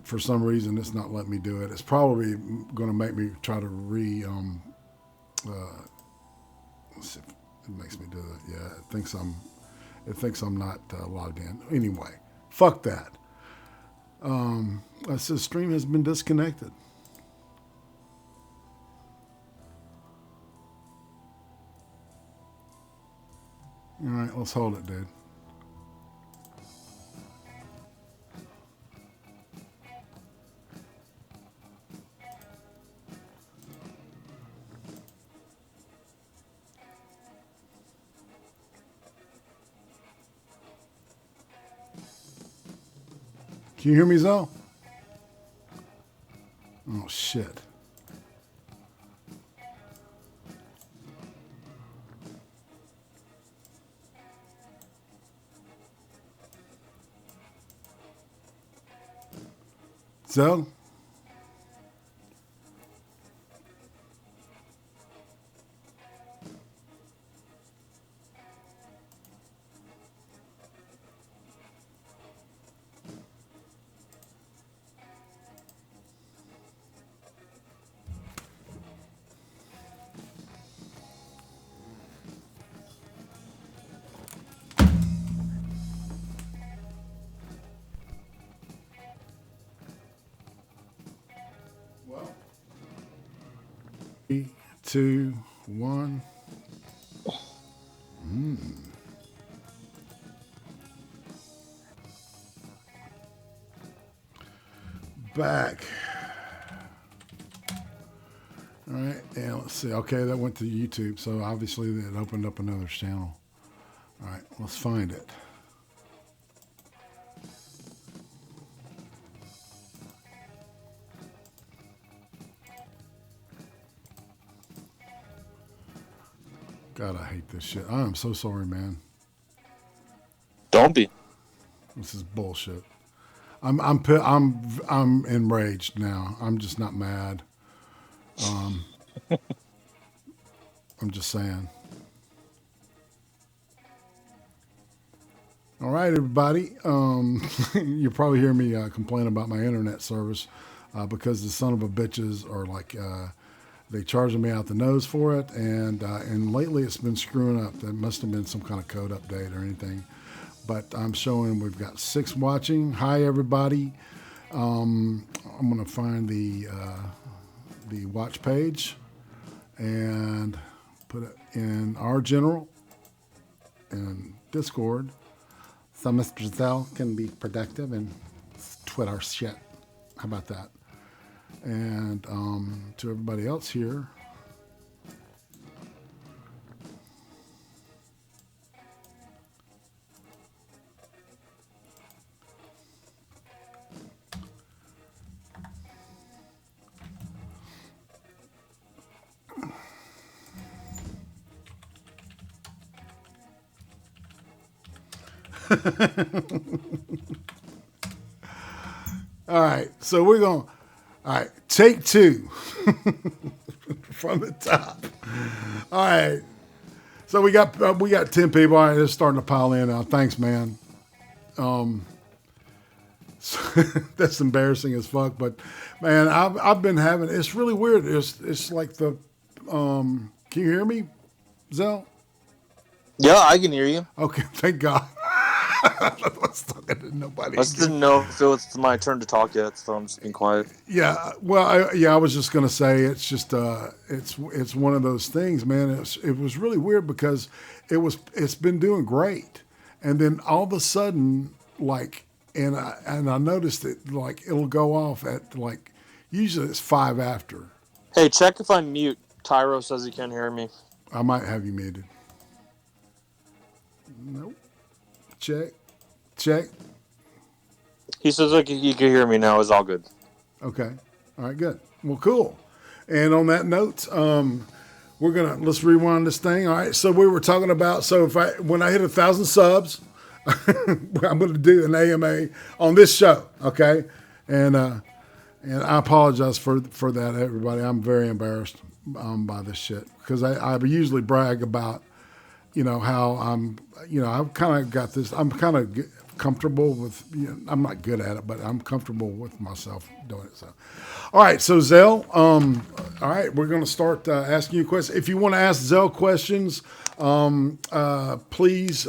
for some reason it's not letting me do it. It's probably going to make me try to let's see if it makes me do it. Yeah, it thinks I'm not logged in. Anyway, fuck that. It says stream has been disconnected. All right, let's hold it, dude. Can you hear me, Zell? Oh, shit. Zell? Three, two, one. Back. All right, and let's see. Okay, that went to YouTube, so obviously it opened up another channel. All right, let's find it. God, I hate this shit. I am so sorry, man. Don't be. This is bullshit. I'm enraged now. I'm just not mad. I'm just saying. All right, everybody. You probably hear me complain about my internet service because the son of a bitches are like they charging me out the nose for it, and lately it's been screwing up. There must have been some kind of code update or anything. But I'm showing we've got 6 watching. Hi, everybody. I'm going to find the watch page and put it in our general and Discord. So Mr. Zell can be productive and twit our shit. How about that? And to everybody else here, all right, so we're going, all right, take 2 from the top. All right, so we got 10 people. All right, they're starting to pile in now. Thanks, man. That's embarrassing as fuck, but man, I've been having, it's really weird. It's like the, can you hear me, Zell? Yeah, I can hear you. Okay, thank God. Let's talk to nobody. I just didn't know if it was my turn to talk yet, so I'm just being quiet. Yeah, well, I was just gonna say it's just it's one of those things, man. It was really weird because it's been doing great, and then all of a sudden, like, and I noticed it, like, it'll go off at, like, usually it's 5 after. Hey, check if I'm mute. Tyro says he can't hear me. I might have you muted. Nope. Check. He says like he can hear me now. It's all good. Okay. All right, good. Well, cool. And on that note, let's rewind this thing. All right. So we were talking about, when I hit 1,000 subs, I'm going to do an AMA on this show. Okay. And I apologize for that, everybody. I'm very embarrassed by this shit because I usually brag about, how I've kind of got this. I'm kind of comfortable with. I'm not good at it, but I'm comfortable with myself doing it. So, all right. So Zell, all right, we're going to start asking you questions. If you want to ask Zell questions, please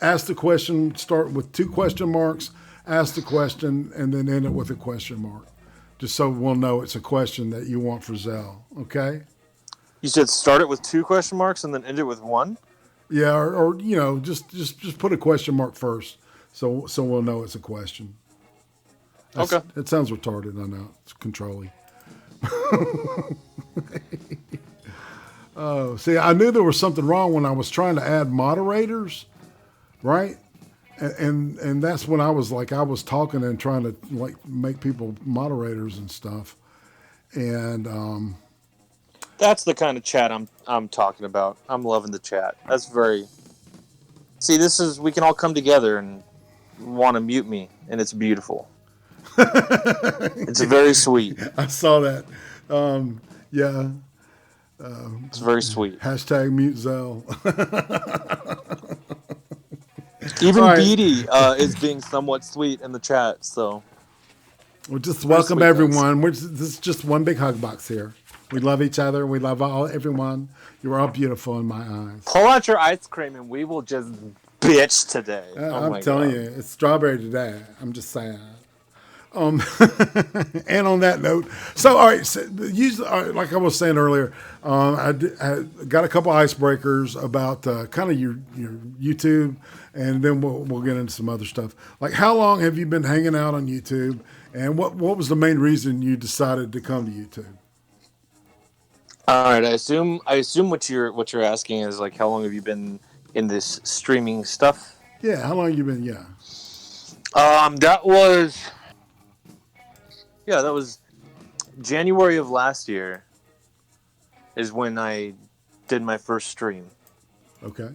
ask the question. Start with 2 question marks. Ask the question, and then end it with a question mark, just so we'll know it's a question that you want for Zell. Okay. You said start it with 2 question marks and then end it with 1? Yeah, or just put a question mark first, so we'll know it's a question. Okay. It sounds retarded. I know it's controlling. Oh, see, I knew there was something wrong when I was trying to add moderators, right? And that's when I was talking and trying to make people moderators and stuff, and That's the kind of chat I'm talking about. I'm loving the chat. That's very. See, we can all come together and want to mute me, and it's beautiful. It's very sweet. I saw that. Yeah. It's very sweet. Hashtag mute Zell. Even right. Beatty is being somewhat sweet in the chat, so. Well, just welcome everyone. This is just one big hug box here. We love each other. We love everyone. You are all beautiful in my eyes. Pull out your ice cream and we will just bitch today. I'm telling you, it's strawberry today. I'm just saying. And on that note, so all right, like I was saying earlier, I got a couple icebreakers about kind of your YouTube, and then we'll get into some other stuff. Like, how long have you been hanging out on YouTube, and what was the main reason you decided to come to YouTube? All right, I assume what you're asking is like, how long have you been in this streaming stuff? Yeah, how long have you been? Yeah. That was January of last year is when I did my first stream. Okay.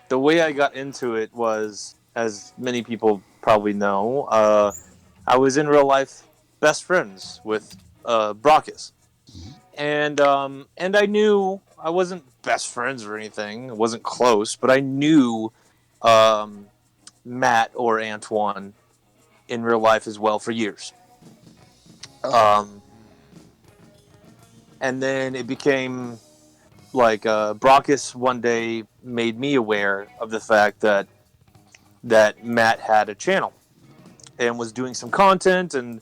The way I got into it was, as many people probably know, I was in real life best friends with Brockus. And I knew I wasn't best friends or anything. I wasn't close, but I knew Matt or Antoine in real life as well for years. And then it became like Brockus one day made me aware of the fact that Matt had a channel and was doing some content and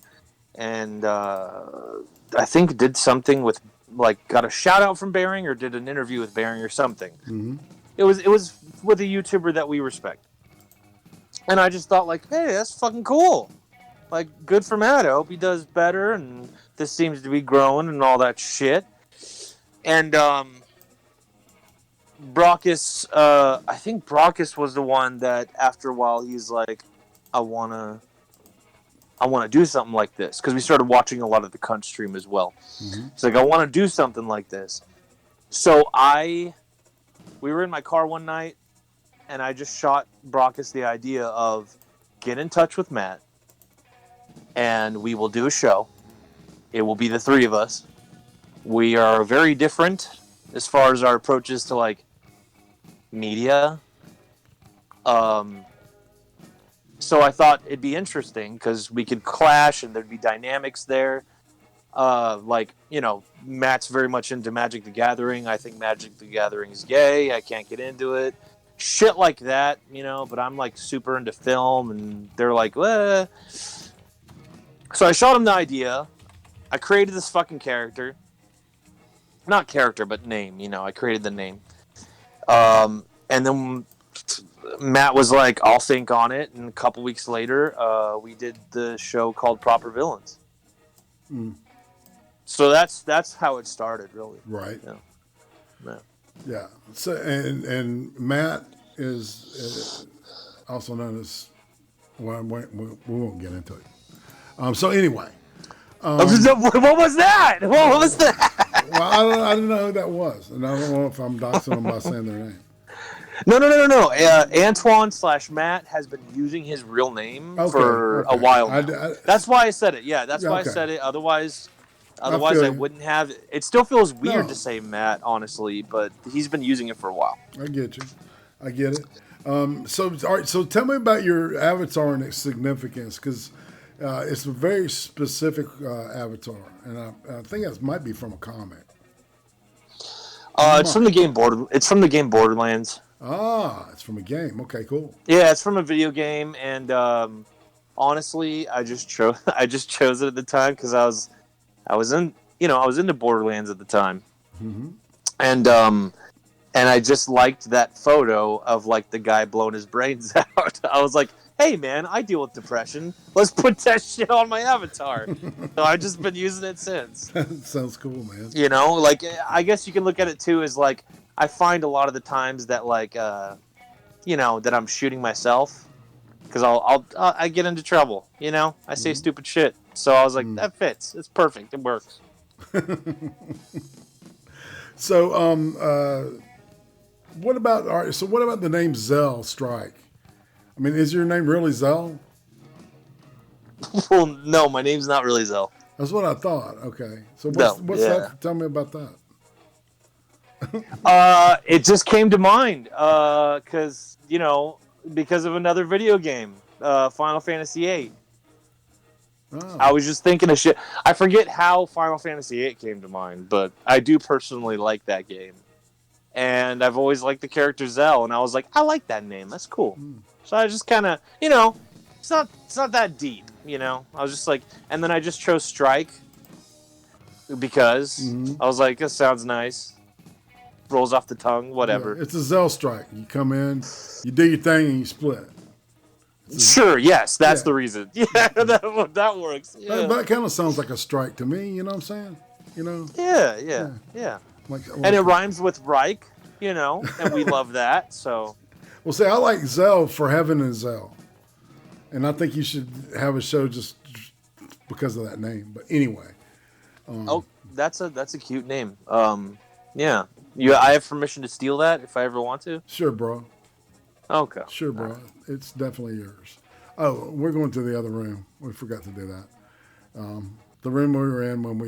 I think did something with, like, got a shout out from Bering or did an interview with Bering or something. Mm-hmm. It was with a YouTuber that we respect. And I just thought, like, hey, that's fucking cool. Like, good for Matt. I hope he does better, and this seems to be growing and all that shit. And Brockus, I think Brockus was the one that after a while he's like, I wanna do something like this, because we started watching a lot of the Cunt stream as well. Mm-hmm. It's like, I want to do something like this. So we were in my car one night, and I just shot Brockus the idea of get in touch with Matt, and we will do a show. It will be the 3 of us. We are very different as far as our approaches to, like, media. So I thought it'd be interesting because we could clash and there'd be dynamics there. Like, you know, Matt's very much into Magic the Gathering. I think Magic the Gathering is gay. I can't get into it. Shit like that, you know, but I'm, like, super into film, and they're like, eh. So I shot him the idea. I created this fucking character. Not character, but name, you know. I created the name. And then Matt was like, I'll think on it. And a couple weeks later, we did the show called Proper Villains. Mm. So that's how it started, really. Right. Yeah. Yeah. So and Matt is also known as, well, we won't get into it. So anyway. What was that? What was that? Well, I don't know who that was, and I don't know if I'm doxing them by saying their name. No. Antoine/Matt has been using his real name for a while now. That's why I said it. Yeah, that's why I said it. Otherwise I wouldn't have. It still feels weird to say Matt, honestly, but he's been using it for a while. I get you. I get it. So, all right. So, tell me about your avatar and its significance, because it's a very specific avatar, and I think it might be from a comic. It's from the game It's from the game Borderlands. Ah, it's from a game. Okay, cool. Yeah, it's from a video game, and honestly, I just chose it at the time because I was I was into Borderlands at the time, Mm-hmm. and I just liked that photo of like the guy blowing his brains out. I was like, hey man, I deal with depression. Let's put that shit on my avatar. So I've just been using it since. Sounds cool, man. Like I guess you can look at it too as like I find a lot of the times that like that I'm shooting myself because I get into trouble. I say stupid shit. So I was like, that fits. It's perfect. It works. So, what about all right? So, what about the name Zell Stryke? I mean, is your name really Zell? Well, no, my name's not really Zell. That's what I thought. Okay, so what's yeah. that? Tell me about that. It just came to mind because because of another video game, Final Fantasy VIII. Oh. I was just thinking of shit. I forget how Final Fantasy VIII came to mind, but I do personally like that game. And I've always liked the character Zell, and I was like, I like that name. That's cool. So I just kind of, it's not that deep, I was just like, and then I just chose Stryke because I was like, this sounds nice. Rolls off the tongue, whatever. Yeah, it's a Zell Strike. You come in, you do your thing, and you split. Sure, yes, that's the reason. Yeah, that works. Yeah. That kind of sounds like a strike to me. You know what I'm saying? Yeah. Like, and it rhymes with Reich, and we love that. So, well, see, I like Zell for Heaven and Zell, and I think you should have a show just because of that name. But anyway, that's a cute name. Yeah, I have permission to steal that if I ever want to. Sure, bro. Okay. Sure, bro. It's definitely yours. Oh, we're going to the other room. We forgot to do that. The room we were in when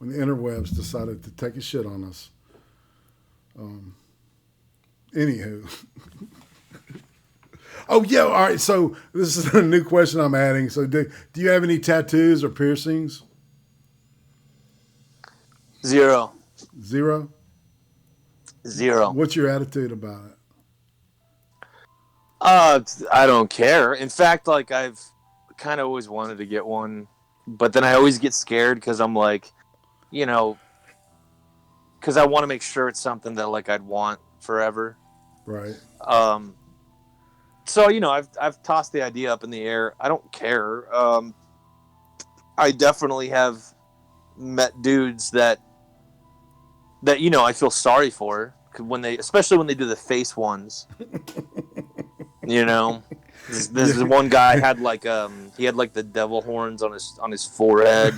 the interwebs decided to take a shit on us. Anywho. Oh, yeah. All right. So this is a new question I'm adding. So do you have any tattoos or piercings? Zero. Zero? Zero. What's your attitude about it? I don't care. In fact, like I've kind of always wanted to get one, but then I always get scared because I'm like, because I want to make sure it's something that like I'd want forever. Right. So I've tossed the idea up in the air. I don't care. I definitely have met dudes that I feel sorry for especially when they do the face ones. This is one guy had like he had like the devil horns on his forehead,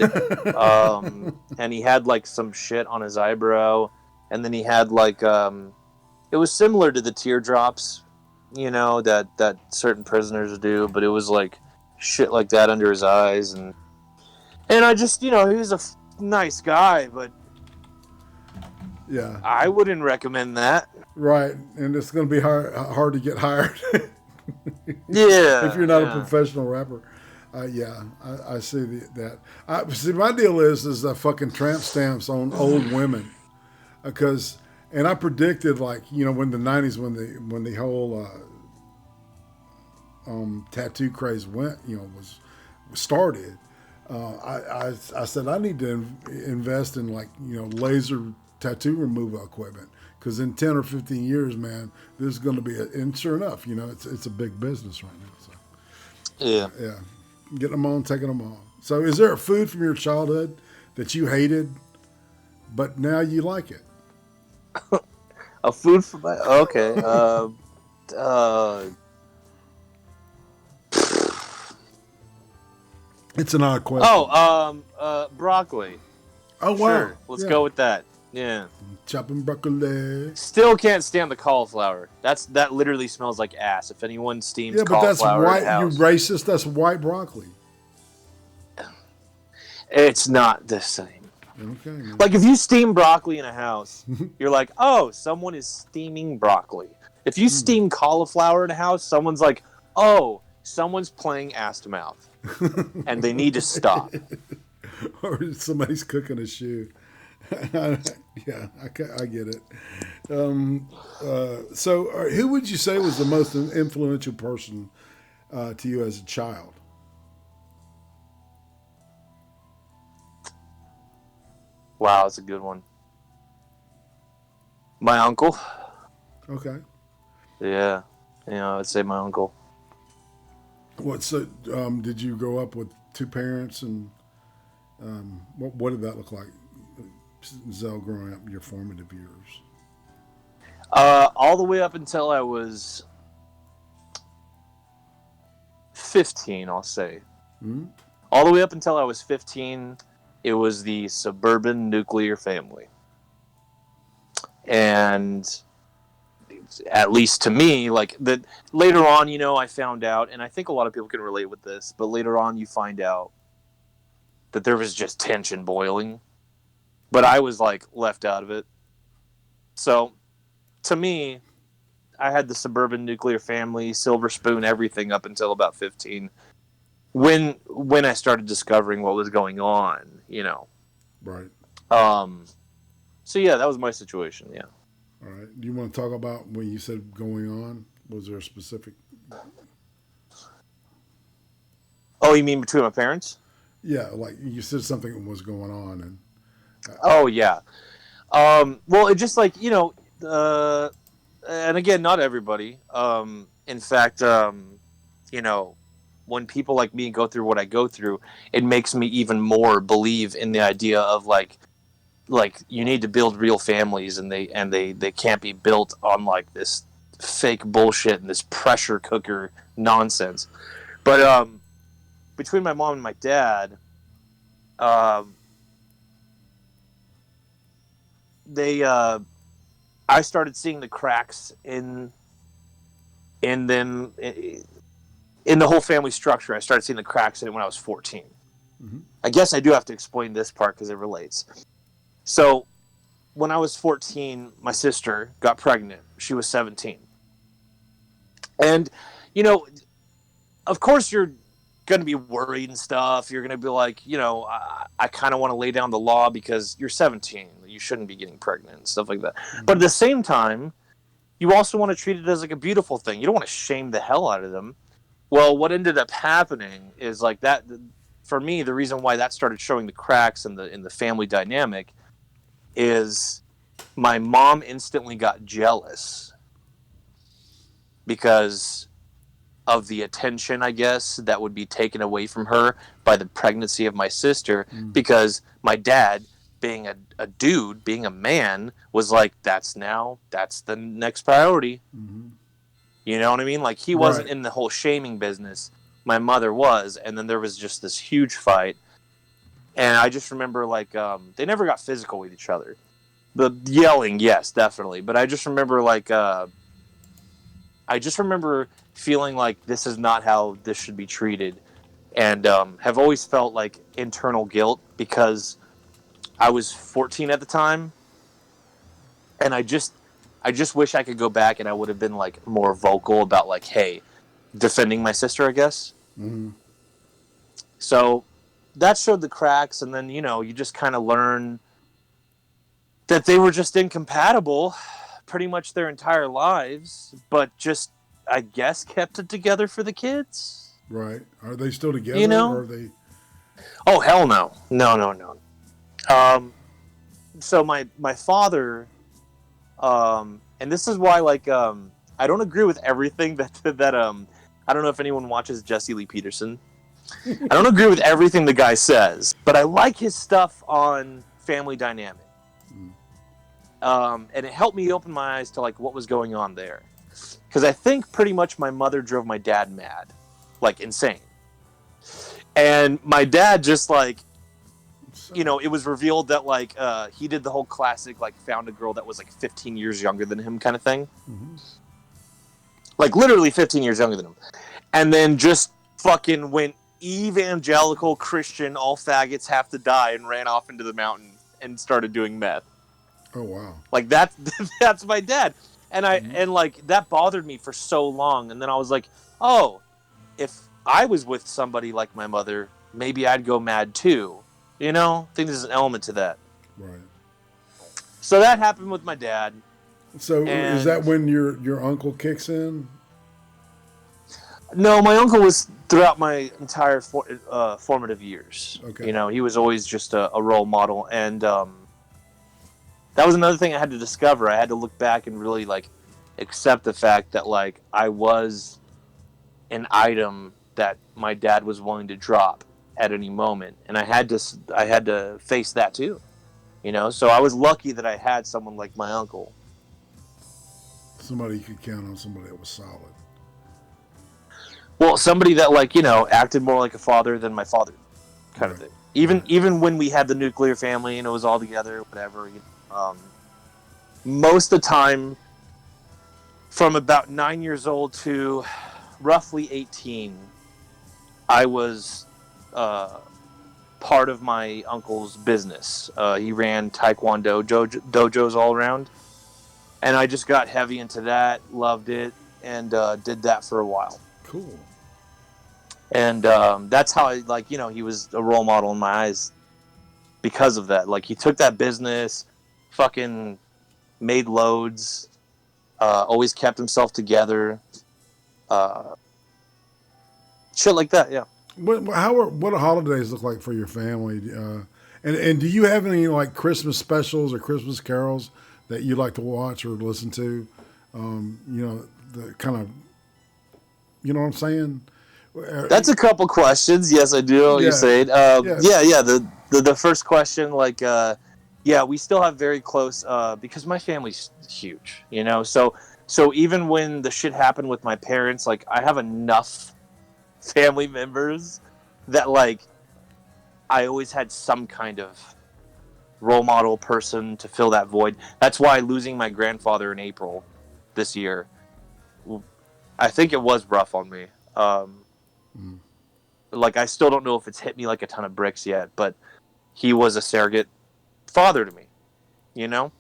and he had like some shit on his eyebrow, and then he had like it was similar to the teardrops, that certain prisoners do, but it was like shit like that under his eyes, and I just he was a nice guy, but yeah, I wouldn't recommend that. Right, and it's going to be hard to get hired. Yeah, if you're not a professional rapper. I see that. See, my deal is the fucking tramp stamps on old women, and I predicted like when the '90s when the whole tattoo craze was started. I said I need to invest in like laser tattoo removal equipment. Because in 10 or 15 years, man, there's going to be and sure enough, it's a big business right now. So, yeah. Getting them on, taking them on. So is there a food from your childhood that you hated, but now you like it? A food from my... Okay. It's an odd question. Broccoli. Oh, wow. Sure. Let's go with that. Yeah. Chopping broccoli. Still can't stand the cauliflower. That literally smells like ass. If anyone steams cauliflower, but that's white. You racist. That's white broccoli. It's not the same. Okay. Man. Like if you steam broccoli in a house, you're like, oh, someone is steaming broccoli. If you steam cauliflower in a house, someone's like, oh, someone's playing ass to mouth, and they need to stop. Or somebody's cooking a shoe. Yeah, I get it. So, who would you say was the most influential person to you as a child? Wow, that's a good one. My uncle. Okay. Yeah, I would say my uncle. Did you grow up with two parents, and what did that look like, Zell, growing up in your formative years? All the way up until I was 15, I'll say. Mm-hmm. All the way up until I was 15, it was the suburban nuclear family. And at least to me, like that later on, I found out, and I think a lot of people can relate with this, but later on you find out that there was just tension boiling. But I was like left out of it. So to me, I had the suburban nuclear family, silver spoon, everything up until about 15. When I started discovering what was going on, Right. So yeah, that was my situation. Yeah. All right. Do you want to talk about when you said going on? Was there a specific? Oh, you mean between my parents? Yeah, like you said something was going on, and Oh yeah. Well, it just like and again, not everybody. In fact, when people like me go through what I go through, it makes me even more believe in the idea of like you need to build real families, and they can't be built on like this fake bullshit and this pressure cooker nonsense. But between my mom and my dad, they I started seeing the cracks in them in the whole family structure. I started seeing the cracks in it when I was 14. mm-hmm. I guess I do have to explain this part because it relates. So when I was 14, my sister got pregnant. She was 17. And, of course you're going to be worried and stuff. You're going to be like, I kind of want to lay down the law because you're 17. You shouldn't be getting pregnant and stuff like that. Mm-hmm. But at the same time, you also want to treat it as like a beautiful thing. You don't want to shame the hell out of them. Well, what ended up happening is like that. For me, the reason why that started showing the cracks in the family dynamic is my mom instantly got jealous because of the attention, I guess, that would be taken away from her by the pregnancy of my sister, because my dad, being a dude, being a man, was like, that's the next priority. Mm-hmm. You know what I mean? Like, he wasn't in the whole shaming business. My mother was, and then there was just this huge fight. And I just remember, like, they never got physical with each other. The yelling, yes, definitely. But I just remember, like, feeling like this is not how this should be treated. And have always felt, like, internal guilt because I was 14 at the time. And I just wish I could go back and I would have been, like, more vocal about, like, hey, defending my sister, I guess. Mm-hmm. So that showed the cracks, and then, you just kind of learn that they were just incompatible pretty much their entire lives, but just, I guess, kept it together for the kids. Right. Are they still together, or are they? Oh, hell no. No. So my father, and this is why, like, I don't agree with everything that I don't know if anyone watches Jesse Lee Peterson. I don't agree with everything the guy says, but I like his stuff on family dynamic. And it helped me open my eyes to, like, what was going on there. Because I think pretty much my mother drove my dad mad. Like, insane. And my dad just, like, it was revealed that, like, he did the whole classic, like, found a girl that was, like, 15 years younger than him kind of thing. Mm-hmm. Like, literally 15 years younger than him. And then just fucking went evangelical Christian, all faggots have to die, and ran off into the mountain and started doing meth. Oh, wow. Like, that's my dad. and like that bothered me for so long, and then I was like, oh, if I was with somebody like my mother, maybe I'd go mad too. You know, I think there's an element to that. Right. So that happened with my dad. So is that And when your uncle kicks in? no, my uncle was throughout my entire formative years. Okay. You know, he was always just a role model, and that was another thing I had to discover. I had to look back and really like accept the fact that like I was an item that my dad was willing to drop at any moment, and I had to face that too. You know, so I was lucky that I had someone like my uncle. Somebody you could count on, somebody that was solid. Well, somebody that like acted more like a father than my father, kind of Right. thing. Even Right. even when we had the nuclear family and it was all together, whatever. Most of the time, from about 9 years old to roughly 18, I was part of my uncle's business. He ran Taekwondo dojos all around, and I just got heavy into that, loved it, and did that for a while. Cool. And that's how he was a role model in my eyes because of that. Like he took that business, fucking made loads, always kept himself together, uh, shit like that. Yeah. What do holidays look like for your family? And do you have any like Christmas specials or Christmas carols that you like to watch or listen to? The kind of, you know what I'm saying? That's a couple questions. Yes, I do. What you're Yeah, saying. yeah, Yeah. The first question, like, yeah, we still have very close because my family's huge. So even when the shit happened with my parents, like, I have enough family members that like I always had some kind of role model person to fill that void. That's why losing my grandfather in April this year, I think it was rough on me. Like I still don't know if it's hit me like a ton of bricks yet, but he was a surrogate father to me. You know,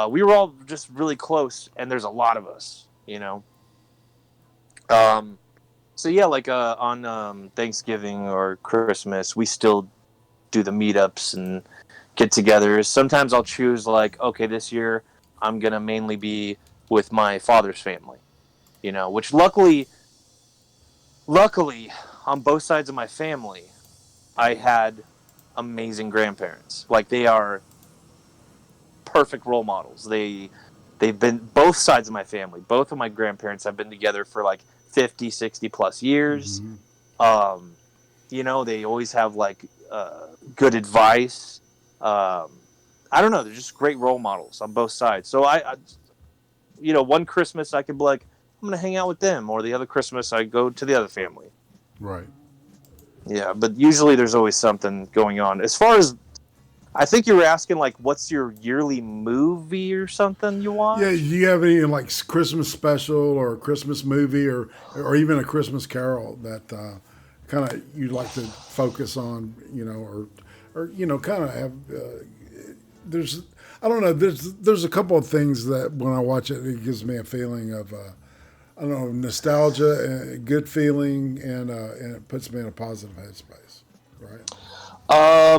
we were all just really close, and there's a lot of us. So yeah, like on Thanksgiving or Christmas, we still do the meetups and get-togethers. Sometimes I'll choose like, okay, this year I'm gonna mainly be with my father's family. Which luckily, on both sides of my family, I had amazing grandparents. Like they are perfect role models. They've been both sides of my family. Both of my grandparents have been together for like 50, 60 plus years. Um, they always have like good advice. I don't know. They're just great role models on both sides. So one Christmas I could be like, I'm gonna hang out with them, or the other Christmas I go to the other family. right. Yeah, but usually there's always something going on. As far as I think you were asking, like, what's your yearly movie or something you Yeah, do watch? you have any like Christmas special or a Christmas movie or even a Christmas carol that kind of you'd like to focus on, or kind of have there's I don't know, there's a couple of things that when I watch it, it gives me a feeling of I don't know, nostalgia, a good feeling, and it puts me in a positive headspace, right?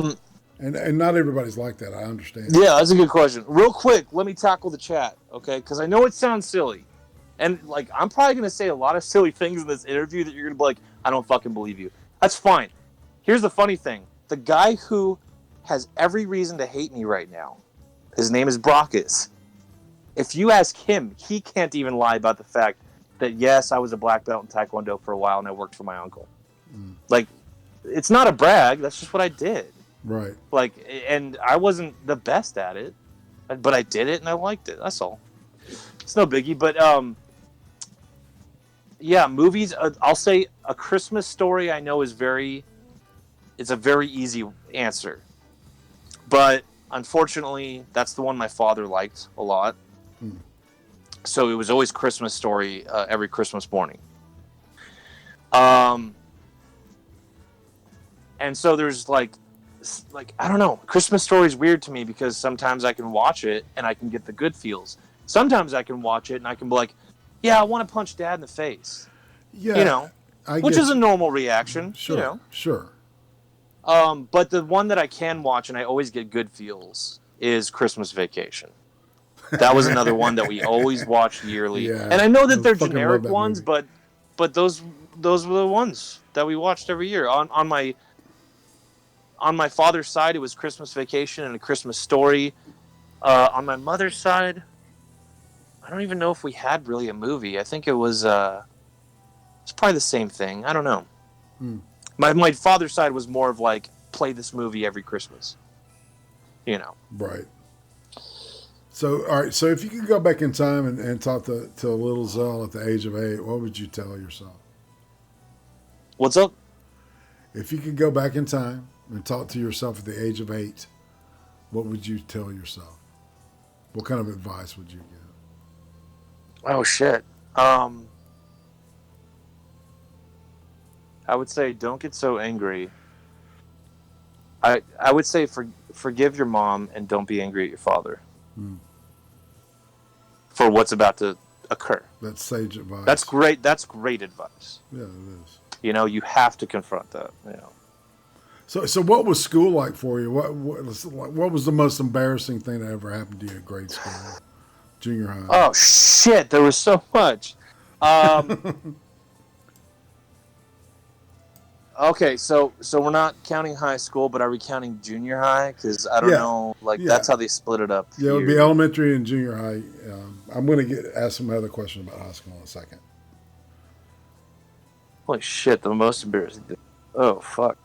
Um, And not everybody's like that. I understand. yeah, that's a good question. Real quick, let me tackle the chat, okay? Because I know it sounds silly, and like I'm probably gonna say a lot of silly things in this interview that you're gonna be like, I don't fucking believe you. That's fine. Here's the funny thing: the guy who has every reason to hate me right now, his name is Brockus. If you ask him, he can't even lie about the fact that yes, I was a black belt in Taekwondo for a while and I worked for my uncle. Like, it's not a brag. That's just what I did. Right. Like, and I wasn't the best at it, but I did it and I liked it. That's all. It's no biggie. But yeah, movies. I'll say A Christmas Story. I know it's a very easy answer, but unfortunately, that's the one my father liked a lot. So it was always Christmas Story every Christmas morning. And so there's like I don't know, Christmas Story is weird to me because sometimes I can watch it and I can get the good feels, sometimes I can watch it and I can be like, yeah, I want to punch Dad in the face. Yeah, You know, I which get is a you. normal reaction. Sure, You know. sure. But the one that I can watch and I always get good feels is Christmas Vacation. That was another one that we always watched yearly. Yeah, And I know I that they're fucking love generic that ones, movie. but those were the ones that we watched every year. On my father's side, it was Christmas Vacation and A Christmas Story. On my mother's side, I don't even know if we had really a movie. I think it's probably the same thing. I don't know. Hmm. My father's side was more of like play this movie every Christmas. You know. Right. So, all right. So, if you could go back in time and talk to little Zell at the age of 8, what would you tell yourself? What's up? If you could go back in time and talk to yourself at the age of 8, what would you tell yourself? What kind of advice would you give? Oh shit. I would say don't get so angry. I would say forgive your mom and don't be angry at your father Hmm. for what's about to occur. That's sage advice. That's great. That's great advice. Yeah, it is. You know, you have to confront that. You know. So what was school like for you? What was the most embarrassing thing that ever happened to you at grade school, junior high? Oh shit! There was so much. Okay, so we're not counting high school, but are we counting junior high? Because I don't Yeah. know. Like Yeah. that's how they split it up. Yeah, it would be here. elementary and junior high. I'm going to ask some other questions about high school in a second. Holy shit! The most embarrassing thing. Oh fuck.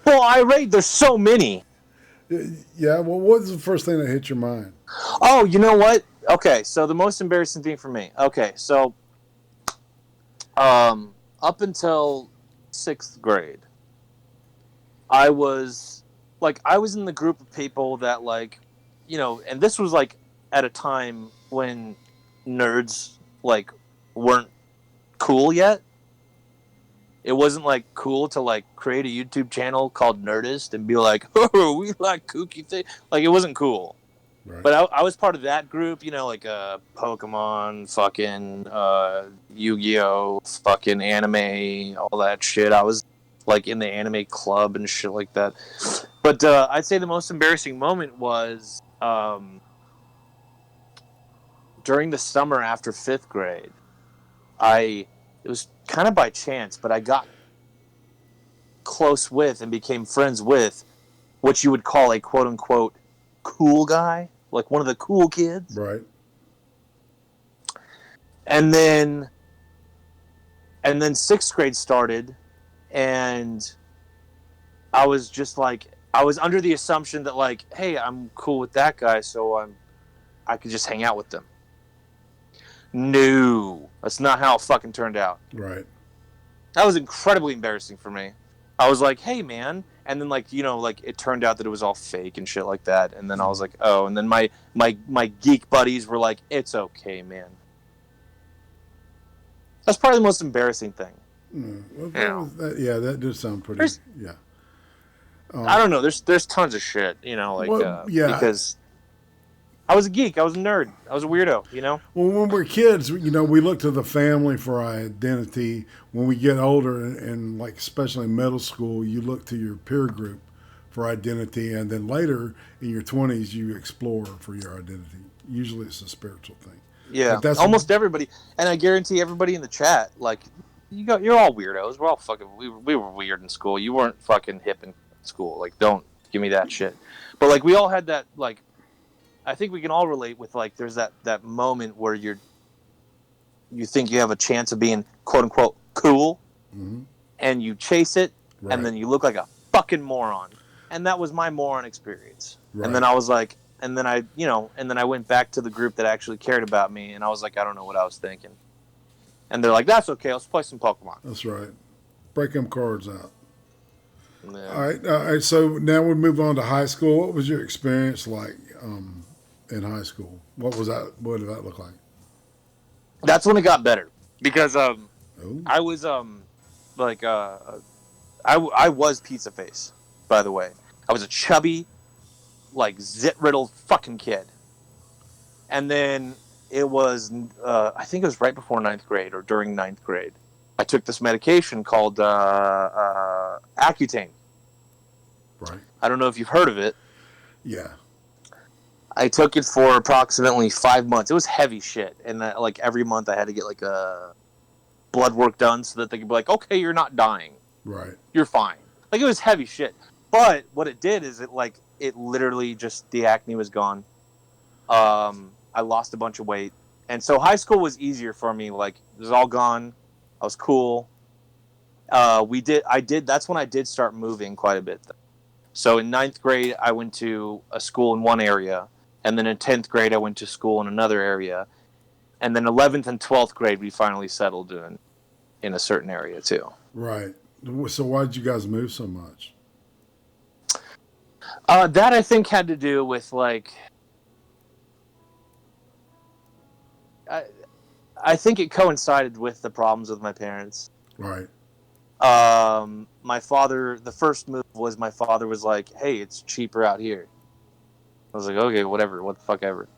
Well, irate. There's so many. Yeah, well, what was the first thing that hit your mind? Oh, you know what? Okay, so the most embarrassing thing for me. Okay, so up until 6th grade, I was in the group of people that like, you know, and this was like at a time when nerds like weren't cool yet. It wasn't like cool to like create a YouTube channel called Nerdist and be like, "Oh, we like kooky things." Like it wasn't cool. Right. But I was part of that group, you know, like Pokemon, fucking Yu-Gi-Oh, fucking anime, all that shit. I was like in the anime club and shit like that. But I'd say the most embarrassing moment was during the summer after 5th grade. It was kind of by chance, but I got close with and became friends with what you would call a quote-unquote cool guy, like one of the cool kids. Right. And then 6th grade started, and I was just like, I was under the assumption that like, hey, I'm cool with that guy, so I could just hang out with them. No, that's not how it fucking turned out. Right. That was incredibly embarrassing for me. I was like, hey, man. And then, like, you know, like, it turned out that it was all fake and shit like that. And then I was like, oh. And then my geek buddies were like, it's okay, man. That's probably the most embarrassing thing. Well, Yeah. that did sound pretty. Yeah. I don't know. There's tons of shit, you know, like, Well, yeah. because I was a geek. I was a nerd. I was a weirdo, you know? Well, when we're kids, you know, we look to the family for our identity. When we get older, and like especially in middle school, you look to your peer group for identity, and then later in your 20s, you explore for your identity. Usually, it's a spiritual thing. Yeah, But that's almost everybody, and I guarantee everybody in the chat, like, you're all weirdos. We're all fucking. We were weird in school. You weren't fucking hip in school. Like, don't give me that shit. But like, we all had that. Like, I think we can all relate with like, there's that moment where you think you have a chance of being quote unquote cool, Mm-hmm. and you chase it, Right. and then you look like a fucking moron. And that was my moron experience. Right. And then I was like, and then I went back to the group that actually cared about me, and I was like, I don't know what I was thinking. And they're like, that's okay, let's play some Pokemon. That's right. Break them cards out. Yeah. All right. So now we move on to high school. What was your experience like in high school? What was that? What did that look like? That's when it got better because Oh. I was like I was pizza face, by the way. I was a chubby, like zit-riddled fucking kid. And then it was, I think it was right before ninth grade or during ninth grade. I took this medication called Accutane. Right. I don't know if you've heard of it. Yeah. I took it for approximately 5 months. It was heavy shit, and like every month I had to get like a blood work done so that they could be like, okay, you're not dying, Right. you're fine. Like it was heavy shit. But what it did is it literally just the acne was gone. I lost a bunch of weight, and so high school was easier for me. Like it was all gone. I was cool. That's when I did start moving quite a bit. So in ninth grade, I went to a school in one area. And then in 10th grade, I went to school in another area. And then 11th and 12th grade, we finally settled in a certain area, too. Right. So why did you guys move so much? That, I think, had to do with, like... I think it coincided with the problems with my parents. Right. My father... The first move was my father was like, hey, it's cheaper out here. I was like, okay, whatever, what the fuck ever.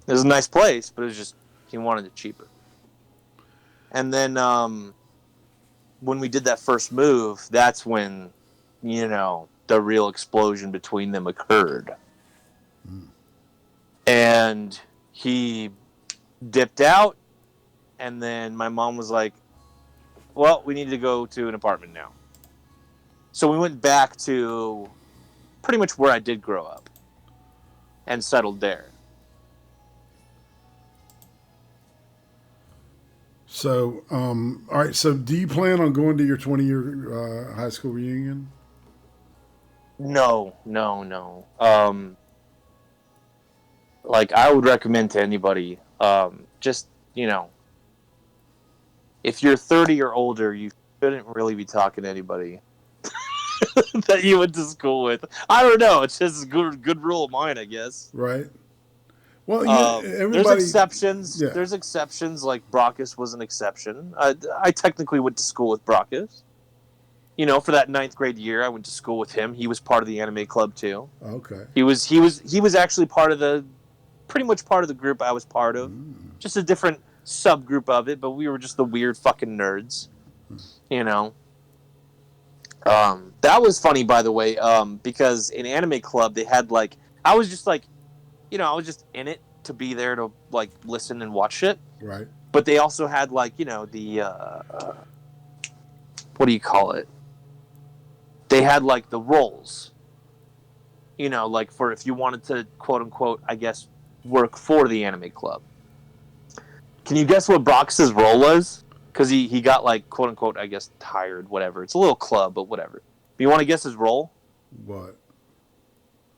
It was a nice place, but it was just, he wanted it cheaper. And then when we did that first move, that's when, the real explosion between them occurred. And he dipped out, and then my mom was like, well, we need to go to an apartment now. So we went back to pretty much where I did grow up. And settled there. So, all right. So, do you plan on going to your 20-year high school reunion? No. Like I would recommend to anybody, just if you're 30 or older, you shouldn't really be talking to anybody that you went to school with. I don't know. It's just a good rule of mine, I guess. Right. Well, There's exceptions. Yeah. There's exceptions. Like Brockus was an exception. I technically went to school with Brockus. For that ninth grade year, I went to school with him. He was part of the anime club too. Okay. He was actually pretty much part of the group I was part of. Just a different subgroup of it, but we were just the weird fucking nerds. That was funny, by the way, because in Anime Club, they had, I was just, I was just in it to be there to, listen and watch shit. Right. But they also had, the, what do you call it? They had, the roles. For if you wanted to, quote-unquote, I guess, work for the Anime Club. Can you guess what Brox's role was? Because he got, quote-unquote, I guess, tired, whatever. It's a little club, but whatever. But you want to guess his role? What?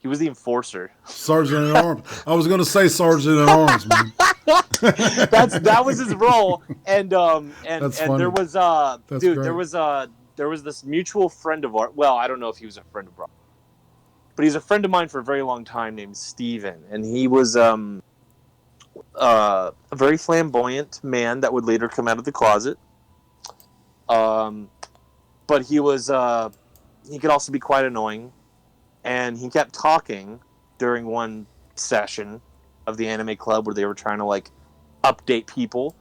He was the enforcer. Sergeant at Arms. I was going to say Sergeant at Arms, man. That was his role, and That's funny. there was great. there was this mutual friend of ours. Well, I don't know if he was a friend of ours, but he's a friend of mine for a very long time named Steven, and he was a very flamboyant man that would later come out of the closet. But he could also be quite annoying. And he kept talking during one session of the Anime Club where they were trying to, update people.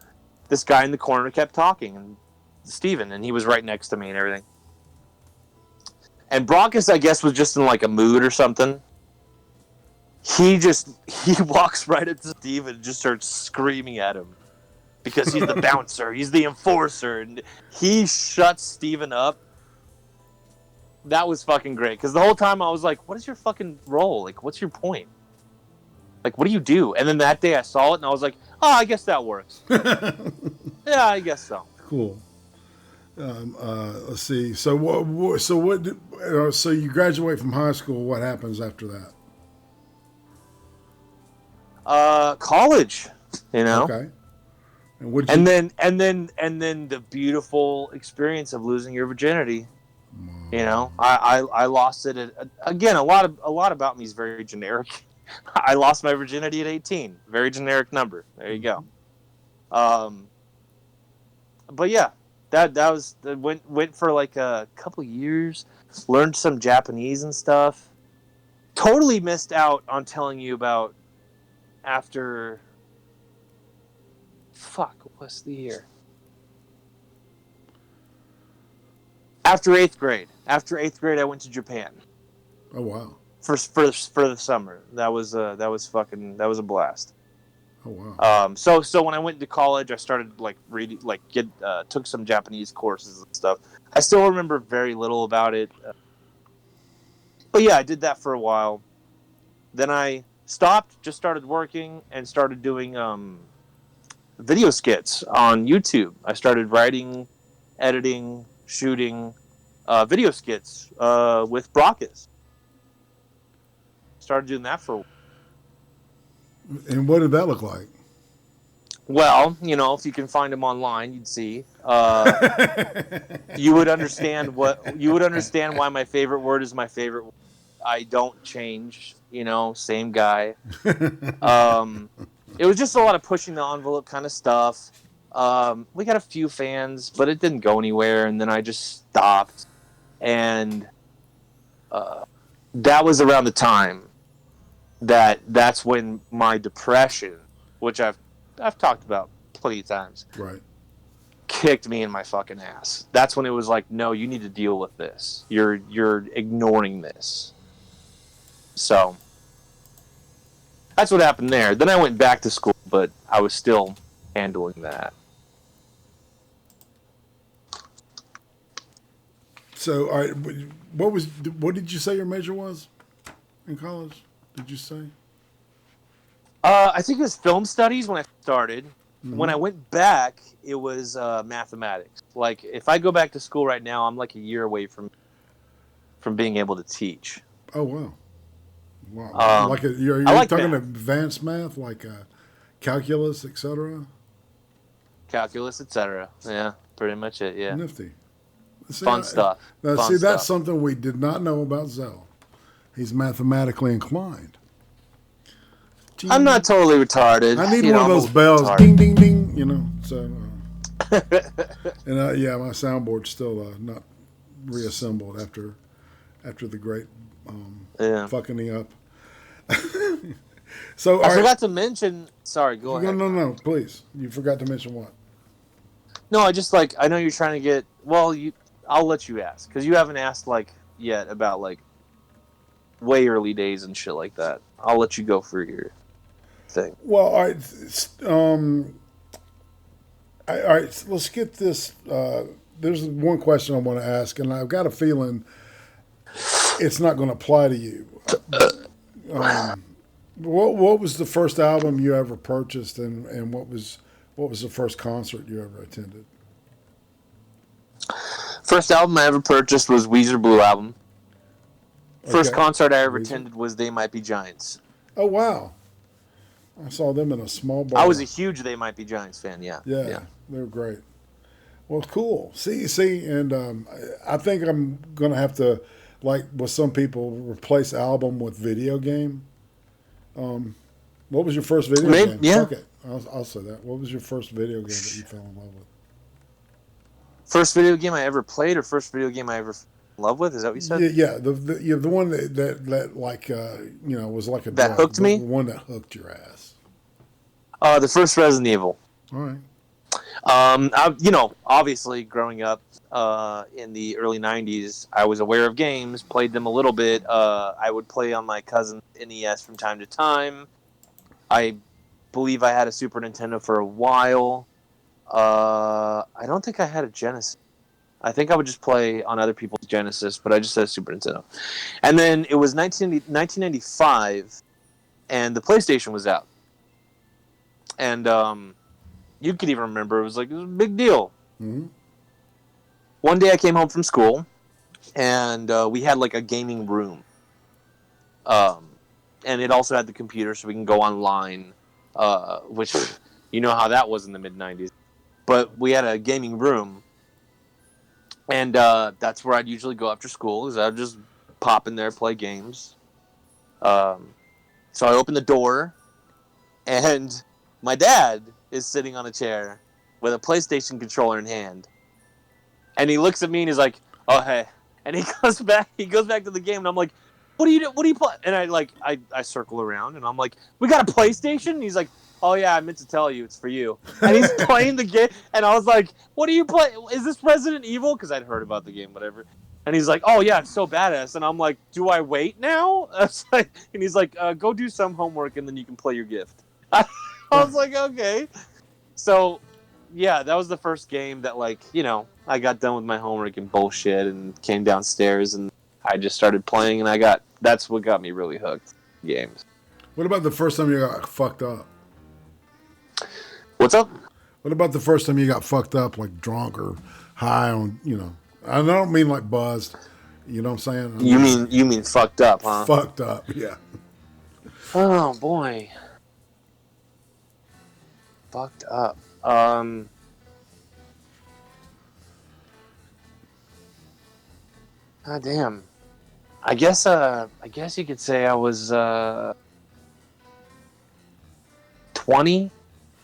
This guy in the corner kept talking, and Steven, and he was right next to me and everything. And Brockus, I guess, was just in, a mood or something. He walks right up to Steven and just starts screaming at him. Because he's the bouncer, he's the enforcer, and he shuts Steven up. That was fucking great, because the whole time I was like, what is your fucking role? What's your point? What do you do? And then that day I saw it, and I was like, oh, I guess that works. Yeah, I guess so. Cool. Let's see. So so you graduate from high school. What happens after that? College, Okay. And then the beautiful experience of losing your virginity. I lost it again. A lot about me is very generic. I lost my virginity at 18. Very generic number. There you go. But yeah, went for like a couple years, learned some Japanese and stuff. Totally missed out on telling you about after. Fuck, what's the year? After eighth grade. After eighth grade, I went to Japan Oh wow. for the summer. That was a blast. Oh wow. So when I went to college, I started like reading, like took some Japanese courses and stuff. I still remember very little about it, but yeah, I did that for a while. Then I stopped, just started working, and started doing video skits on YouTube. I started writing, editing, shooting video skits with Brockus. Started doing that for a while. And what did that look like? Well, if you can find them online, you'd see. You would understand why my favorite word is my favorite word. I don't change, same guy. It was just a lot of pushing the envelope kind of stuff. We got a few fans, but it didn't go anywhere, and then I just stopped. And that was around the time that's when my depression, which I've talked about plenty of times, Right. kicked me in my fucking ass. That's when it was like, no, you need to deal with this. You're ignoring this. So that's what happened there. Then I went back to school, but I was still handling that. So, all right, what did you say your major was in college? Did you say? I think it was film studies when I started. Mm-hmm. When I went back, it was mathematics. Like, if I go back to school right now, I'm like a year away from being able to teach. Oh wow, wow! You're like talking math. advanced math, like calculus, etc. Calculus, etc. Yeah, pretty much it. Yeah, Nifty. See, fun stuff. That's Stuff. something we did not know about Zell. He's mathematically inclined. Gee, I'm not totally retarded. I need one of those bells, ding, ding, ding. So, and yeah, my soundboard's still not reassembled after the great fucking me up. So I forgot to mention. Sorry, go ahead. No, please. You forgot to mention what? No, I know you're trying to get. Well, I'll let you ask because you haven't asked yet about way early days and shit like that. I'll let you go for your thing. Well, all right. All right. Let's get this. There's one question I want to ask, and I've got a feeling it's not going to apply to you. What was the first album you ever purchased, and what was the first concert you ever attended? First album I ever purchased was Weezer Blue Album. First Okay. concert I ever attended was They Might Be Giants. Oh wow! I saw them in a small bar. I was a huge They Might Be Giants fan. Yeah. Yeah, they were great. Well, cool. See, and I think I'm gonna have to, like with some people, replace album with video game. What was your first video game? Yeah. Okay, I'll say that. What was your first video game that you fell in love with? First video game I ever played, or first video game I ever fell in love with? Is that what you said? Yeah, the one that like was like a that drug, hooked me. The one that hooked your ass. The first Resident Evil. All right. Obviously growing up in the early 90s, I was aware of games, played them a little bit. I would play on my cousin's NES from time to time. I believe I had a Super Nintendo for a while. I don't think I had a Genesis. I think I would just play on other people's Genesis, but I just had a Super Nintendo. And then it was 1995, and the PlayStation was out. And you could even remember, it was a big deal. Mm-hmm. One day I came home from school, and we had a gaming room. And it also had the computer, so we can go online, which you know how that was in the mid-90s. But we had a gaming room, and that's where I'd usually go after school, is I'd just pop in there, play games. So I opened the door, and my dad is sitting on a chair with a PlayStation controller in hand, And he looks at me and he's like, "Oh hey," and he goes back. He goes back to the game, and I'm like, "What do you do? What do you play?" And I circle around, and I'm like, "We got a PlayStation?" And he's like, "Oh yeah, I meant to tell you, it's for you." And he's playing the game, and I was like, "What do you play? Is this Resident Evil?" Because I'd heard about the game, whatever. And he's like, "Oh yeah, it's so badass." And I'm like, "Do I wait now?" And he's like, "Go do some homework, and then you can play your gift." I was like, "Okay." So, yeah, that was the first game that, like, you know, I got done with my homework and bullshit and came downstairs and I just started playing and that's what got me really hooked. Games. What about the first time you got fucked up? What's up? What about the first time you got fucked up, like drunk or high on, you know? I don't mean like buzzed. You know what I'm saying? You mean fucked up, huh? Fucked up, yeah. Oh boy. Fucked up. God damn. I guess you could say I was 20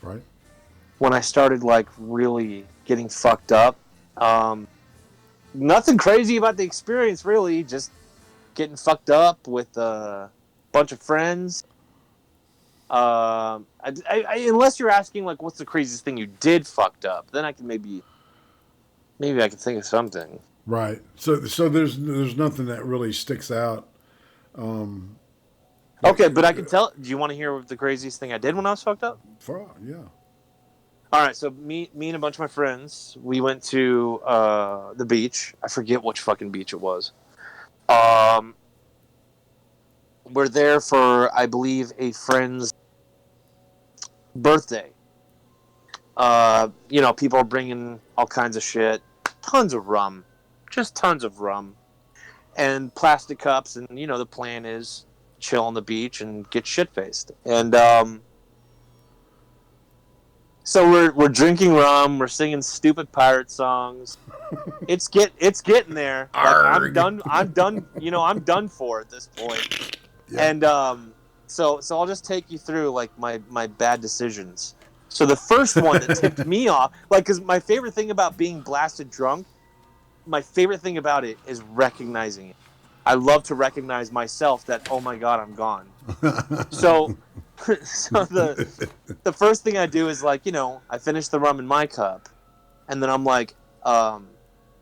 Right. when I started like really getting fucked up. Nothing crazy about the experience, really. Just getting fucked up with a bunch of friends. Unless you're asking like, what's the craziest thing you did fucked up? Then I can maybe I can think of something. Right. So there's nothing that really sticks out. Okay, but I can tell. Do you want to hear the craziest thing I did when I was fucked up? Yeah. All right, so me and a bunch of my friends, we went to the beach. I forget which fucking beach it was. We're there for, I believe, a friend's birthday. You know, people are bringing all kinds of shit, tons of rum, just tons of rum, and plastic cups, and you know the plan is chill on the beach and get shit faced. And so we're drinking rum, we're singing stupid pirate songs. It's getting there. Like, I'm done. You know, I'm done for at this point. Yeah. And so I'll just take you through like my bad decisions. So the first one that tipped me off, like, because my favorite thing about being blasted drunk, my favorite thing about it is recognizing it. I love to recognize myself that, oh my God, I'm gone. So the first thing I do is, like, you know, I finish the rum in my cup, and then I'm like,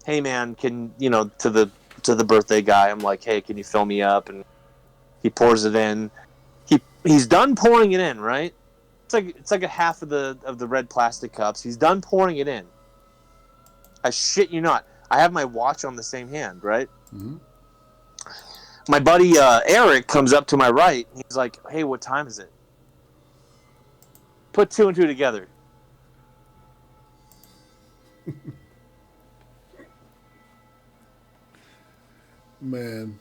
hey man, can, you know, to the birthday guy, I'm like, hey, can you fill me up? And he pours it in. He's done pouring it in, right? It's like a half of the red plastic cups. He's done pouring it in. I shit you not. I have my watch on the same hand, right? Mm-hmm. My buddy Eric comes up to my right. And he's like, "Hey, what time is it?" Put two and two together. Man.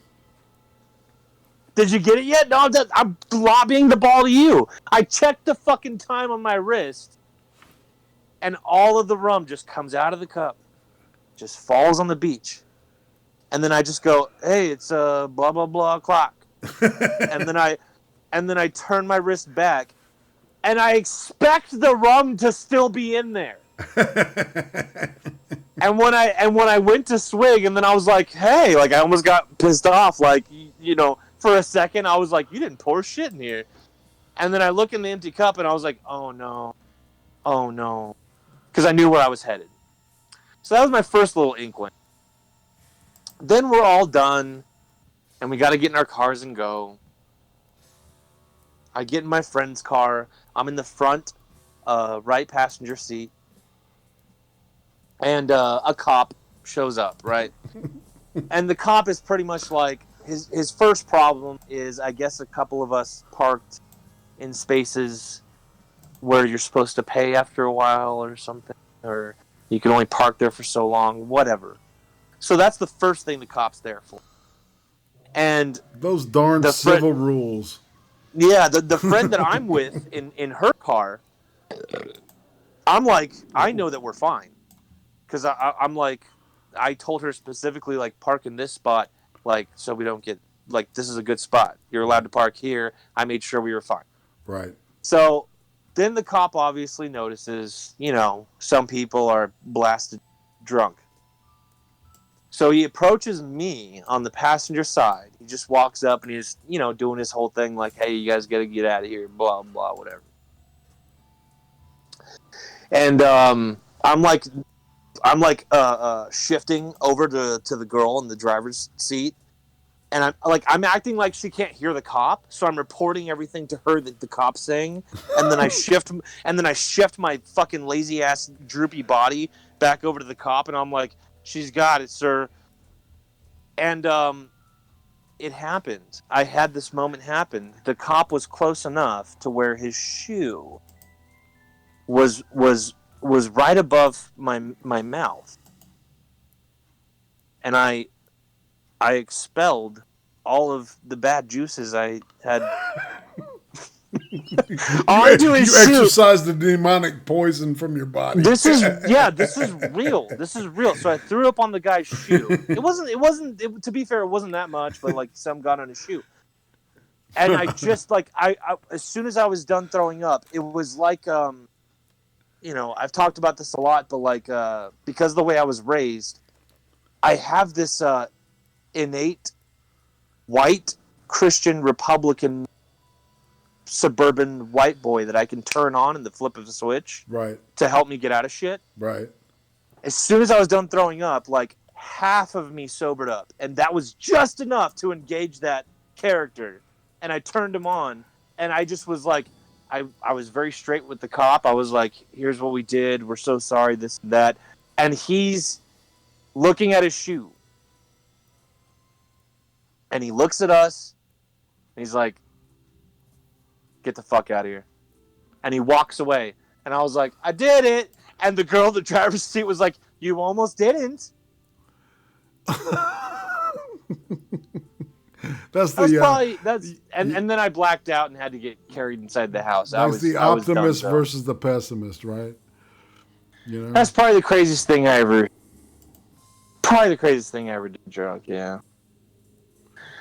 Did you get it yet? No, I'm lobbing the ball to you. I checked the fucking time on my wrist, and all of the rum just comes out of the cup, just falls on the beach, and then I just go, "Hey, it's blah blah blah o'clock," and then I turn my wrist back, and I expect the rum to still be in there. And when I went to swig, and then I was like, "Hey," like I almost got pissed off, like, you know. For a second, I was like, you didn't pour shit in here. And then I look in the empty cup, and I was like, oh, no. Oh, no. Because I knew where I was headed. So that was my first little inkling. Then we're all done, and we got to get in our cars and go. I get in my friend's car. I'm in the front right passenger seat. And a cop shows up, right? And the cop is pretty much like, his first problem is, I guess, a couple of us parked in spaces where you're supposed to pay after a while or something, or you can only park there for so long, whatever. So that's the first thing the cop's there for. And those darn civil rules. Yeah, the friend that I'm with in her car, I'm like, I know that we're fine. Because I'm like, I told her specifically, like, park in this spot, like, so we don't get, like, this is a good spot. You're allowed to park here. I made sure we were fine. Right. So then the cop obviously notices, you know, some people are blasted drunk. So he approaches me on the passenger side. He just walks up and he's, doing his whole thing like, hey, you guys got to get out of here, blah, blah, whatever. And I'm like shifting over to the girl in the driver's seat. And I'm acting like she can't hear the cop, so I'm reporting everything to her that the cop's saying, and then I shift my fucking lazy ass droopy body back over to the cop, and I'm like, she's got it, sir. And it happened. I had this moment happen. The cop was close enough to where his shoe was right above my mouth, and I expelled all of the bad juices I had onto his shoe. You exercised the demonic poison from your body. This is real. This is real. So I threw up on the guy's shoe. To be fair, it wasn't that much, but like some got on his shoe. And I just I as soon as I was done throwing up, it was like I've talked about this a lot, but because of the way I was raised, I have this innate white Christian Republican suburban white boy that I can turn on in the flip of a switch, right, to help me get out of shit. Right. As soon as I was done throwing up, like half of me sobered up, and that was just enough to engage that character. And I turned him on, and I just was like, I was very straight with the cop. I was like, here's what we did. We're so sorry, this and that. And he's looking at his shoe. And he looks at us, and he's like, get the fuck out of here. And he walks away. And I was like, I did it. And the girl in the driver's seat was like, you almost didn't. And then I blacked out and had to get carried inside the house. That's the optimist versus the pessimist, right? That's probably the craziest thing I ever did drunk, yeah.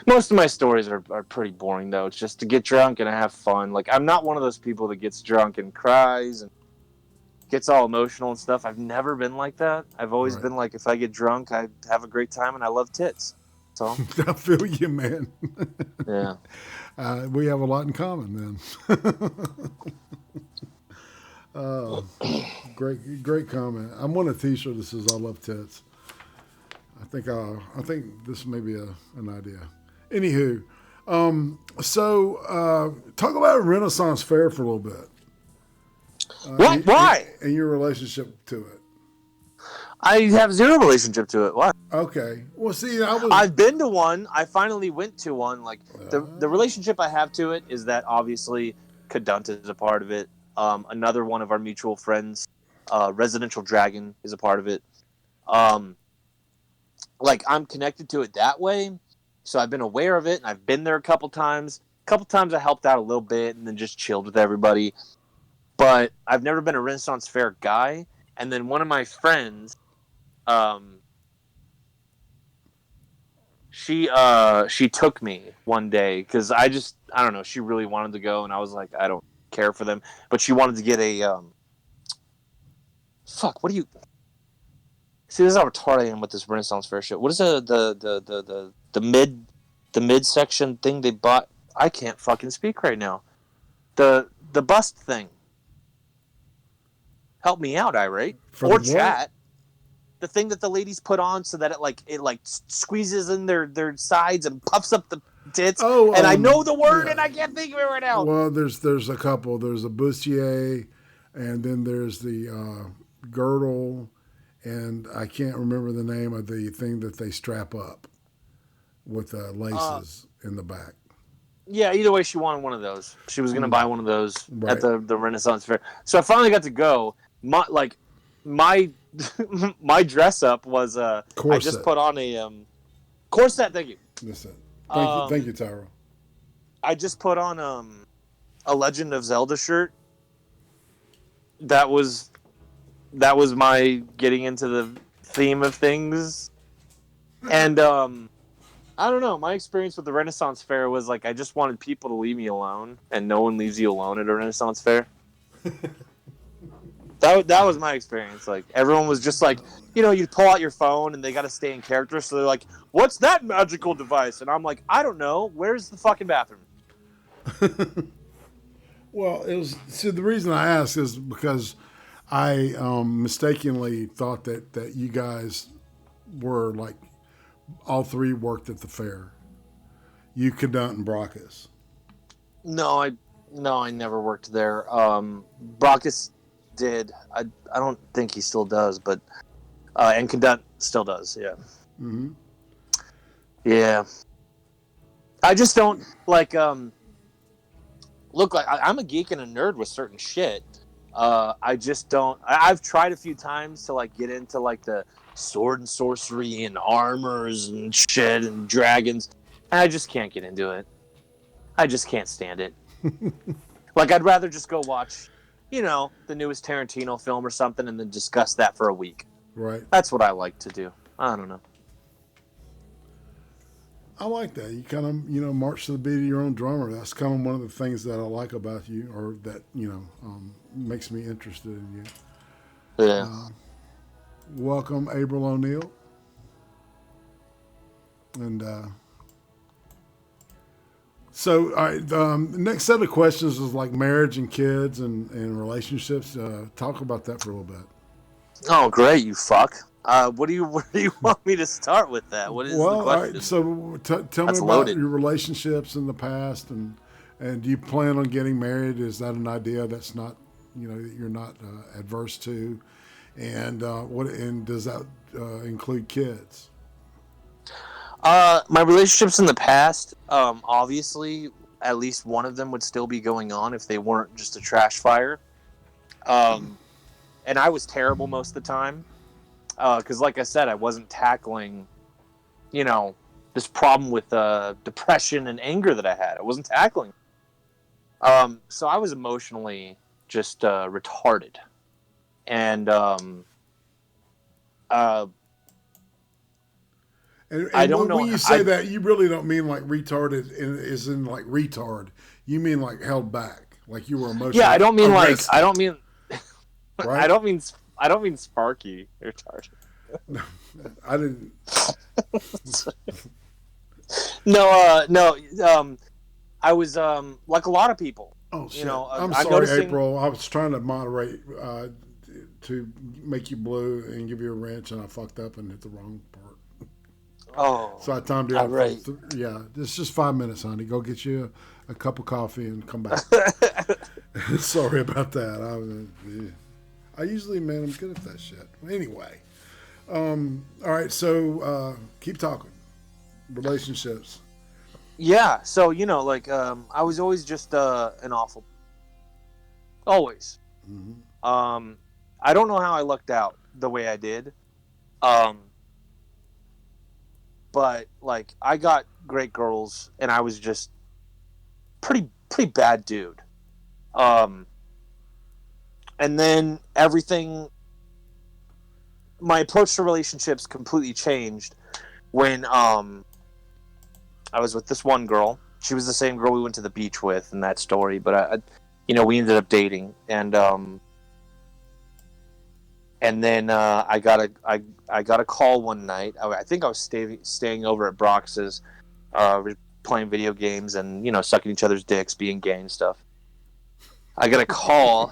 Most of my stories are pretty boring, though. It's just to get drunk and have fun. Like, I'm not one of those people that gets drunk and cries and gets all emotional and stuff. I've never been like that. I've always been like, if I get drunk, I have a great time and I love tits. So I feel you, man. Yeah. We have a lot in common, then. Great comment. I want a T-shirt that says "I love tits." I think this may be an idea. Anywho, so talk about Renaissance Fair for a little bit. What? Why? And your relationship to it. I have zero relationship to it. Why? Okay. Well, see, I've been to one. I finally went to one. Like the relationship I have to it is that obviously Cadunt is a part of it. Another one of our mutual friends, Residential Dragon, is a part of it. Like, I'm connected to it that way, so I've been aware of it, and I've been there a couple times. A couple times I helped out a little bit and then just chilled with everybody. But I've never been a Renaissance Fair guy. And then one of my friends, she took me one day because I don't know, she really wanted to go, and I was like, I don't care for them. But she wanted to get a See, this is how retarded I am with this Renaissance Fair shit. What is the midsection thing they bought? I can't fucking speak right now. The bust thing. Help me out, Irate. Or chat. The thing that the ladies put on so that it squeezes in their sides and puffs up the tits. Oh, and I know the word and I can't think of it right now. Well, there's a couple. There's a bustier, and then there's the girdle. And I can't remember the name of the thing that they strap up with laces in the back. Yeah, either way, she wanted one of those. She was going to buy one of those at the Renaissance Fair. So I finally got to go. My dress up was I just put on a corset. Thank you. Listen, thank you, Tyro. I just put on a Legend of Zelda shirt. That was my getting into the theme of things. And I don't know, my experience with the Renaissance Fair was like I just wanted people to leave me alone, and no one leaves you alone at a Renaissance Fair. That was my experience. Like everyone was just like, you pull out your phone and they got to stay in character, so they're like, "What's that magical device?" And I'm like, "I don't know. Where's the fucking bathroom?" Well, it was. So the reason I asked is because I mistakenly thought that you guys were like all three worked at the fair. You, Cadunt, and Brockus. No, I never worked there. Brockus did. I don't think he still does, but and Cadunt still does. Yeah. Mm-hmm. Yeah. I just don't like look like I'm a geek and a nerd with certain shit. I just don't. I've tried a few times to like get into like the sword and sorcery and armors and shit and dragons, and I just can't get into it. I just can't stand it. Like I'd rather just go watch, the newest Tarantino film or something, and then discuss that for a week. Right. That's what I like to do. I don't know. I like that. You kind of, march to the beat of your own drummer. That's kind of one of the things that I like about you, or that, makes me interested in you. Yeah. Welcome, April O'Neil. And so, all right, the next set of questions is like marriage and kids and relationships. Talk about that for a little bit. Oh, great, you fuck. Where do you want me to start with that? What is the Well, all question? right, so tell me That's about loaded. your relationships in the past, and do you plan on getting married? Is that an idea that's not, that you're not adverse to? And does that include kids? My relationships in the past, obviously, at least one of them would still be going on if they weren't just a trash fire. And I was terrible most of the time. Because, like I said, I wasn't tackling, this problem with depression and anger that I had. I wasn't tackling. So I was emotionally just retarded, and I don't know. When you say that, you really don't mean like retarded, is in like retard. You mean like held back, like you were emotionally. Yeah, I don't mean arrested, like I don't mean. Right? I don't mean sparky retarded. No, I didn't. No. I was like a lot of people. Oh shit! I'm sorry, noticing... April. I was trying to moderate to make you blue and give you a wrench, and I fucked up and hit the wrong part. Oh, so I timed you out. Right. Yeah, it's just 5 minutes, honey. Go get you a cup of coffee and come back. Sorry about that. I usually, man, I'm good at that shit. Anyway, all right. So keep talking. Relationships. Yeah. So I was always just an awful. Always. Mm-hmm. I don't know how I lucked out the way I did. But like I got great girls, and I was just pretty bad dude. And then my approach to relationships completely changed when I was with this one girl. She was the same girl we went to the beach with in that story, but we ended up dating, and then I got a call one night. I think I was staying over at Brox's, playing video games and sucking each other's dicks, being gay and stuff. I got a call,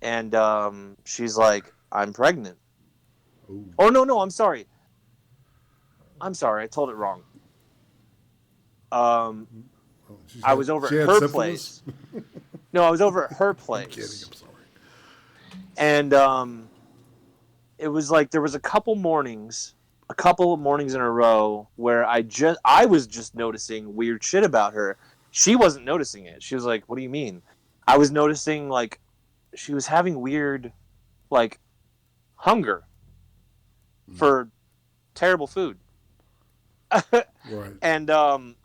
and she's like, "I'm pregnant." Ooh. Oh no, I'm sorry. I told it wrong. I was over at her place. No, I was over at her place. I'm kidding. I'm sorry. And it was like there was a couple mornings in a row where I was just noticing weird shit about her. She wasn't noticing it. She was like, "What do you mean?" I was noticing like she was having weird like hunger for terrible food. Right. And the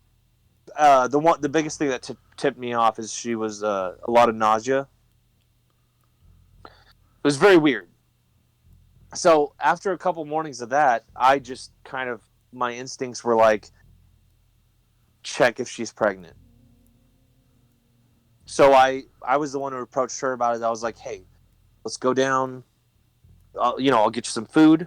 biggest thing that tipped me off is she was a lot of nausea. It was very weird. So after a couple mornings of that, I just kind of, my instincts were like, check if she's pregnant. So I was the one who approached her about it. I was like, "Hey, let's go down. I'll get you some food,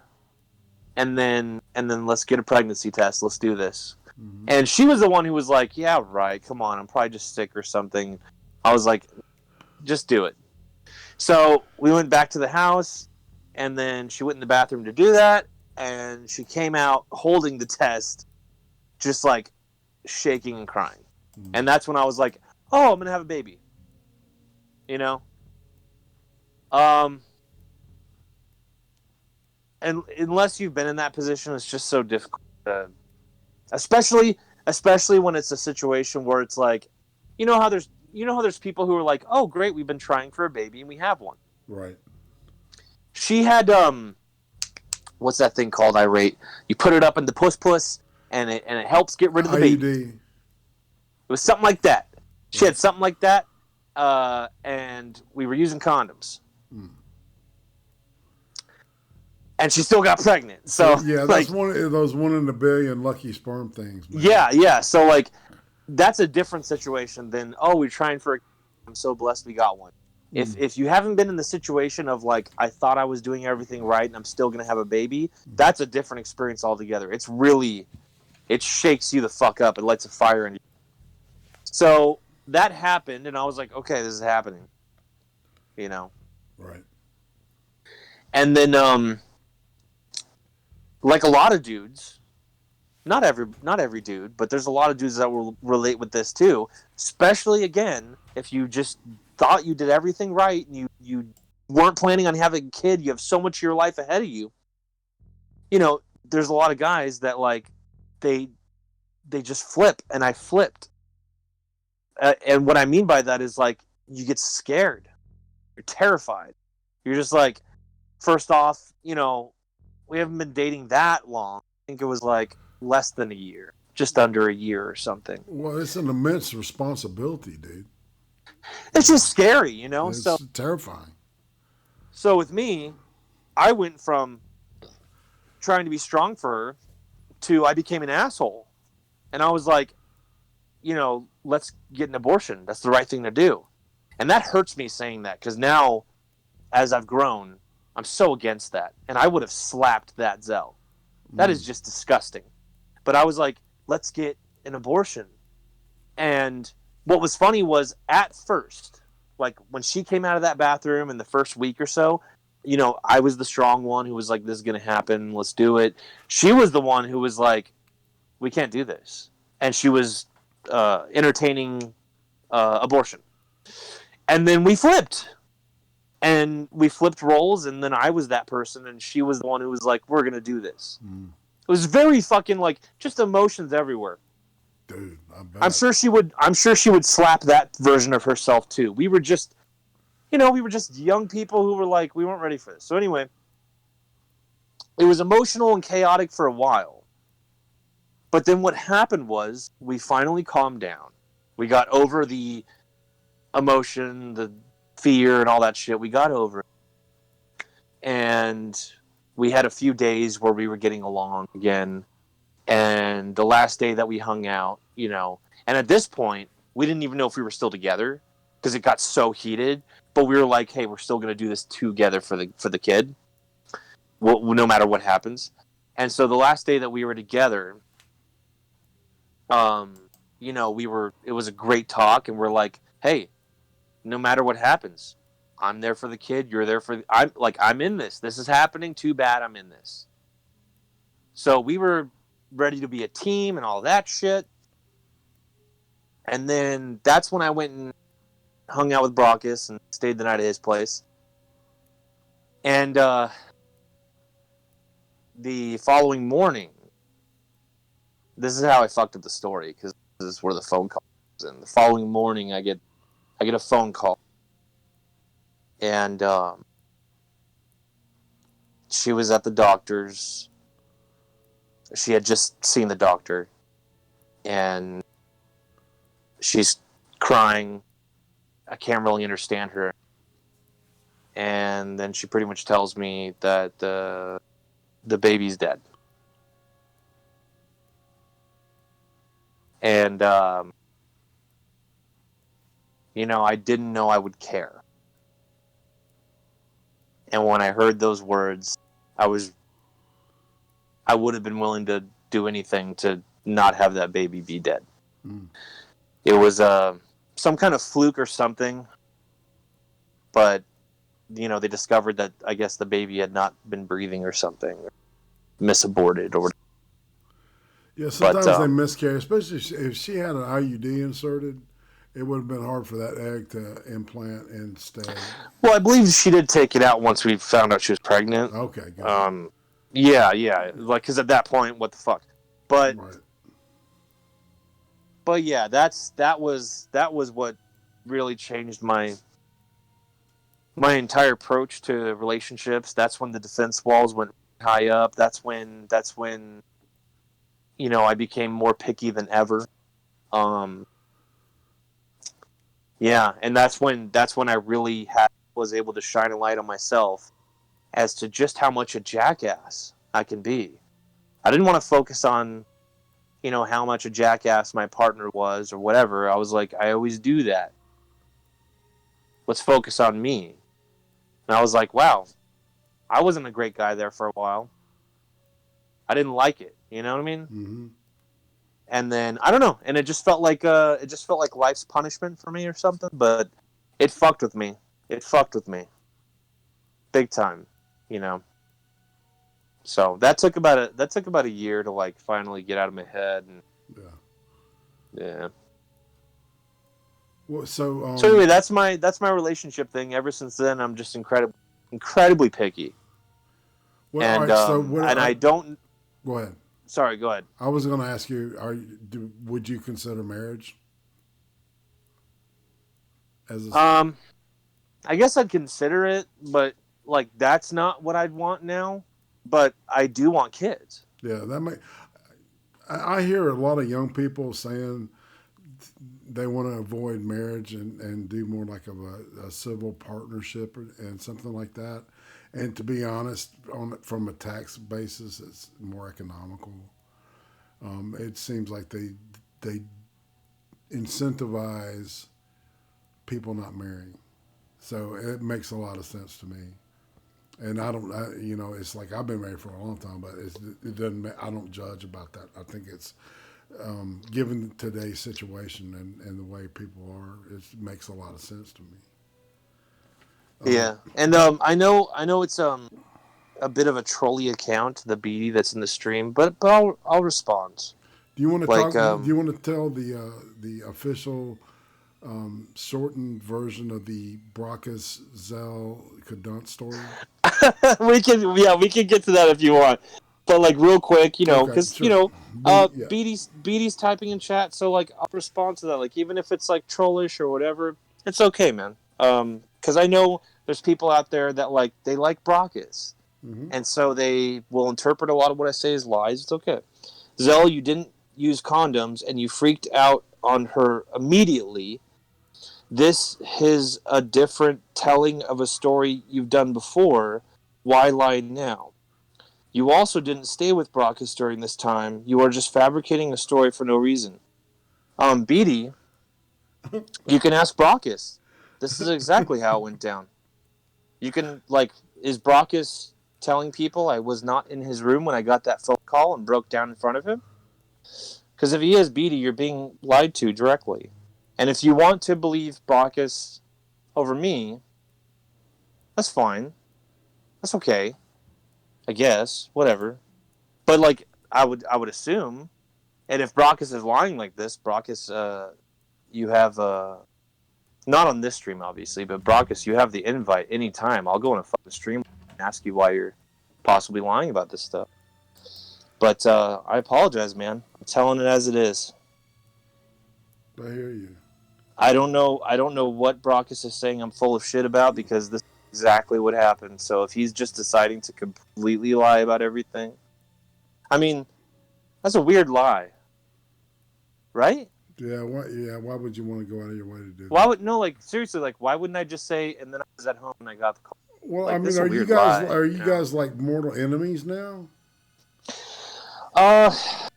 and then let's get a pregnancy test. Let's do this. Mm-hmm. And she was the one who was like, yeah, right. Come on, I'm probably just sick or something. I was like, just do it. So we went back to the house, and then she went in the bathroom to do that, and she came out holding the test, just like shaking and crying. Mm-hmm. And that's when I was like, oh, I'm gonna have a baby. You know. And unless you've been in that position, it's just so difficult. Especially when it's a situation where it's like, there's people who are like, oh great, we've been trying for a baby and we have one. Right. She had what's that thing called? IRATE. You put it up in the puss and it helps get rid of the baby. IUD. It was something like that. She had something like that, and we were using condoms. Mm. And she still got pregnant. So yeah, that's one of those 1 in a billion lucky sperm things, man. Yeah. So like, that's a different situation than, oh, we're trying for a kid. I'm so blessed we got one. If you haven't been in the situation of like, I thought I was doing everything right and I'm still gonna have a baby, that's a different experience altogether. It shakes you the fuck up. It lights a fire in you. So that happened, and I was like, okay, this is happening. Right. And then like a lot of dudes, not every dude, but there's a lot of dudes that will relate with this too. Especially, again, if you just thought you did everything right and you weren't planning on having a kid, you have so much of your life ahead of you. There's a lot of guys that like they just flip, and I flipped. And what I mean by that is like, you get scared, you're terrified. You're just like, first off, we haven't been dating that long. I think it was like less than a year, just under a year or something. Well, it's an immense responsibility, dude. It's just scary, It's so terrifying. So with me, I went from trying to be strong for her to I became an asshole. And I was like, let's get an abortion. That's the right thing to do. And that hurts me saying that, because now, as I've grown, I'm so against that. And I would have slapped that Zell. That is just disgusting. But I was like, let's get an abortion. And what was funny was, at first, like when she came out of that bathroom in the first week or so, I was the strong one who was like, this is going to happen. Let's do it. She was the one who was like, we can't do this. And she was entertaining abortion. And then we flipped. And we flipped roles, and then I was that person, and she was the one who was like, we're going to do this. It was very fucking, like, just emotions everywhere. Dude, I bet. I'm sure she would slap that version of herself too. We were just young people who were like, we weren't ready for this. So anyway, it was emotional and chaotic for a while. But then what happened was, we finally calmed down. We got over the emotion, the fear, and all that shit. We got over it. And we had a few days where we were getting along again. And the last day that we hung out, and at this point, we didn't even know if we were still together, because it got so heated. But we were like, hey, we're still going to do this together for the kid, no matter what happens. And so the last day that we were together, it was a great talk, and we're like, hey, no matter what happens, I'm there for the kid. You're there I'm in this. This is happening. Too bad I'm in this. So we were ready to be a team and all that shit. And then that's when I went and hung out with Brockus and stayed the night at his place. And the following morning, this is how I fucked up the story, because this is where the phone call was. And the following morning, I get a phone call. And she was at the doctor's. She had just seen the doctor. And she's crying. I can't really understand her. And then she pretty much tells me that the baby's dead. And, I didn't know I would care. And when I heard those words, I would have been willing to do anything to not have that baby be dead. Mm. It was some kind of fluke or something, but they discovered that I guess the baby had not been breathing or something, or misaborted or whatever. Yeah, sometimes they miscarry, especially if she had an IUD inserted. It would have been hard for that egg to implant and stay. Well, I believe she did take it out once we found out she was pregnant. Okay, good. Yeah, like because at that point, what the fuck? But Right. but yeah, that was what really changed my entire approach to relationships. That's when the defense walls went high up. That's when I became more picky than ever. Yeah, and that's when I really was able to shine a light on myself as to just how much a jackass I can be. I didn't want to focus on how much a jackass my partner was or whatever. I was like, I always do that. Let's focus on me. And I was like, wow, I wasn't a great guy there for a while. I didn't like it. You know what I mean? Mm-hmm. And then I don't know, and it just felt like life's punishment for me or something. But it fucked with me. It fucked with me, big time. So that took about a year to like finally get out of my head. And yeah. Well, so anyway, that's my relationship thing. Ever since then, I'm just incredibly picky. well, And all right. So I don't. Go ahead. Sorry, go ahead. I was going to ask you: would you consider marriage as I guess I'd consider it, but like that's not what I'd want now. But I do want kids. Yeah, I hear a lot of young people saying they want to avoid marriage and do more like of a civil partnership and something like that. And to be honest, from a tax basis, it's more economical. It seems like they incentivize people not marrying, so it makes a lot of sense to me. And it's like I've been married for a long time, but it doesn't. I don't judge about that. I think it's given today's situation and the way people are, it makes a lot of sense to me. Yeah, and I know it's a bit of a trolley account, the BD that's in the stream, but I'll respond. Do you want to Like, talk? Do you want to tell the official shortened version of the Brockus Zell Cadunt story? we can get to that if you want, but like real quick, Okay, because sure. Yeah. BD's typing in chat, so like I'll respond to that, like even if it's like trollish or whatever, it's okay, man. Because I know there's people out there that they like Brockus, Mm-hmm. and so they will interpret a lot of what I say as lies. It's okay. Zell, you didn't use condoms, and you freaked out on her immediately. This is a different telling of a story you've done before. Why lie now? You also didn't stay with Brockus during this time. You are just fabricating a story for no reason. Beatty, you can ask Brockus. This is exactly how it went down. You can, is Brockus telling people I was not in his room when I got that phone call and broke down in front of him? Because if he is Beatty, you're being lied to directly. And if you want to believe Brockus over me, that's fine. That's okay. I guess. Whatever. But I would assume, and if Brockus is lying like this, Brockus, you have not on this stream obviously, but Brockus, you have the invite anytime. I'll go on a fucking stream and ask you why you're possibly lying about this stuff. But I apologize, man. I'm telling it as it is. I hear you. I don't know what Brockus is saying I'm full of shit about, because this is exactly what happened. So if he's just deciding to completely lie about everything, I mean, that's a weird lie, right? Yeah. Why would you want to go out of your way to do that? Why would seriously, why wouldn't I just say, and then I was at home and I got the call? Well, I mean, are you guys like mortal enemies now? I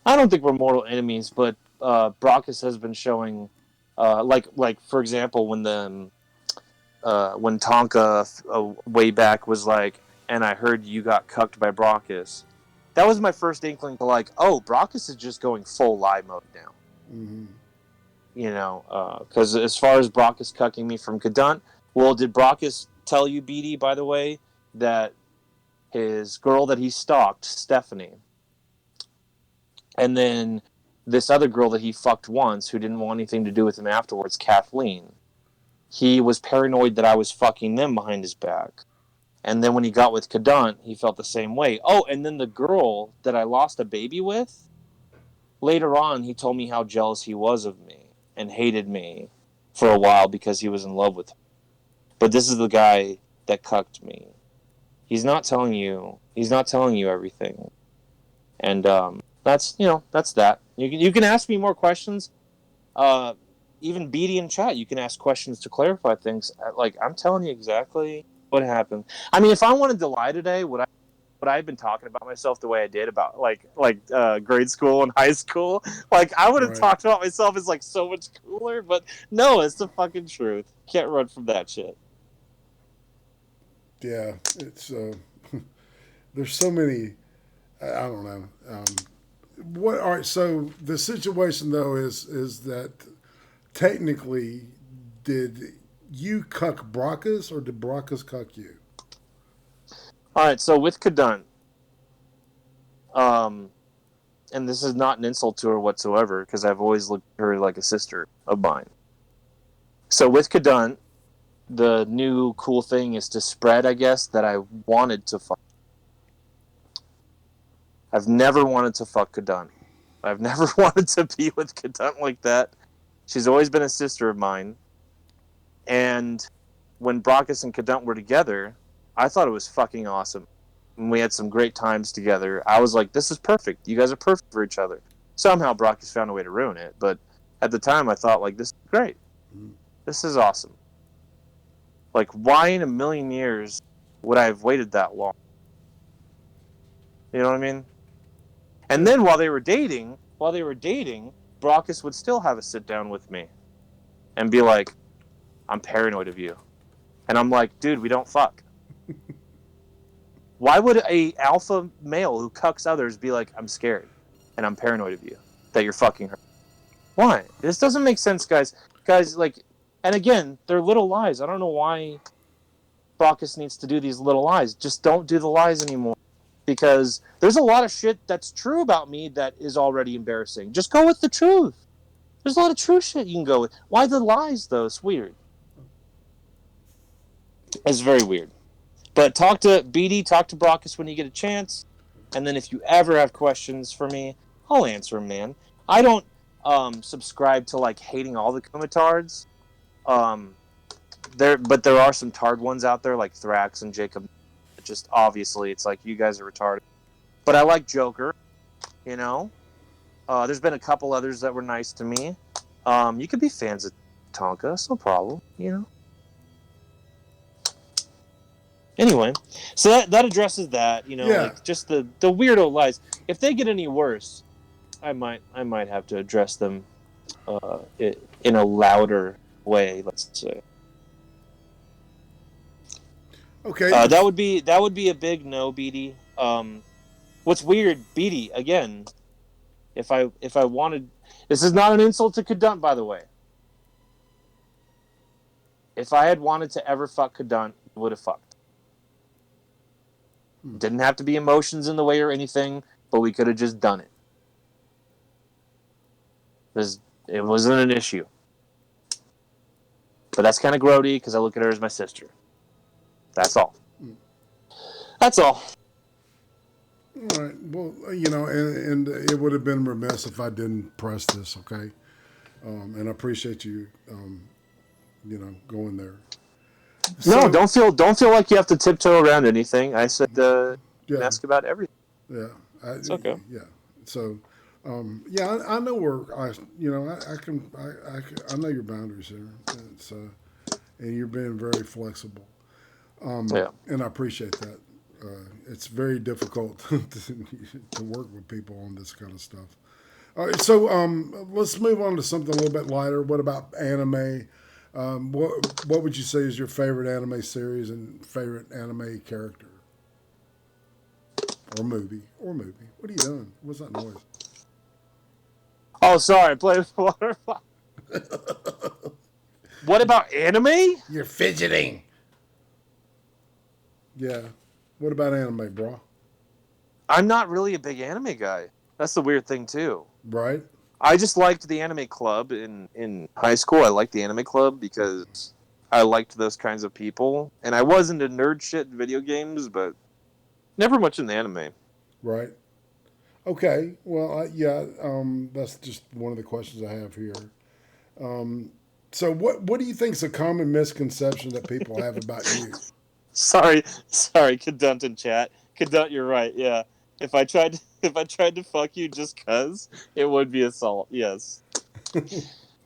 don't think we're mortal enemies, but Brockus has been showing, for example, when when Tonka way back was like, and I heard you got cucked by Brockus. That was my first inkling to like, oh, Brockus is just going full lie mode now. Mm-hmm. You know, because as far as Brockus cucking me from Cadunt, well, did Brockus tell you, BD, by the way, that his girl that he stalked, Stephanie, and then this other girl that he fucked once who didn't want anything to do with him afterwards, Kathleen, he was paranoid that I was fucking them behind his back. And then when he got with Cadunt, he felt the same way. Oh, and then the girl that I lost a baby with, later on, he told me how jealous he was of me and hated me for a while because he was in love with her. But this is the guy that cucked me. He's not telling you. He's not telling you everything. And that's that. You can ask me more questions. Even BD in chat, you can ask questions to clarify things. Like, I'm telling you exactly what happened. I mean, if I wanted to lie today, would I have been talking about myself the way I did about like grade school and high school? Like, I would have Right. talked about myself as like so much cooler. But no, it's the fucking truth. Can't run from that shit. Yeah, it's there's so many. I don't know. What? All right. So the situation though is that technically, did you cuck Brockus or did Brockus cuck you? All right, so with Cadunt, and this is not an insult to her whatsoever because I've always looked at her like a sister of mine. So with Cadunt, the new cool thing is to spread, I guess, that I wanted to fuck. I've never wanted to fuck Cadunt. I've never wanted to be with Cadunt like that. She's always been a sister of mine. And when Brockus and Cadunt were together, I thought it was fucking awesome. And we had some great times together. I was like, this is perfect. You guys are perfect for each other. Somehow Brockus found a way to ruin it. But at the time, I thought, like, this is great. This is awesome. Like, why in a million years would I have waited that long? You know what I mean? And then while they were dating, Brockus would still have a sit down with me and be like, I'm paranoid of you. And I'm like, dude, we don't fuck. Why would a alpha male who cucks others be like, I'm scared and I'm paranoid of you, that you're fucking her? Why? This doesn't make sense, guys. Guys, like, and again, they're little lies. I don't know why Brockus needs to do these little lies. Just don't do the lies anymore. Because there's a lot of shit that's true about me that is already embarrassing. Just go with the truth. There's a lot of true shit you can go with. Why the lies, though? It's weird. It's very weird. But talk to BD, talk to Brockus when you get a chance. And then if you ever have questions for me, I'll answer them, man. I don't subscribe to like hating all the Kumatards. But there are some tard ones out there like Thrax and Jacob. Just obviously, it's like you guys are retarded. But I like Joker. You know, there's been a couple others that were nice to me. You could be fans of Tonka, it's no problem. You know. Anyway, so that addresses that. You know, Yeah. like just the weirdo lies. If they get any worse, I might have to address them in a louder way. Let's say. Okay. That would be a big no, BD. What's weird, BD, again, if I wanted, this is not an insult to Cadunt, by the way. If I had wanted to ever fuck Cadunt, I would have fucked. Didn't have to be emotions in the way or anything, but we could have just done it. It wasn't an issue. But that's kind of grody because I look at her as my sister. That's all. That's all. All right. Well, you know, and it would have been remiss if I didn't press this, okay? And I appreciate you, you know, going there. No, don't feel like you have to tiptoe around anything. I said you Yeah. can ask about everything. Yeah. It's okay. Yeah. So, yeah, I know where you know, I know your boundaries here. It's, and you're being very flexible. Yeah. And I appreciate that. It's very difficult to work with people on this kind of stuff. All right, so let's move on to something a little bit lighter. What about anime? What would you say is your favorite anime series and favorite anime character or movie? What are you doing? What's that noise? Oh, sorry. Play with water. What about anime? You're fidgeting. Yeah. What about anime, bro? I'm not really a big anime guy. That's the weird thing too. Right. I just liked the anime club in high school. I liked the anime club because I liked those kinds of people, and I was into nerd shit in video games, but never much in the anime. Right. Okay. Well, yeah. That's just one of the questions I have here. So, what do you think is a common misconception that people have about you? Sorry, Cadunt in chat. Cadunt, you're right. Yeah, if I tried to fuck you just cause, it would be assault. Yes.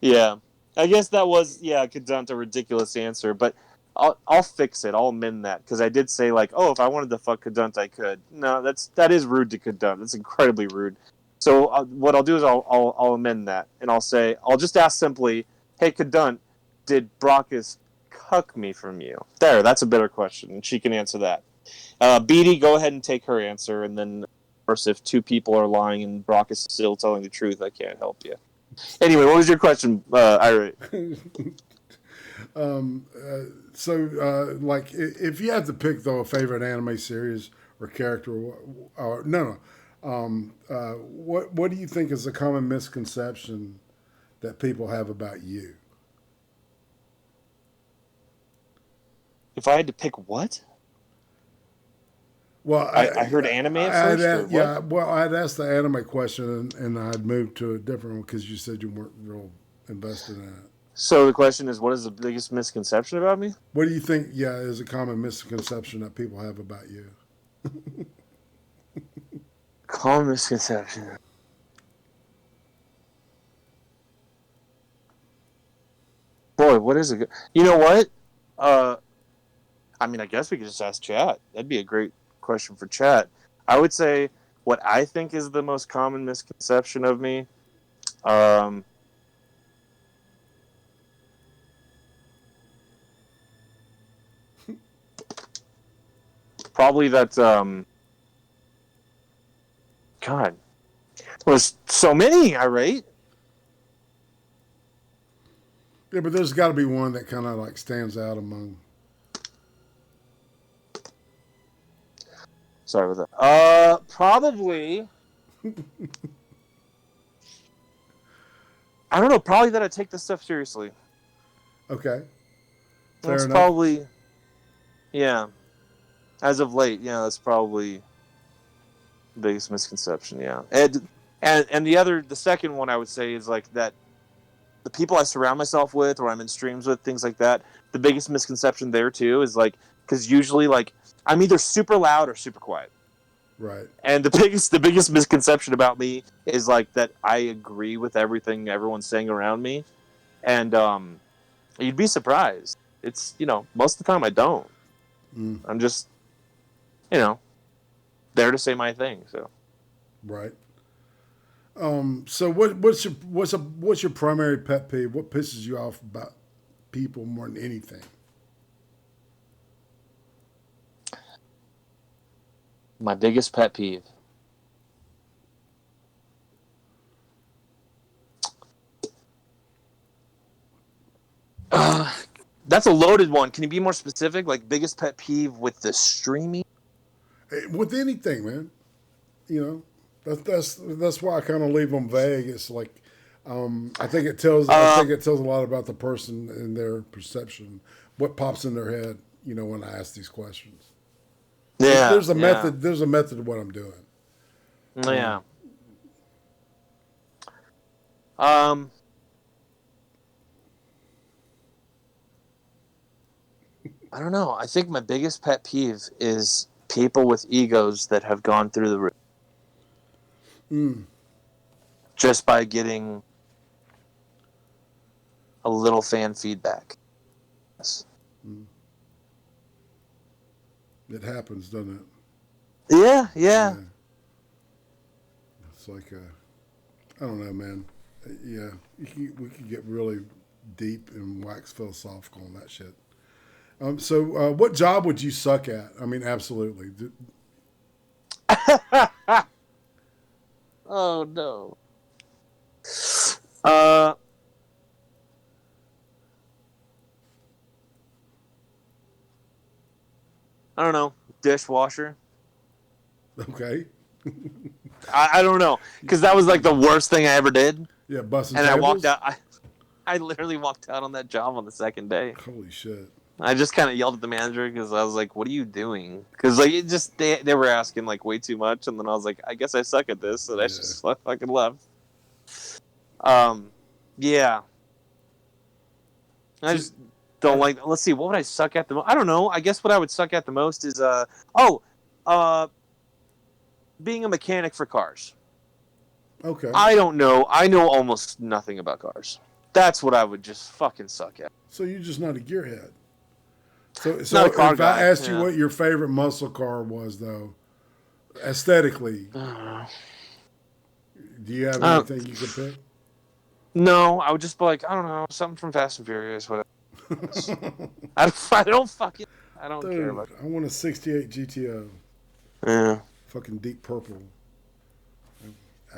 Yeah, I guess that was Cadunt a ridiculous answer, but I'll fix it. I'll amend that because I did say like, oh, if I wanted to fuck Cadunt, I could. No, that is rude to Cadunt. That's incredibly rude. So what I'll do is I'll amend that and I'll just ask simply, hey Cadunt, did Brockus cuck me from you? There, that's a better question, and she can answer that. Beatty, go ahead and take her answer, and then of course if two people are lying and Brockus is still telling the truth, I can't help you. Anyway, what was your question, Irate? Like, if you have to pick though a favorite anime series or character, or no, what do you think is a common misconception that people have about you? If I had to pick what? Well, I heard anime at first. Or what? Yeah. Well, I'd asked the anime question, and I'd moved to a different one because you said you weren't real invested in it. So the question is, what is the biggest misconception about me? What do you think? Yeah, is a common misconception that people have about you? Common misconception. Boy, what is it? You know what? I mean, I guess we could just ask chat. That'd be a great question for chat. I would say what I think is the most common misconception of me. Probably that. God, there's so many. Irate. Yeah, but there's got to be one that kind of like stands out among. Sorry about that. Probably. I don't know. Probably that I take this stuff seriously. Okay. That's probably. Yeah. As of late, yeah, that's probably the biggest misconception. Yeah, and the second one I would say is like that. The people I surround myself with, or I'm in streams with, things like that. The biggest misconception there too is like because usually like I'm either super loud or super quiet. Right. And the biggest misconception about me is like that I agree with everything everyone's saying around me, and you'd be surprised. It's most of the time I don't. I'm just there to say my thing. So. Right. So what's your primary pet peeve? What pisses you off about people more than anything? My biggest pet peeve. That's a loaded one. Can you be more specific? Like biggest pet peeve with the streaming? With anything, man. That's why I kind of leave them vague. It's like I think it tells a lot about the person and their perception, what pops in their head. When I ask these questions. Yeah, there's a method. There's a method to what I'm doing. Yeah. I don't know. I think my biggest pet peeve is people with egos that have gone through the roof. Just by getting a little fan feedback. Yes. It happens, doesn't it? Yeah. It's like I don't know, man. Yeah, we can get really deep and wax philosophical on that shit. So, what job would you suck at? I mean, absolutely. Oh no. Uh, I don't know. Dishwasher. Okay. I don't know, because that was like the worst thing I ever did, Yeah, busting and tables. I walked out. I literally walked out on that job on the second day. Holy shit. I just kind of yelled at the manager because I was like, "What are you doing?" Because like it just they were asking like way too much, and then I was like, "I guess I suck at this," and I just fucking left. Yeah. I just don't like. Let's see, what would I suck at the most? I don't know. I guess what I would suck at the most is being a mechanic for cars. Okay. I don't know. I know almost nothing about cars. That's what I would just fucking suck at. So you're just not a gearhead. So Not a car if guy, I asked you what your favorite muscle car was, though, aesthetically, do you have anything you could pick? No, I would just be like, I don't know, something from Fast and Furious, whatever. I don't care about it. I want a 68 GTO. Yeah. Fucking deep purple.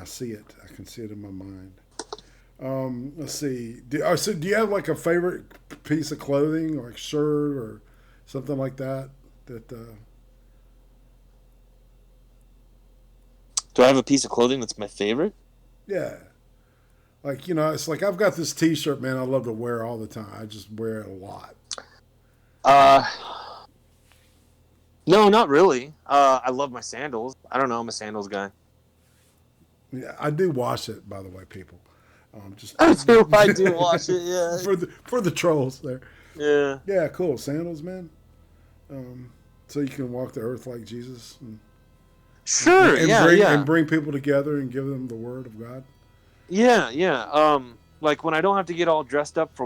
I see it. I can see it in my mind. Let's see. Do you have like a favorite piece of clothing, like shirt or something like that? Do I have a piece of clothing that's my favorite? Yeah. Like, it's like I've got this T-shirt, man. I love to wear all the time. I just wear it a lot. No, not really. I love my sandals. I don't know. I'm a sandals guy. Yeah, I do wash it, by the way, people. I do wash it. Yeah. for the trolls there. Yeah. Yeah, cool. Sandals, man. So you can walk the earth like Jesus. Sure. And bring people together and give them the word of God. Yeah. Like when I don't have to get all dressed up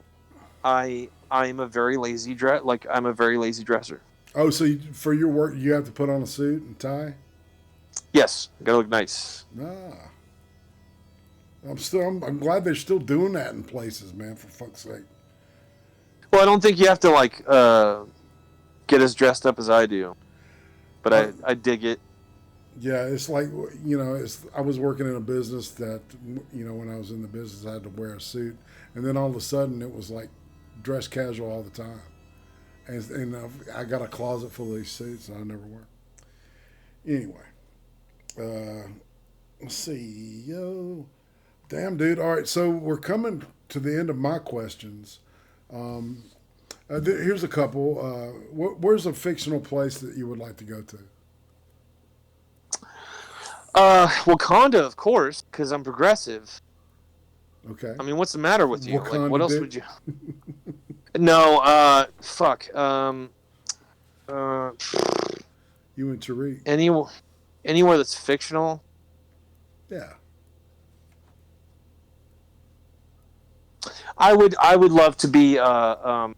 I'm a very lazy I'm a very lazy dresser. Oh, so for your work, you have to put on a suit and tie? Yes, gotta look nice. Ah. I'm glad they're still doing that in places, man, for fuck's sake. Well, I don't think you have to get as dressed up as I do, but I dig it. Yeah, it's like, I was working in a business that, when I was in the business, I had to wear a suit. And then all of a sudden it was like dress casual all the time. And I got a closet full of these suits that I never wear. Anyway, let's see. Damn, dude. All right, so we're coming to the end of my questions. Here's a couple. Where's a fictional place that you would like to go to? Wakanda, of course, because I'm progressive. Okay. I mean, what's the matter with you? Wakanda, like, what else would you? No, fuck. You and Tariq. Anywhere that's fictional. Yeah. I would love to be. Of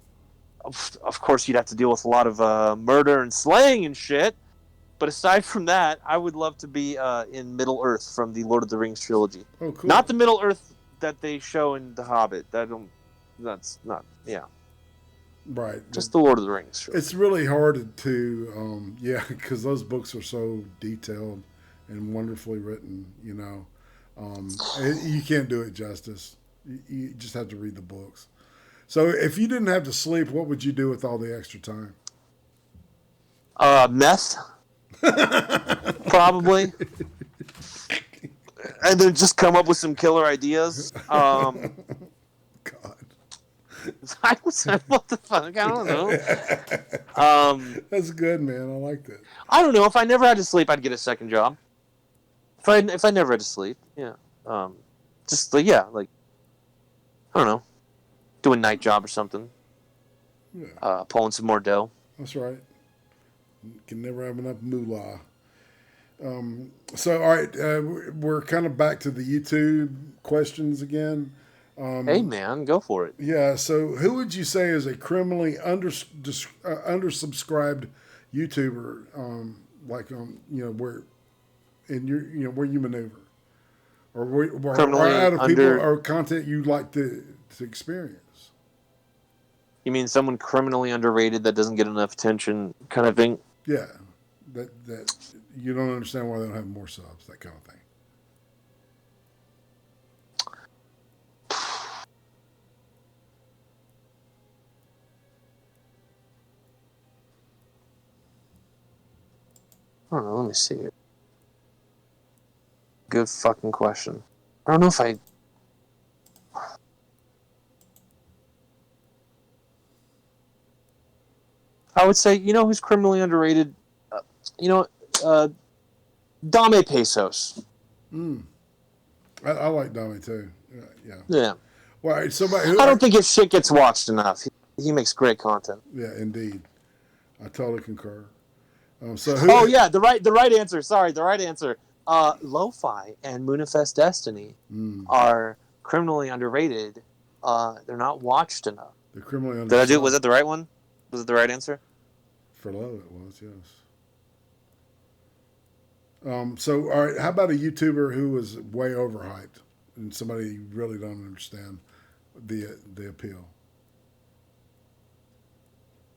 course, you'd have to deal with a lot of murder and slaying and shit. But aside from that, I would love to be in Middle Earth from the Lord of the Rings trilogy. Oh, cool. Not the Middle Earth that they show in The Hobbit. That's not. Yeah. Right. Just the Lord of the Rings trilogy. It's really hard to, because those books are so detailed and wonderfully written. You can't do it justice. You just have to read the books. So, if you didn't have to sleep, what would you do with all the extra time? Meth. Probably. And then just come up with some killer ideas. God. What the fuck? I don't know. That's good, man. I like that. I don't know. If I never had to sleep, I'd get a second job. If I never had to sleep, yeah. Like I don't know, do a night job or something. Yeah. Pulling some more dough. That's right. You can never have enough moolah. So, all right, we're kind of back to the YouTube questions again. Hey, man, go for it. Yeah, so who would you say is a criminally undersubscribed YouTuber, where you maneuver? Or out of people or content you'd like to experience? You mean someone criminally underrated that doesn't get enough attention, kind of thing? Yeah, that you don't understand why they don't have more subs, that kind of thing. I don't know. Let me see. Good fucking question. I don't know if I would say, you know who's criminally underrated? You know, Dame Pesos. I like Dami too. Yeah. Yeah. Well, somebody who I don't think his shit gets watched enough. He makes great content. Yeah, indeed. I totally concur. The right answer. Sorry, the right answer. Lo-Fi and Moonifest Destiny are criminally underrated. They're not watched enough. They're criminally underrated. Did I do? Was that the right one? Was it the right answer? For Lo, it was, yes. So, all right, how about a YouTuber who was way overhyped and somebody you really don't understand the appeal?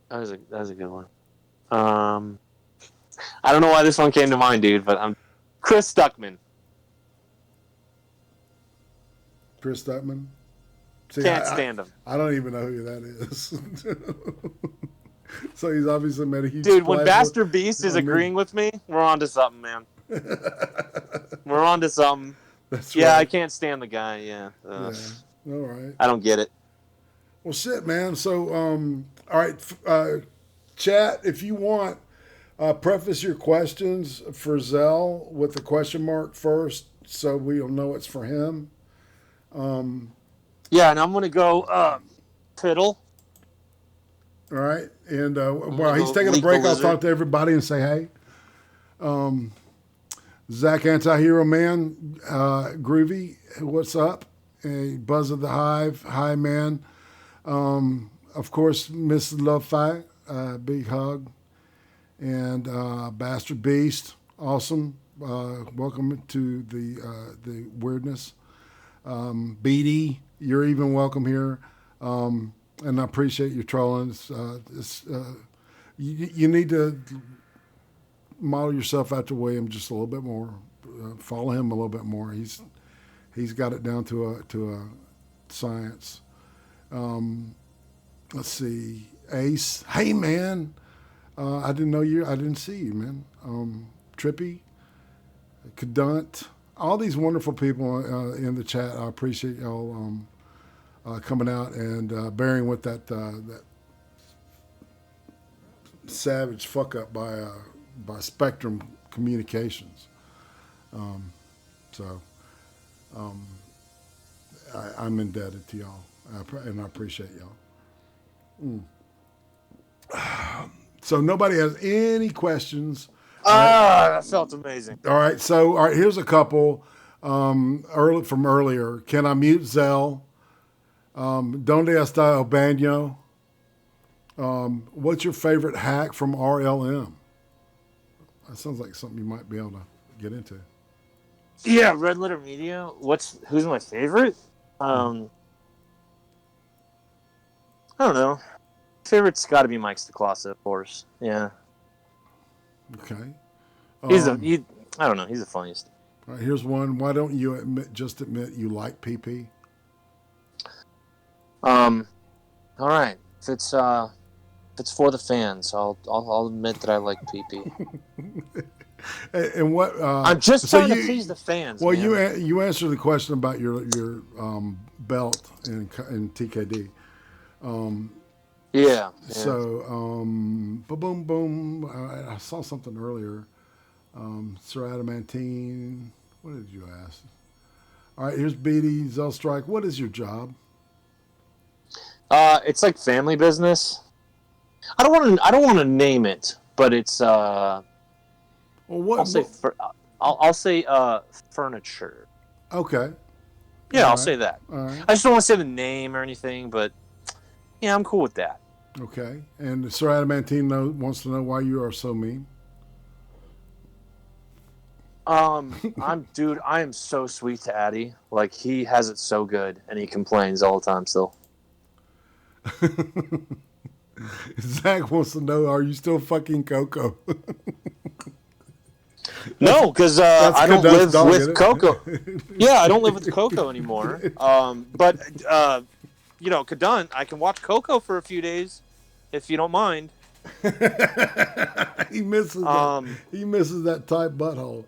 That was a good one. I don't know why this one came to mind, dude, but I'm Chris Stuckman. Chris Stuckman? See, Can't stand him. I don't even know who that is. So he's obviously made a huge dude, when Bastard Beast is agreeing with me, we're on to something, man. We're on to something. That's right. I right. can't stand the guy, yeah. Yeah. All right. I don't get it. Well, shit, man. So, all right, chat, if you want, preface your questions for Zell with the question mark first so we'll know it's for him. Yeah, and I'm going to go Fiddle. All right. And while he's taking a break, I'll talk to everybody and say hey. Zach Antihero Man, Groovy, what's up? Buzz of the Hive, hi, man. Of course, Miss Love Fight, big hug. And Bastard Beast, awesome. Welcome to the weirdness. Beatty, you're even welcome here. And I appreciate your trolling. You need to model yourself after William just a little bit more. Follow him a little bit more. He's got it down to a science. Let's see, Ace. Hey man, I didn't know you. I didn't see you, man. Trippy, Cadunt, all these wonderful people in the chat. I appreciate y'all coming out and bearing with that savage fuck up by Spectrum Communications. I'm indebted to y'all, and I appreciate y'all. So nobody has any questions. That felt amazing. All right, so here's a couple from earlier. Can I mute Zell? Donde está el baño? What's your favorite hack from RLM? That sounds like something you might be able to get into. Yeah, Red Letter Media. Who's my favorite? I don't know. Favorite's got to be Mike Stacklasa, of course. Yeah. Okay. I don't know. He's the funniest. All right, here's one. Why don't you admit you like PP? All right. If it's for the fans, I'll admit that I like PP. And what? I'm just trying to please the fans. Well, man. you answered the question about your belt in TKD. Yeah. So, boom, boom. I saw something earlier. Sir Adamantine. What did you ask? All right, here's Beatty, Zell Stryke. What is your job? It's like family business. I don't want to name it, but it's Well, what? I'll say furniture. Okay. Yeah, I'll say that. All right. I just don't want to say the name or anything, but yeah, I'm cool with that. Okay. And Sir Adamantine wants to know why you are so mean. I am so sweet to Addy. Like, he has it so good, and he complains all the time still. Zach wants to know, are you still fucking Coco? No, because That's I don't Cadut's live dog, with isn't it? Coco. Yeah, I don't live with Coco anymore. But Cadunt, I can watch Coco for a few days, if you don't mind. He misses that. He misses that tight butthole.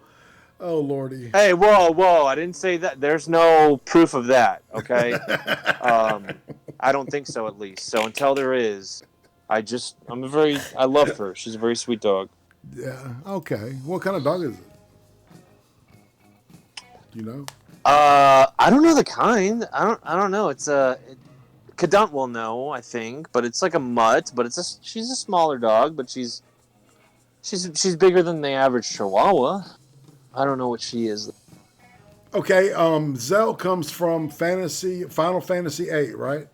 Oh lordy. Hey, whoa! I didn't say that. There's no proof of that. Okay. I don't think so, at least. So until there is, I love her. She's a very sweet dog. Yeah. Okay. What kind of dog is it? Do you know? I don't know the kind. I don't know. It's Cadunt will know, I think, but it's like a mutt. But she's a smaller dog, but she's bigger than the average Chihuahua. I don't know what she is. Okay. Zell comes from Final Fantasy VIII, right?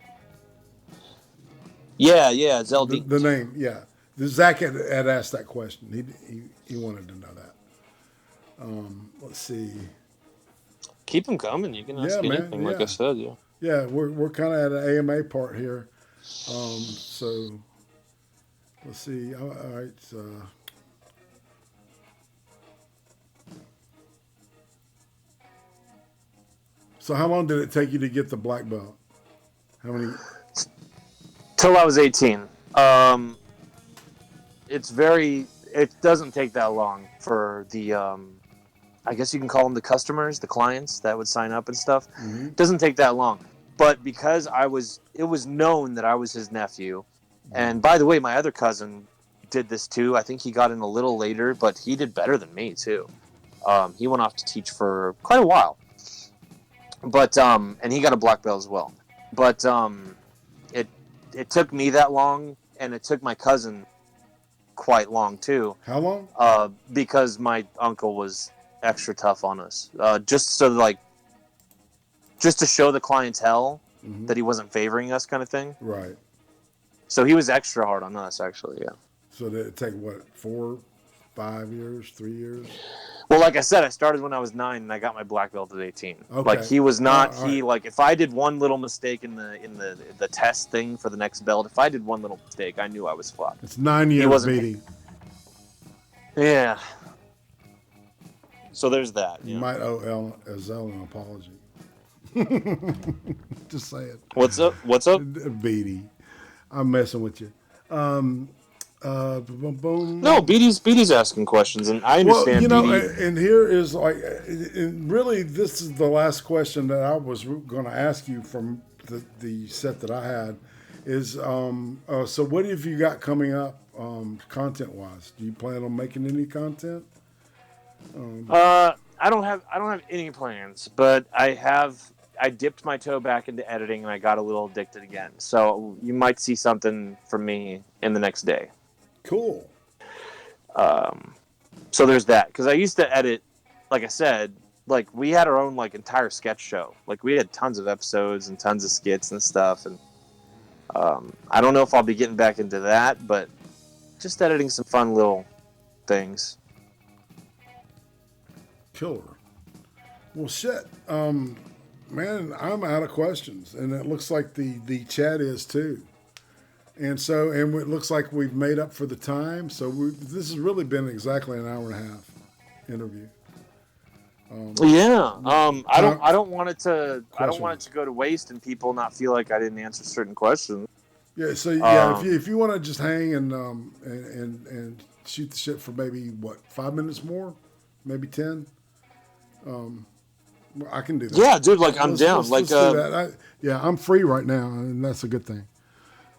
Yeah, Zell. The name, yeah. Zach had asked that question. He wanted to know that. Let's see. Keep them coming. You can ask Yeah, anything, man. like I said. Yeah. Yeah, we're kind of at an AMA part here. So let's see. All right. So how long did it take you to get the black belt? How many? Till I was 18. It doesn't take that long for the, I guess you can call them the customers, the clients that would sign up and stuff. Mm-hmm. It doesn't take that long. But because it was known that I was his nephew. And by the way, my other cousin did this too. I think he got in a little later, but he did better than me too. He went off to teach for quite a while. But, and he got a black belt as well. But, it took me that long, and it took my cousin quite long too. How long? Because my uncle was extra tough on us. Just to show the clientele that he wasn't favoring us, kind of thing. Right. So he was extra hard on us, actually. Yeah. So did it take what, 4, 5 years, 3 years? Well, like I said, I started when I was 9, and I got my black belt at 18. Okay. Like he was not. Right. Like if I did one little mistake in the test thing for the next belt, if I did one little mistake, I knew I was fucked. It's 9 years beating. Yeah. So there's that. You might owe Zell an apology. Just say it. What's up? Beatty. I'm messing with you. Boom. No, Beatty's asking questions, and I understand. Well, Beatty. and here is really, this is the last question that I was going to ask you from the set that I had. Is so what have you got coming up, content wise? Do you plan on making any content? I don't have any plans, but I dipped my toe back into editing, and I got a little addicted again. So you might see something from me in the next day. Cool. So there's that, because I used to edit, like I said, like we had our own like entire sketch show. Like we had tons of episodes and tons of skits and stuff, and I don't know if I'll be getting back into that, but just editing some fun little things. Killer. Well, shit. Man, I'm out of questions, and it looks like the chat is too. And it looks like we've made up for the time. So this has really been exactly an hour and a half interview. I don't want it to go to waste and people not feel like I didn't answer certain questions. Yeah. So yeah, if you want to just hang and shoot the shit for maybe 5 minutes more, maybe 10. I can do that. Yeah, dude. Like I'm down. Let's do that. I'm free right now, and that's a good thing.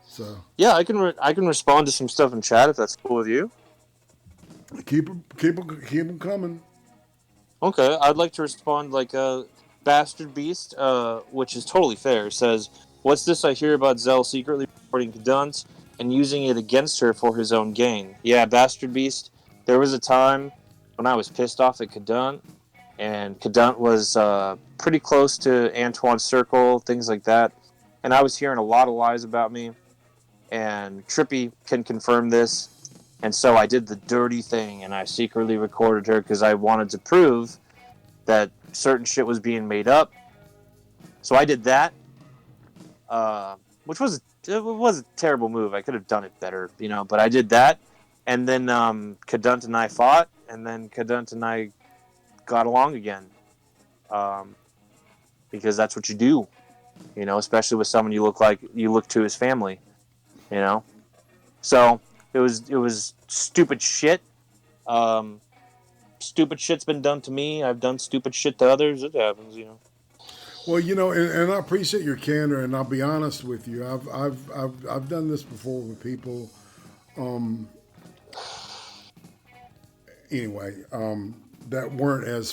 So yeah, I can respond to some stuff in chat if that's cool with you. Keep them coming. Okay, I'd like to respond like Bastard Beast, which is totally fair. Says, "What's this I hear about Zell secretly reporting Cadunt and using it against her for his own gain?" Yeah, Bastard Beast. There was a time when I was pissed off at Cadunt, and Cadunt was pretty close to Antoine's circle, things like that, and I was hearing a lot of lies about me. And Trippy can confirm this. And so I did the dirty thing, and I secretly recorded her because I wanted to prove that certain shit was being made up. So I did that, which was a it was a terrible move. I could have done it better, you know. But I did that, and then Cadunt and I fought, and then Cadunt and I got along again, because that's what you do, you know, especially with someone you look to as family, you know. So it was stupid shit. Stupid shit's been done to me. I've done stupid shit to others. It happens, you know. Well, you know, and I appreciate your candor, and I'll be honest with you. I've done this before with people. Anyway, that weren't as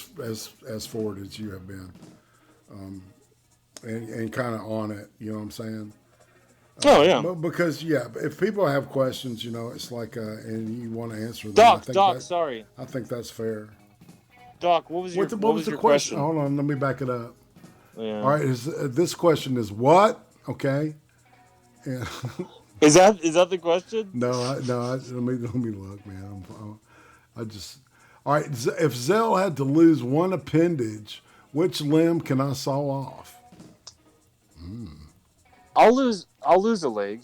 forward as you have been, and kind of on it. You know what I'm saying? Oh yeah. Because if people have questions, you know, it's like, and you want to answer them. Doc, sorry. I think that's fair. Doc, what was your question? Hold on, let me back it up. Yeah. All right, this question is what? Okay. Yeah. Is that the question? No. Let me look, man. All right. If Zell had to lose one appendage, which limb can I saw off? I'll lose a leg.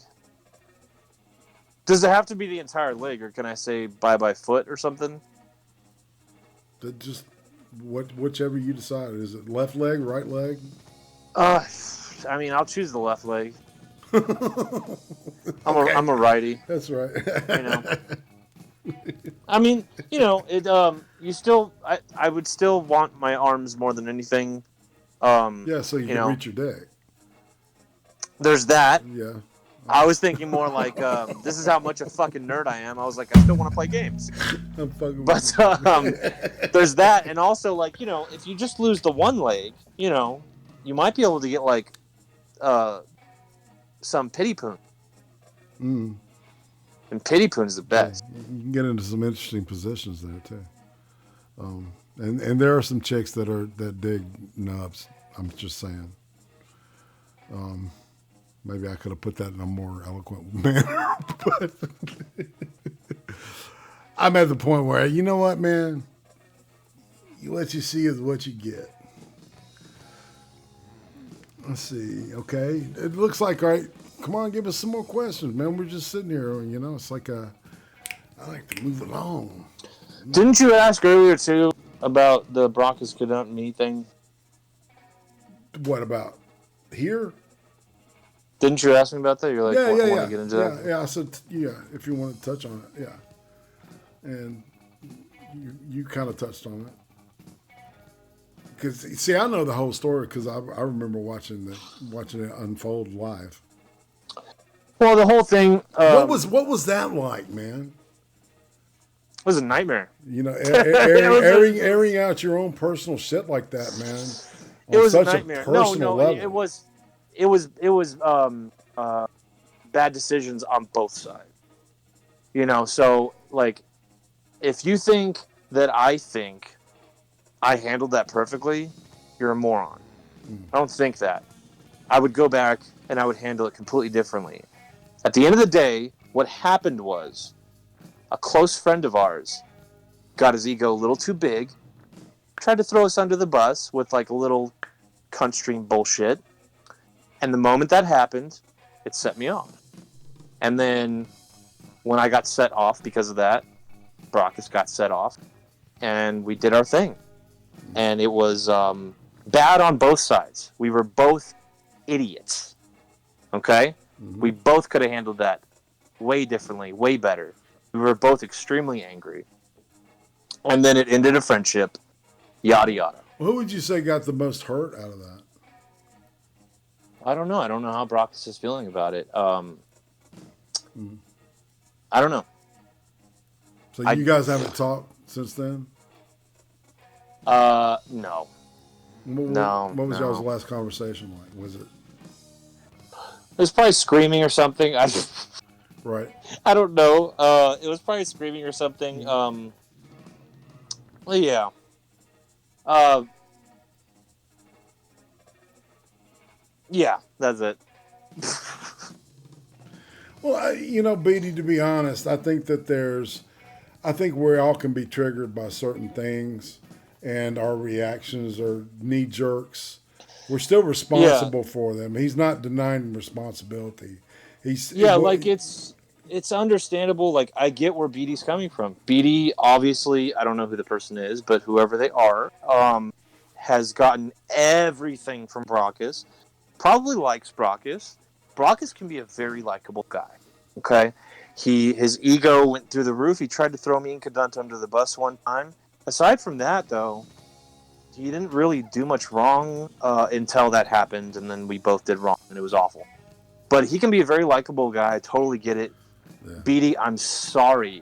Does it have to be the entire leg, or can I say bye foot or something? Just whichever you decide. Is it left leg, right leg? I mean, I'll choose the left leg. I'm a righty. That's right. You know. I mean, you know, it. I would still want my arms more than anything. Yeah, so you can reach your deck. There's that. Yeah. I was thinking more like, this is how much a fucking nerd I am. I was like, I still want to play games. I'm fucking. But there's that, and also like, you know, if you just lose the one leg, you know, you might be able to get like, some pity poon. Mm. And pity poon is the best. You can get into some interesting positions there too. And there are some chicks that dig nubs. I'm just saying. Maybe I could have put that in a more eloquent manner, but I'm at the point where, you know what, man? What you see is what you get. Let's see. Okay, it looks like, all right. Come on, give us some more questions, man. We're just sitting here, you know. It's like I like to move along. Didn't you ask earlier too about the Broncos Cadunt me thing? What about here? Didn't you ask me about that? You're like, want to get into that? Yeah, I said, if you want to touch on it, yeah. And you kind of touched on it. Because, see, I know the whole story because I remember watching it unfold live. Well, the whole thing... what was that like, man? It was a nightmare. You know, airing out your own personal shit like that, man. It was a nightmare. No, it was bad decisions on both sides. You know, so like, if you think that I think I handled that perfectly, you're a moron. I don't think that. I would go back and I would handle it completely differently. At the end of the day, what happened was a close friend of ours got his ego a little too big, tried to throw us under the bus with like a little cunt stream bullshit. And the moment that happened, it set me off. And then when I got set off because of that, Brockus got set off, and we did our thing. And it was bad on both sides. We were both idiots. Okay? Mm-hmm. We both could have handled that way differently, way better. We were both extremely angry. And then it ended a friendship, yada yada. Well, who would you say got the most hurt out of that? I don't know. I don't know how Brockus is feeling about it. I don't know. So you guys haven't talked since then? No. What was y'all's last conversation like? Was it? It was probably screaming or something. Right. I don't know. It was probably screaming or something. Well, yeah. Yeah, that's it. Well, Beatty, to be honest, I think we all can be triggered by certain things, and our reactions are knee jerks. We're still responsible for them. He's not denying responsibility. Yeah, like it's understandable. Like I get where BD's coming from. BD obviously, I don't know who the person is, but whoever they are, has gotten everything from Brockus. Probably likes Brockus. Brockus can be a very likable guy. Okay, his ego went through the roof. He tried to throw me and Kadant under the bus one time. Aside from that, though, he didn't really do much wrong until that happened, and then we both did wrong, and it was awful. But he can be a very likable guy. I totally get it. Yeah. BD, I'm sorry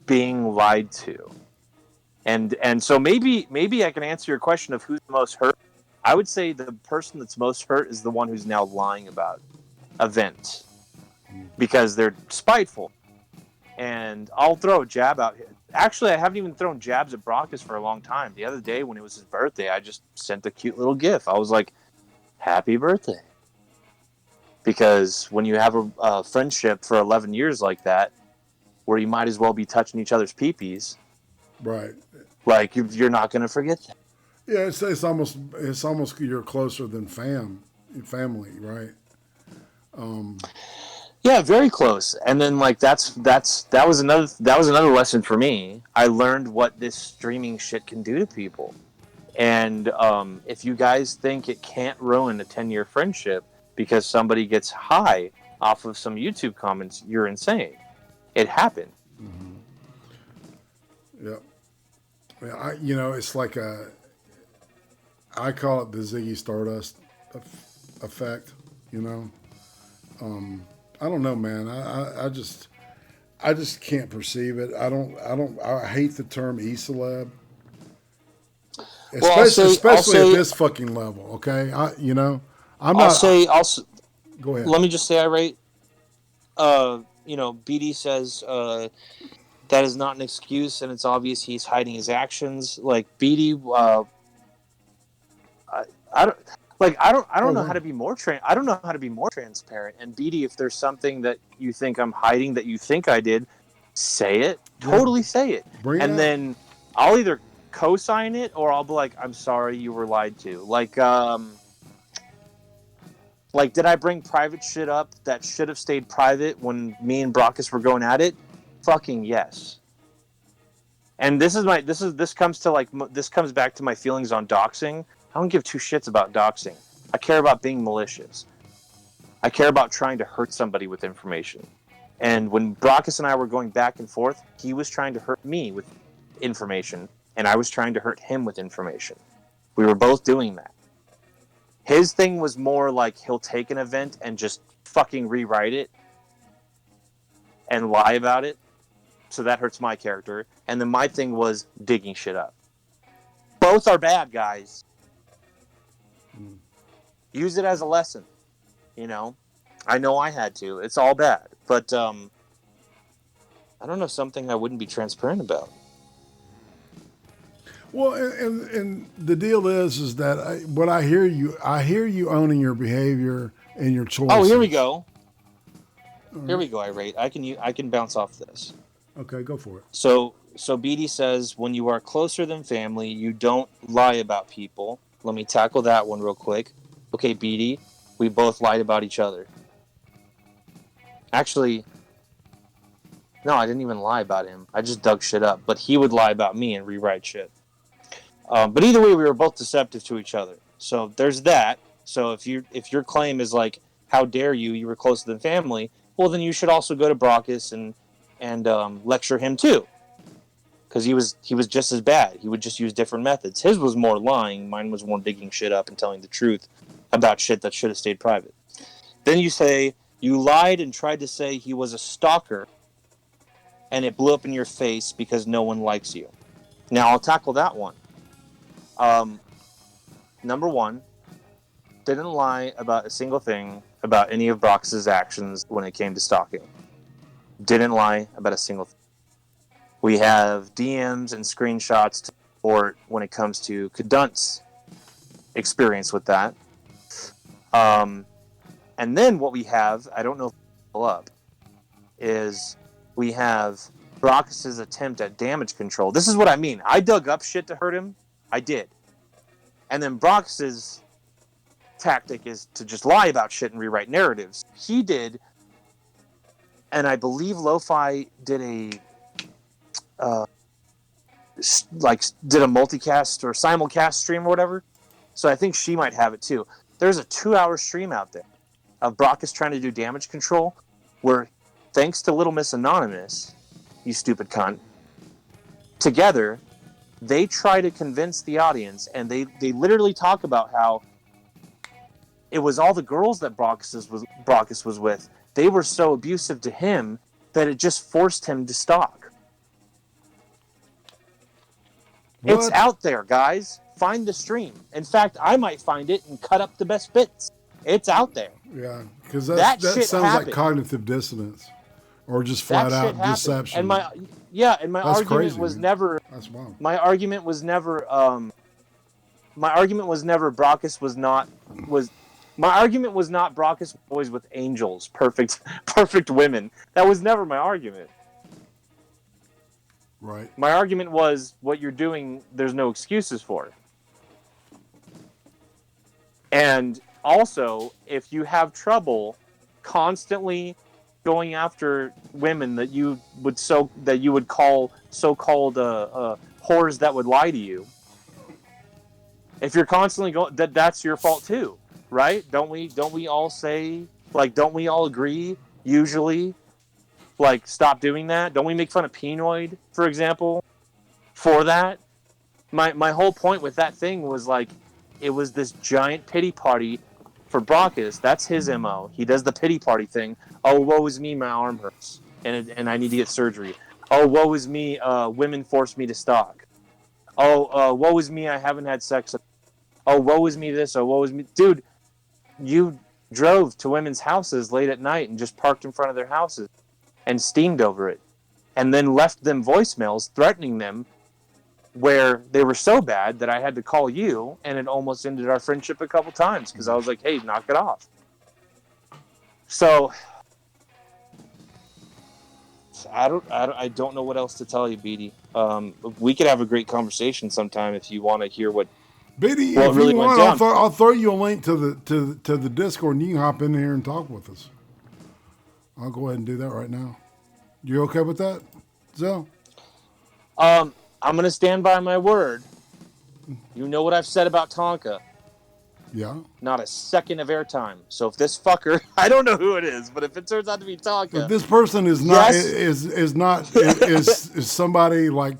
being lied to. And so maybe I can answer your question of who's the most hurt. I would say the person that's most hurt is the one who's now lying about events because they're spiteful. And I'll throw a jab out here. Actually, I haven't even thrown jabs at Brockus for a long time. The other day when it was his birthday, I just sent a cute little GIF. I was like, "Happy birthday." Because when you have a friendship for 11 years like that, where you might as well be touching each other's peepees, Right. like you're not going to forget that. Yeah, it's almost you're closer than family, right? Yeah, very close. And then like that was another lesson for me. I learned what this streaming shit can do to people. And if you guys think it can't ruin a 10-year friendship because somebody gets high off of some YouTube comments, you're insane. It happened. Mm-hmm. Yeah. It's like I call it the Ziggy Stardust effect. I don't know, man. I just can't perceive it. I hate the term e-celeb. Especially at this fucking level, okay? Go ahead. Let me just say, IRATE. BD says that is not an excuse, and it's obvious he's hiding his actions. Like BD, I don't know how to be more I don't know how to be more transparent. And BD, if there's something that you think I'm hiding that you think I did, say it. Totally say it. And then I'll either co-sign it or I'll be like, I'm sorry you were lied to. Like, did I bring private shit up that should have stayed private when me and Brockus were going at it? Fucking yes. And this comes back to my feelings on doxing. I don't give two shits about doxing. I care about being malicious. I care about trying to hurt somebody with information. And when Brockus and I were going back and forth, he was trying to hurt me with information, and I was trying to hurt him with information. We were both doing that. His thing was more like he'll take an event and just fucking rewrite it and lie about it. So that hurts my character. And then my thing was digging shit up. Both are bad, guys. Use it as a lesson. I know I had to. It's all bad. But I don't know, something I wouldn't be transparent about. Well, and the deal is that what I hear you owning your behavior and your choices. Oh, here we go. Here we go, IRATE. I can bounce off this. Okay, go for it. So BD says, when you are closer than family, you don't lie about people. Let me tackle that one real quick. Okay, BD, we both lied about each other. Actually, no, I didn't even lie about him. I just dug shit up. But he would lie about me and rewrite shit. But either way, we were both deceptive to each other. So there's that. So if your claim is like, how dare you were closer than family, well, then you should also go to Brockus and lecture him too. Because he was just as bad. He would just use different methods. His was more lying. Mine was more digging shit up and telling the truth about shit that should have stayed private. Then you say you lied and tried to say he was a stalker, and it blew up in your face because no one likes you. Now I'll tackle that one. Number one, didn't lie about a single thing about any of Brox's actions when it came to stalking. Didn't lie about a single thing. We have DMs and screenshots to support when it comes to Kadunt's experience with that. And then what we have, I don't know if it's pull up, is we have Brox's attempt at damage control. This is what I mean. I dug up shit to hurt him. I did. And then Brox's tactic is to just lie about shit and rewrite narratives. He did, and I believe Lo-Fi did a did a multicast or simulcast stream or whatever. So I think she might have it too. There's a 2-hour stream out there of Brockus trying to do damage control, where, thanks to Little Miss Anonymous, you stupid cunt, together, they try to convince the audience, and they literally talk about how it was all the girls that Brockus was with. They were so abusive to him that it just forced him to stalk. What? It's out there, guys. Find the stream. In fact, I might find it and cut up the best bits. It's out there. Yeah, because that sounds happened. like cognitive dissonance, or just That flat out shit happened. deception. And my That's argument crazy, was man. never. That's wild. My argument was never. My argument was never Brockus was not was. My argument was not Brockus was always with angels, perfect women. That was never my argument. Right. My argument was what you're doing. There's no excuses for it. And also, if you have trouble constantly going after women that you would call so-called whores that would lie to you, if you're constantly going, that's your fault too, right? Don't we all say, like, don't we all agree usually, like, stop doing that? Don't we make fun of Penoid, for example, for that? My whole point with that thing was, like, it was this giant pity party for Brockus. That's his MO. He does the pity party thing. Oh, woe is me, my arm hurts, and I need to get surgery. Oh, woe is me, women force me to stalk. Oh, woe is me, I haven't had sex. Oh, woe is me this, oh, woe is me. Dude, you drove to women's houses late at night and just parked in front of their houses and steamed over it. And then left them voicemails threatening them, where they were so bad that I had to call you, and it almost ended our friendship a couple times because I was like, hey, knock it off. So I don't know what else to tell you, Beatty. We could have a great conversation sometime if you want to hear what Beatty, what if really you went want, down. I'll throw you a link to the Discord, and you can hop in here and talk with us. I'll go ahead and do that right now. You okay with that, Zell? I'm going to stand by my word. You know what I've said about Tonka. Yeah. Not a second of airtime. So if this fucker, I don't know who it is, but if it turns out to be Tonka, But this person is not yes. is somebody like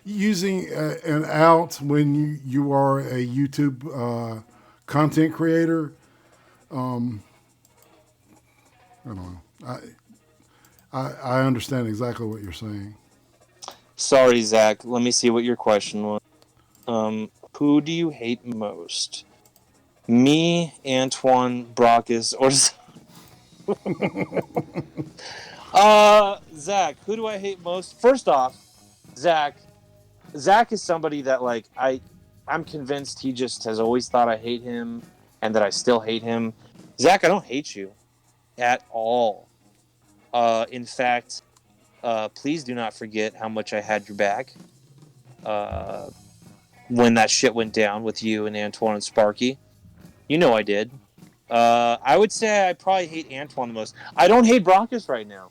using an out when you are a YouTube content creator. I don't know. I understand exactly what you're saying. Sorry, Zach. Let me see what your question was. Who do you hate most? Me, Antoine, Brockus, or Zach? Who do I hate most? First off, Zach is somebody that, like, I'm convinced he just has always thought I hate him and that I still hate him. Zach, I don't hate you at all. In fact, please do not forget how much I had your back when that shit went down with you and Antoine and Sparky. You know I did. I would say I probably hate Antoine the most. I don't hate Brockus right now.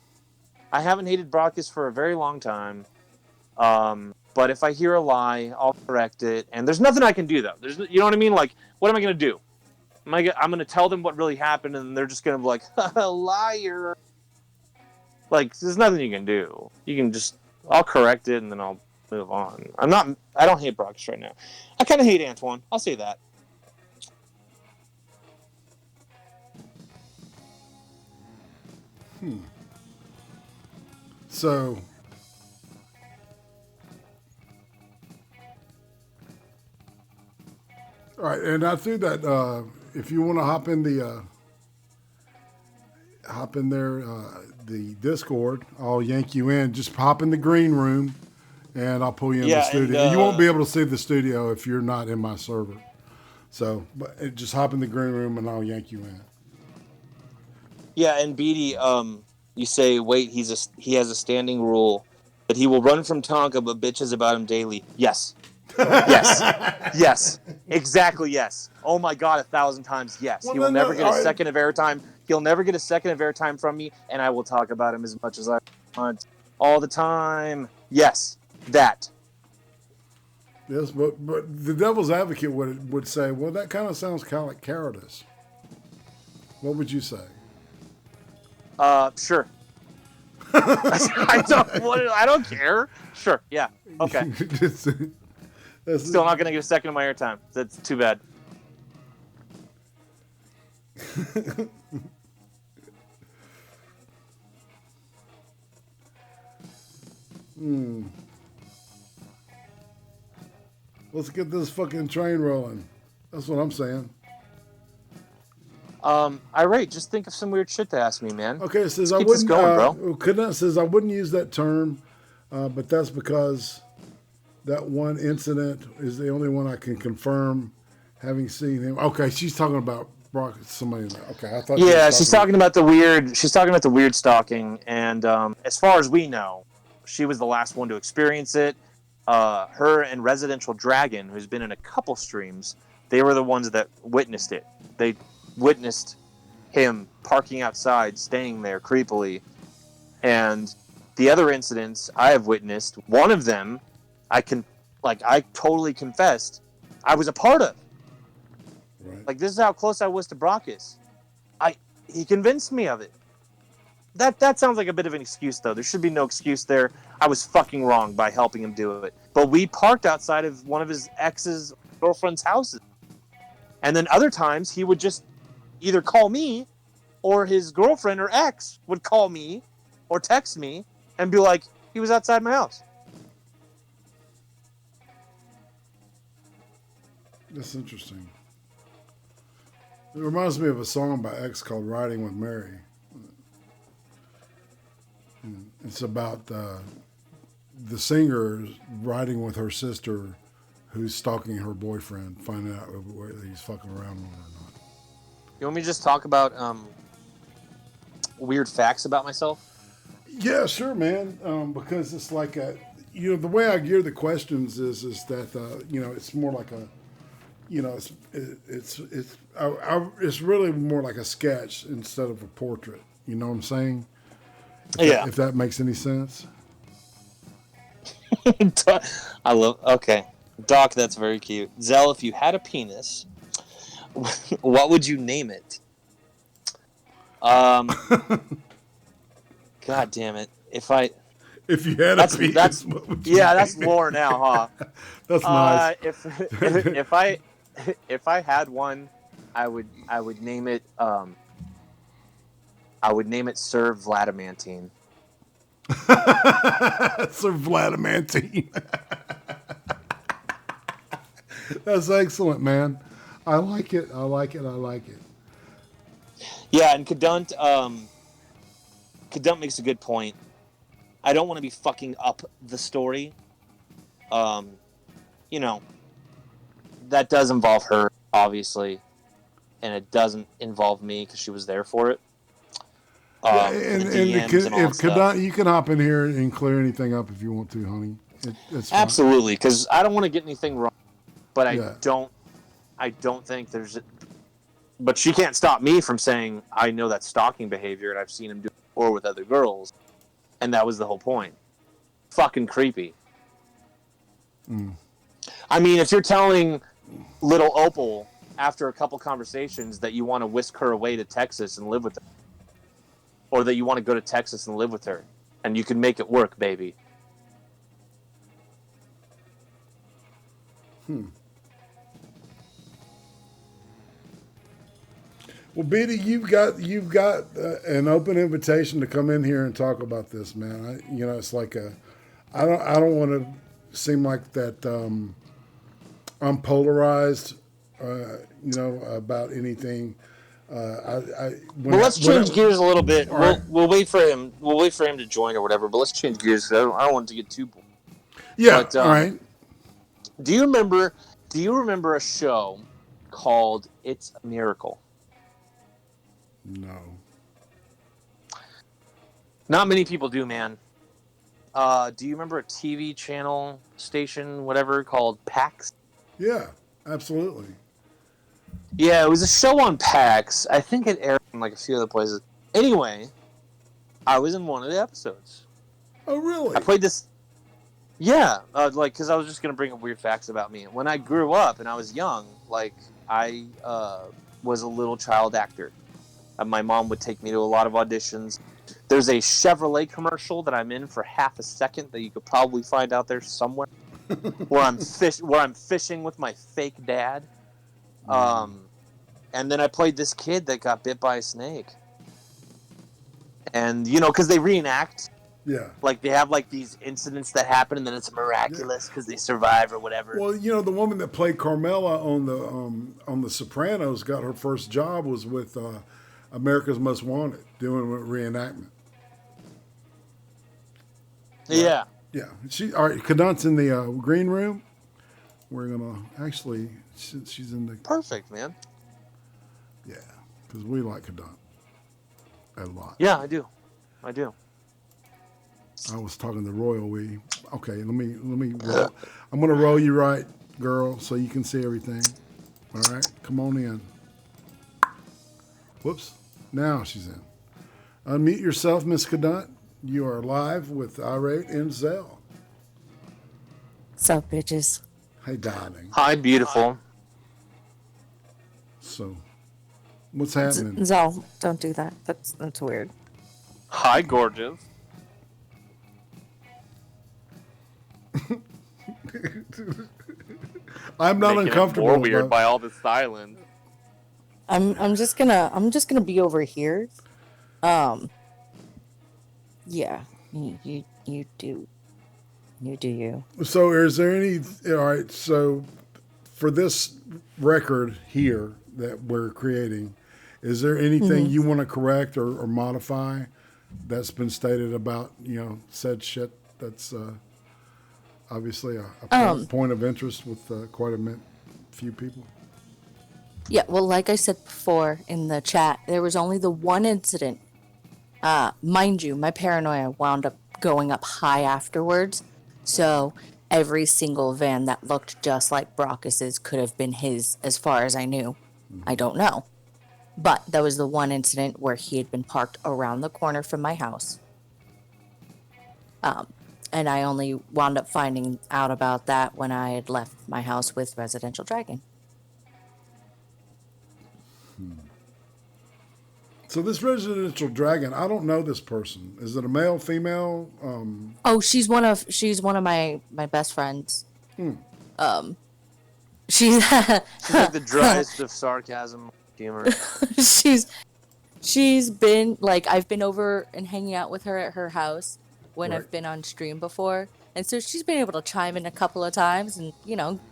I haven't hated Brockus for a very long time. But if I hear a lie, I'll correct it. And there's nothing I can do, though. You know what I mean? Like, what am I going to do? I'm going to tell them what really happened, and they're just going to be like, liar. Like, there's nothing you can do. You can just, I'll correct it, and then I'll move on. I don't hate Brockus right now. I kind of hate Antoine. I'll say that. So, all right, and I threw that. If you want to hop in there, the Discord, I'll yank you in. Just hop in the green room, and I'll pull you in the studio. And, you won't be able to see the studio if you're not in my server. So, but just hop in the green room, and I'll yank you in. Yeah, and Beatty, you say, wait, he has a standing rule that he will run from Tonka, but bitches about him daily. Yes. Yes. Yes. Exactly. Yes. Oh my God, 1,000 times yes. Well, He will no, never get a second of airtime. He'll never get a second of airtime from me, and I will talk about him as much as I want all the time. Yes. That. Yes, but the devil's advocate would say, well, that kind of sounds kind of like cowardice. What would you say? Sure. I don't care. Sure. Yeah. Okay. Still not going to get a second of my airtime. That's too bad. Let's get this fucking train rolling. That's what I'm saying. Irate, just think of some weird shit to ask me, man. Okay, it says Let's I keep this wouldn't. going, bro. It says I wouldn't use that term, but that's because that one incident is the only one I can confirm having seen him. Okay, she's talking about Brock. Somebody. Okay, I thought. Yeah, she's talking about the weird. She's talking about the weird stalking, and as far as we know, she was the last one to experience it. Her and Residential Dragon, who's been in a couple streams, they were the ones that witnessed it. They witnessed him parking outside, staying there creepily, and the other incidents I have witnessed. One of them, I totally confessed, I was a part of. Right. Like, this is how close I was to Brockus. He convinced me of it. That sounds like a bit of an excuse, though. There should be no excuse there. I was fucking wrong by helping him do it. But we parked outside of one of his ex's girlfriend's houses. And then other times, he would just either call me, or his girlfriend or ex would call me or text me and be like, he was outside my house. That's interesting. It reminds me of a song by X called "Riding with Mary." It's about the singer riding with her sister, who's stalking her boyfriend, finding out whether he's fucking around with her or not. You want me to just talk about weird facts about myself? Yeah, sure, man. Because it's like the way I gear the questions is that it's more like a, it's really more like a sketch instead of a portrait. You know what I'm saying? If that makes any sense. I love. Okay, Doc, that's very cute. Zell, if you had a penis, what would you name it? God damn it! If you had a penis, what would you name that's it? lore now, huh? That's nice. If I had one, I would name it I would name it Sir Vladimantine. Sir Vladimantine. That's excellent, man. I like it. I like it. I like it. Yeah, and Cadunt makes a good point. I don't want to be fucking up the story. That does involve her, obviously, and it doesn't involve me because she was there for it. If Cadunt, you can hop in here and clear anything up if you want to, honey. It's fine. Absolutely, because I don't want to get anything wrong, but I don't think there's. But she can't stop me from saying I know that's stalking behavior, and I've seen him do it before with other girls, and that was the whole point. Fucking creepy. I mean, if you're telling little Opal after a couple conversations that you want to whisk her away to Texas and live with her, or that you want to go to Texas and live with her, and you can make it work, baby. Well, Beatty, you've got an open invitation to come in here and talk about this, man. It's like I don't want to seem like that I'm polarized, about anything. Let's change gears a little bit. We'll wait for him. We'll wait for him to join or whatever. But let's change gears. I don't want it to get too boring. Yeah. But, all right. Do you remember a show called "It's a Miracle"? No. Not many people do, man. Do you remember a TV channel station, whatever, called PAX? Yeah, absolutely. Yeah, it was a show on PAX. I think it aired in like a few other places. Anyway, I was in one of the episodes. Oh, really? I played this. Yeah, because I was just gonna bring up weird facts about me. When I grew up and I was young, like I was a little child actor. My mom would take me to a lot of auditions. There's a Chevrolet commercial that I'm in for half a second that you could probably find out there somewhere, where I'm fishing with my fake dad. And then I played this kid that got bit by a snake. And because they reenact. Yeah. Like they have like these incidents that happen, and then it's miraculous because they survive or whatever. Well, the woman that played Carmela on the Sopranos got her first job was with America's Most Wanted, doing a reenactment. Yeah. Yeah. All right. Kadant's in the green room. We're gonna actually. She's in the. Perfect, man. Yeah, because we like Kadant a lot. Yeah, I do. I was talking to Royal We. Okay, let me roll. I'm gonna roll you right, girl, so you can see everything. All right, come on in. Whoops. Now she's in. Unmute yourself, Miss Kadant. You are live with IRATE and Zell. What's up, bitches? Hey, darling. Hi, beautiful. So, what's happening? Zell, don't do that. That's weird. Hi, gorgeous. I'm not Making uncomfortable. It more weird by all the silence. I'm just gonna be over here. Yeah, you do you. So, is there any? All right. So, for this record here that we're creating, is there anything you want to correct or modify that's been stated about said shit that's obviously a point of interest with quite a few people? Yeah, well, like I said before in the chat, there was only the one incident. Mind you, my paranoia wound up going up high afterwards. So every single van that looked just like Brockus's could have been his, as far as I knew. I don't know. But that was the one incident where he had been parked around the corner from my house. And I only wound up finding out about that when I had left my house with Residential Dragon. So this Residential Dragon, I don't know this person. Is it a male, female? Oh, she's one of my best friends. She's like the driest of sarcasm humor. she's been like, I've been over and hanging out with her at her house when I've been on stream before, and so she's been able to chime in a couple of times and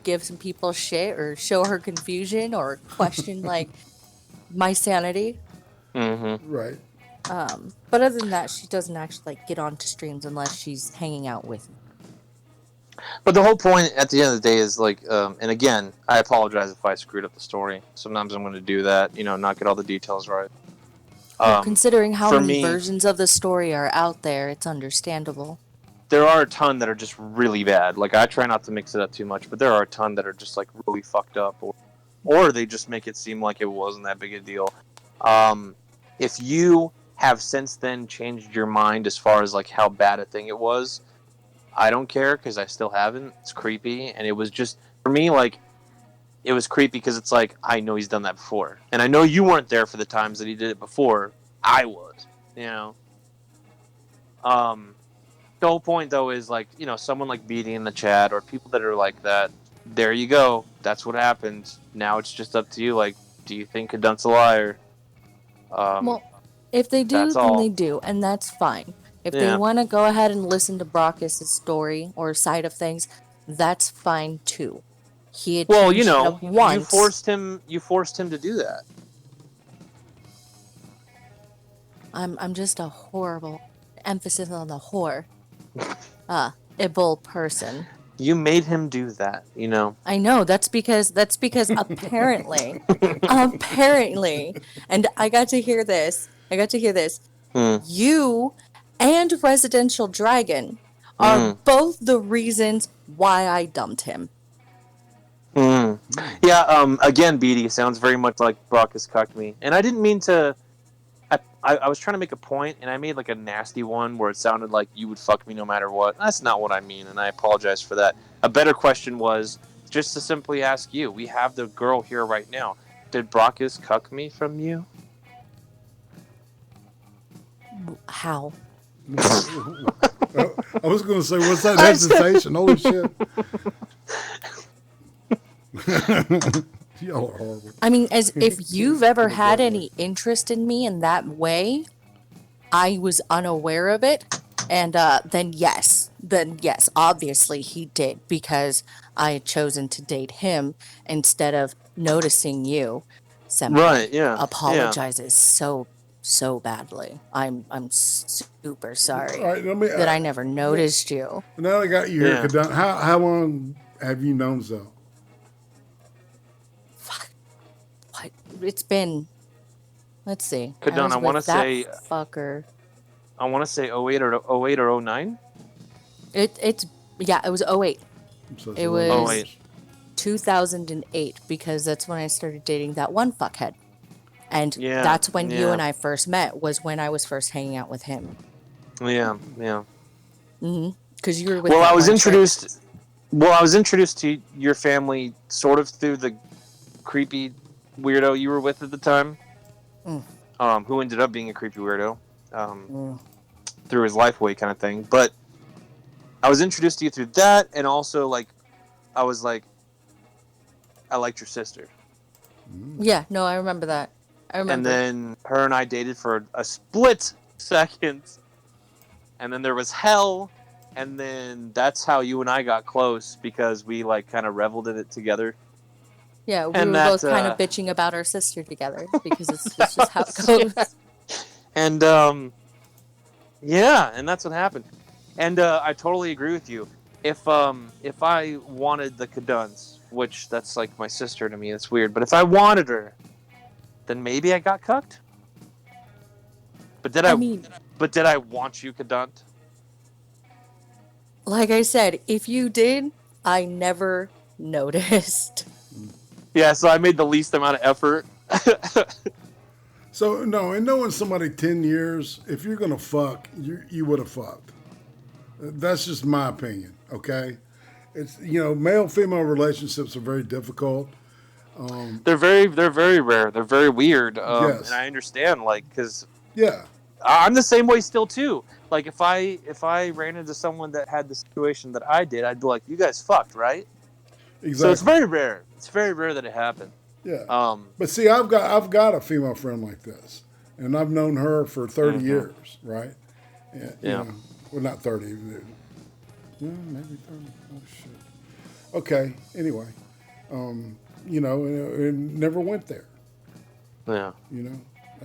give some people shit or show her confusion or question like my sanity. Mm-hmm. Right. But other than that, she doesn't actually get onto streams unless she's hanging out with me. But the whole point at the end of the day is and again, I apologize if I screwed up the story. Sometimes I'm going to do that, not get all the details right. Considering how many versions of the story are out there, it's understandable. There are a ton that are just really bad. Like, I try not to mix it up too much, but there are a ton that are just really fucked up, or they just make it seem like it wasn't that big a deal. If you have since then changed your mind as far as how bad a thing it was, I don't care because I still haven't. It's creepy, and it was just for me it was creepy because it's I know he's done that before, and I know you weren't there for the times that he did it before. I was, The whole point though is someone like Beatty in the chat or people that are like that. There you go. That's what happened. Now it's just up to you. Do you think Kadant's a liar? Well, if they do, then they do, and that's fine. If they want to go ahead and listen to Brockus' story or side of things, that's fine too. He had once. You forced him to do that. I'm just a horrible emphasis on the whore. Ible person. You made him do that, I know, that's because apparently, and I got to hear this. You and Residential Dragon are both the reasons why I dumped him. Yeah, again, BD sounds very much like Brock has cucked me. And I didn't mean to... I was trying to make a point, and I made like a nasty one where it sounded like you would fuck me no matter what. That's not what I mean, and I apologize for that. A better question was just to simply ask you. We have the girl here right now. Did Brockus cuck me from you? How? I was going to say, what's that hesitation? Holy shit. Y'all are horrible. I mean, as if you've ever had any interest in me in that way, I was unaware of it, and then yes, obviously he did, because I had chosen to date him instead of noticing you. Senpai Right, yeah. apologizes so badly. I'm super sorry All right, that I never noticed you. Now I got you here, Yeah. Kadun. How long have you known Zell? What? It's been. Let's see. Kadun, I want to say. Fucker. I want to say 08 or 09. It was 08. So It a was long 08. 2008, because that's when I started dating that one fuckhead. And Yeah, that's when you yeah. and I first met, was when I was first hanging out with him. Yeah. Because you were with Well, that I was one chick. introduced to your family sort of through the creepy weirdo you were with at the time, who ended up being a creepy weirdo, through his lifeway kind of thing. But I was introduced to you through that, and also like, I was like, I liked your sister. Yeah, no, I remember that. I remember. And then her and I dated for a split second, and then there was hell, and then that's how you and I got close, because we like kind of reveled in it together. Yeah, we and were that, both kind of bitching about our sister together, because it's just how it goes. And yeah, and that's what happened. And I totally agree with you. If I wanted the Kaduns, which that's like my sister to me, it's weird, but if I wanted her, then maybe I got cucked. But did I want you, Kadunt? Like I said, if you did, I never noticed. Yeah, so I made the least amount of effort. So, no, and knowing somebody 10 years, if you're going to fuck, you would have fucked. That's just my opinion, okay? It's, male-female relationships are very difficult. They're very rare. They're very weird. Yes. And I understand, like, because Yeah. I'm the same way still too. Like if I ran into someone that had the situation that I did, I'd be like, "You guys fucked, right?" Exactly. So it's very rare. It's very rare that it happened. Yeah. But see, I've got a female friend like this, and I've known her for 30 years, right? And, Yeah. Well, not 30. Maybe 30. Oh shit. Okay. Anyway, it never went there. Yeah.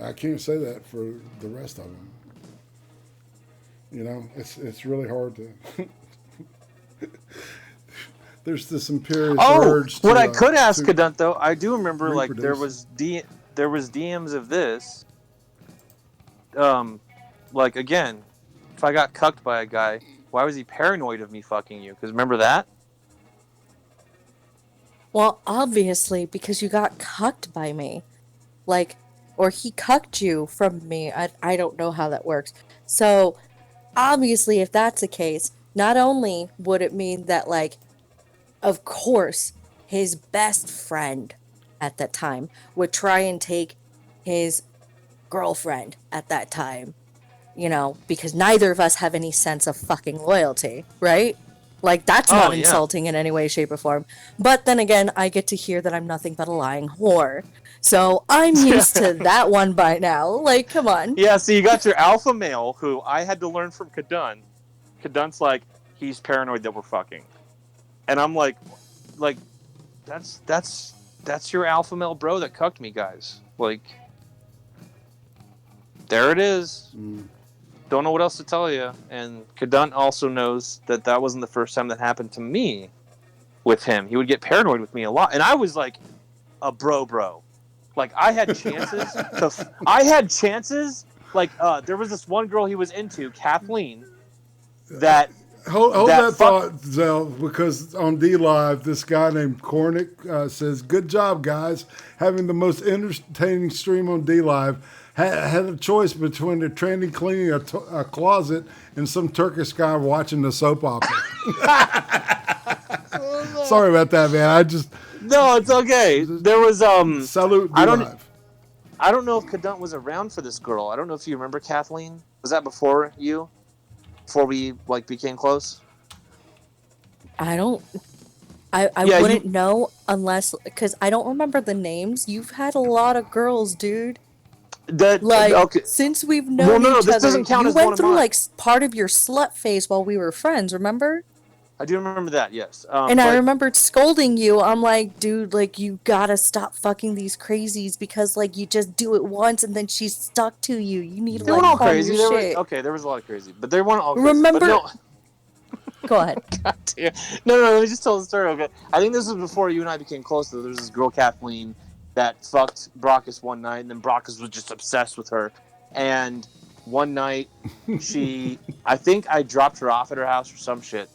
I can't say that for the rest of them. It's really hard to. There's this imperious urge. What I could ask Kadunt though, I do remember like there reproduce. was DMs of this. Like again, if I got cucked by a guy, why was he paranoid of me fucking you? Because remember that? Well, obviously, because you got cucked by me. Like, or he cucked you from me. I don't know how that works. So, obviously, if that's the case, not only would it mean that, like, of course, his best friend at that time would try and take his girlfriend at that time, because neither of us have any sense of fucking loyalty, right? Like, that's not insulting in any way, shape, or form. But then again, I get to hear that I'm nothing but a lying whore. So I'm used to that one by now. Like, come on. Yeah, so you got your alpha male, who I had to learn from Kadun. Kadun's like, he's paranoid that we're fucking. And I'm like, that's your alpha male bro that cucked me, guys. Like, there it is. Don't know what else to tell you. And Kadun also knows that wasn't the first time that happened to me with him. He would get paranoid with me a lot. And I was like a bro. Like, I had chances. Like, there was this one girl he was into, Kathleen, that Hold That that thought, Zell, because on D Live, this guy named Cornick says, "Good job, guys, having the most entertaining stream on D Live. Had a choice between a tranny cleaning a closet and some Turkish guy watching the soap opera." Sorry about that, man. I just No, it's okay. There was salute D I don't Live. I don't know if Cadunt was around for this girl. I don't know if you remember Kathleen. Was that before you? Before we like became close? I Yeah, wouldn't know unless, because I don't remember the names. You've had a lot of girls, dude. Like, Okay. since we've Well, known no, each this other, doesn't count you as one went of through mine. like part of your slut phase while we were friends, remember? I do remember that. Yes. And I But remembered scolding you. I'm like, dude, like, you gotta stop fucking these crazies because, like, you just do it once and then she's stuck to you. You need to, they like, weren't all calm crazy. your There was shit. okay. There was a lot of crazy, but they weren't all crazy. Remember? But no. Go ahead. God damn. No. Let me just tell the story. Okay. I think this was before you and I became close. Though. There was this girl Kathleen that fucked Brockus one night, and then Brockus was just obsessed with her. And one night, I think I dropped her off at her house or some shit.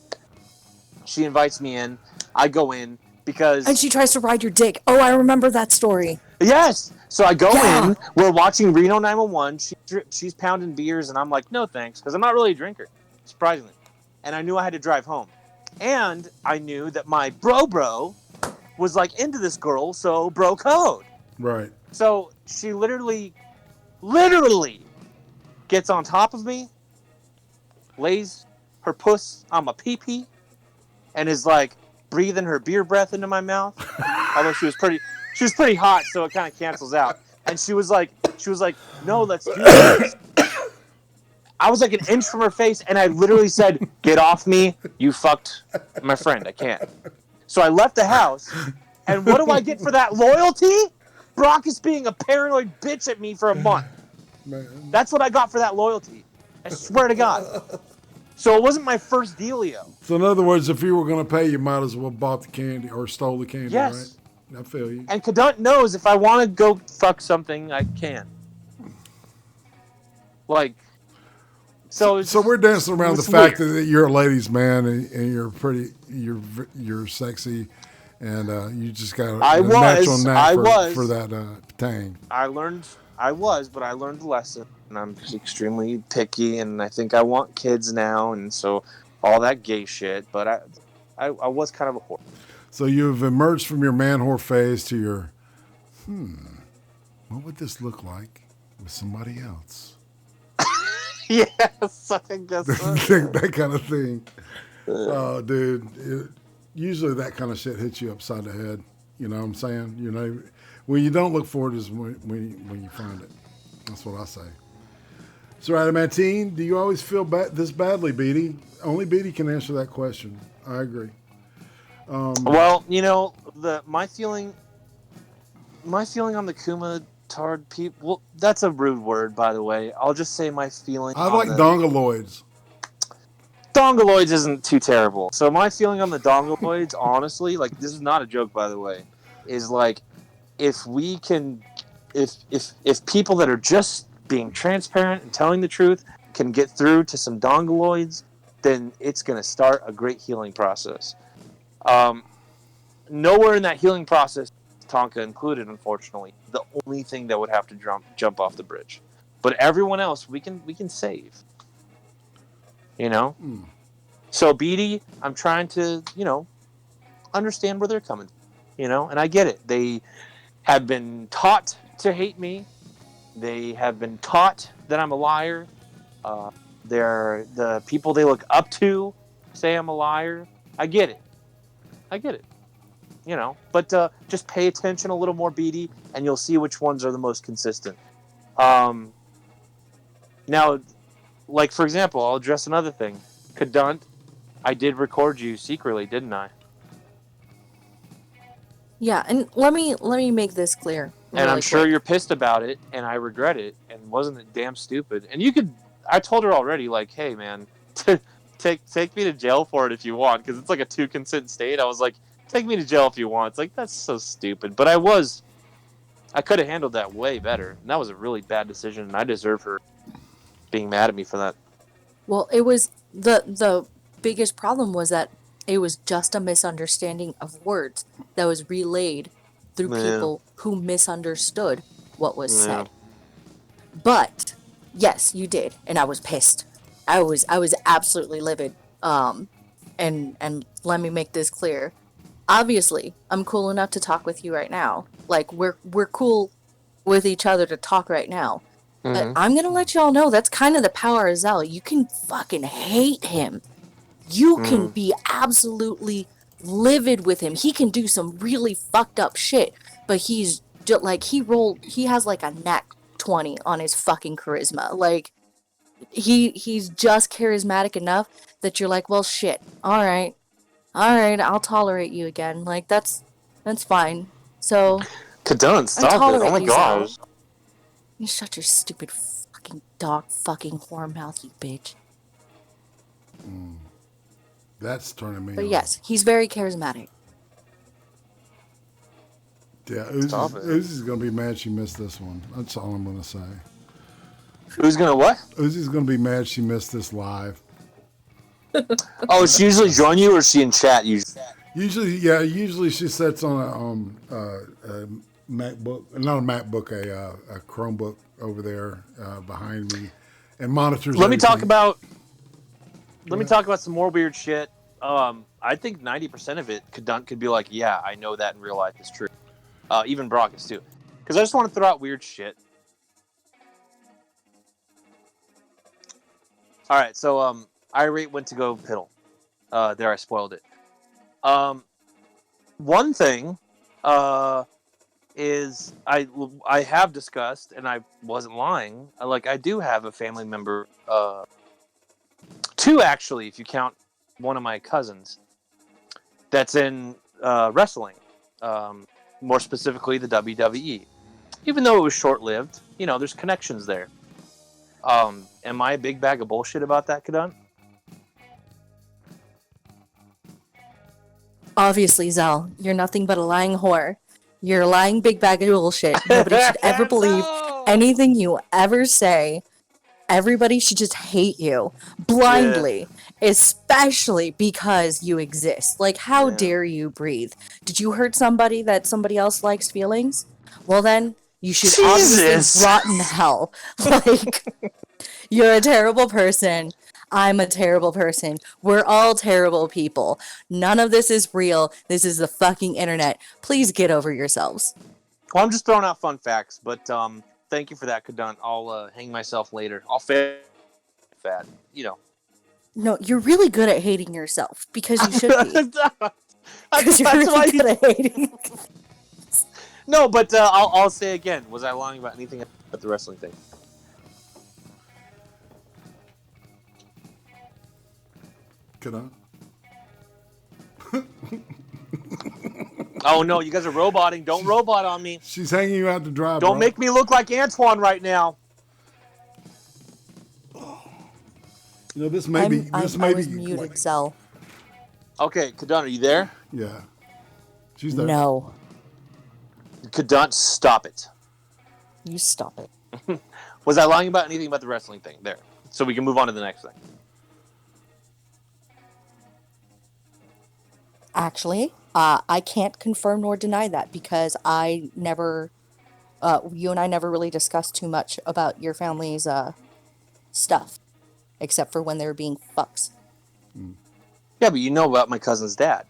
She invites me in. I go in because And she tries to ride your dick. Oh, I remember that story. yes. So I go Yeah. in. We're watching Reno 911. She's pounding beers, and I'm like, no thanks, because I'm not really a drinker, surprisingly. And I knew I had to drive home, and I knew that my bro was like into this girl, so bro code. Right. So she literally gets on top of me, lays her puss on my pee-pee, and is like breathing her beer breath into my mouth. Although she was pretty hot, so it kind of cancels out. And she was like, no, let's do this. I was like an inch from her face, and I literally said, "Get off me! You fucked my friend. I can't." So I left the house, and what do I get for that loyalty? Brock is being a paranoid bitch at me for a month. Man. That's what I got for that loyalty. I swear to God. So it wasn't my first dealio. So in other words, if you were going to pay, you might as well bought the candy or stole the candy, Yes. right? I feel you. And Cadunt knows if I want to go fuck something, I can. Like, so we're dancing around the it's fact weird. that you're a ladies' man and you're pretty, you're sexy, and you just got a natural knack for that tang. I learned the lesson, and I'm extremely picky, and I think I want kids now, and so all that gay shit. But I was kind of a whore. So you've emerged from your man whore phase to your, what would this look like with somebody else? Yes, I guess so. That kind of thing. Oh, dude. Usually that kind of shit hits you upside the head. You know what I'm saying? You know, when you don't look for it is when you find it. That's what I say. So, Adamantine, do you always feel this badly, Beatty? Only Beatty can answer that question. I agree. Well, you know, my feeling on the Kuma tard people. Well, that's a rude word, by the way. I'll just say my feeling. I like dongoloids. Dongoloids isn't too terrible. So my feeling on the dongoloids, honestly, like this is not a joke, by the way, is like if we can, if people that are just being transparent and telling the truth can get through to some dongoloids, then it's going to start a great healing process. Nowhere in that healing process, Tonka included, unfortunately, the only thing that would have to jump off the bridge. But everyone else, we can save. You know? So, Beatty, I'm trying to, understand where they're coming from, and I get it. They have been taught to hate me. They have been taught that I'm a liar. They're the people they look up to say I'm a liar. I get it. But just pay attention a little more, Beatty, and you'll see which ones are the most consistent. Now, like, for example, I'll address another thing. Cadunt, I did record you secretly, didn't I? Yeah, and let me make this clear. And I'm sure quick. you're pissed about it, and I regret it, and wasn't it damn stupid? And I told her already, like, hey, man, take me to jail for it if you want, because it's like a 2-consent state. I was like, take me to jail if you want. It's like, that's so stupid. But I could have handled that way better, and that was a really bad decision, and I deserve her being mad at me for that. Well, it was the biggest problem was that it was just a misunderstanding of words that was relayed through Yeah. people who misunderstood what was Yeah. said. But yes, you did, and I was pissed. I was absolutely livid. And let me make this clear. Obviously, I'm cool enough to talk with you right now. Like we're cool with each other to talk right now. But I'm gonna let y'all know that's kind of the power of Zell. You can fucking hate him. You can be absolutely livid with him. He can do some really fucked up shit, but he's just like he has like a nat 20 on his fucking charisma. Like he's just charismatic enough that you're like, well, shit. All right, I'll tolerate you again. Like that's fine. So Kadun, I stop it! tolerate Oh my you, Zell. gosh. You shut your stupid fucking dog fucking whore mouth, you bitch. That's turning me But on. yes, he's very charismatic. Yeah, Stop it. Uzi's going to be mad she missed this one. That's all I'm going to say. Who's gonna what? Uzi's going to be mad she missed this live. Oh, she usually join you, or is she in chat usually? Usually she sits on a MacBook, not a MacBook, a Chromebook over there behind me, and monitors. Let me talk everything. about. Let me talk about some more weird shit. I think 90% of it could be like, yeah, I know that in real life is true. Even Brockets too, because I just want to throw out weird shit. All right, so Irate went to go piddle. There, I spoiled it. One thing is I have discussed, and I wasn't lying. I do have a family member, two actually, if you count one of my cousins, that's in wrestling. More specifically, the WWE. Even though it was short-lived, there's connections there. Am I a big bag of bullshit about that, Kadun? Obviously, Zell, you're nothing but a lying whore. You're a lying big bag of bullshit. Nobody should ever believe anything you ever say. Everybody should just hate you blindly, especially because you exist. Like, how dare you breathe? Did you hurt somebody that somebody else likes feelings? Well, then you should obviously rot in hell. Like, you're a terrible person. I'm a terrible person. We're all terrible people. None of this is real. This is the fucking internet. Please get over yourselves. Well, I'm just throwing out fun facts, but thank you for that, Kadun. I'll hang myself later. I'll fat. No, you're really good at hating yourself because you should be. Because you're That's why really good at hating. No, but I'll say again. Was I lying about anything about the wrestling thing? Could I? Oh no, you guys are roboting. Don't robot on me. She's hanging you out to dry. Don't make me look like Antoine right now. This may be. This may I was be. muted, Zell. Okay, Kadun, are you there? Yeah, she's there. No. Kadun, stop it. You stop it. Was I lying about anything about the wrestling thing? There. So we can move on to the next thing. Actually, I can't confirm nor deny that because I never, you and I never really discussed too much about your family's stuff, except for when they were being fucks. Yeah, but you know about my cousin's dad.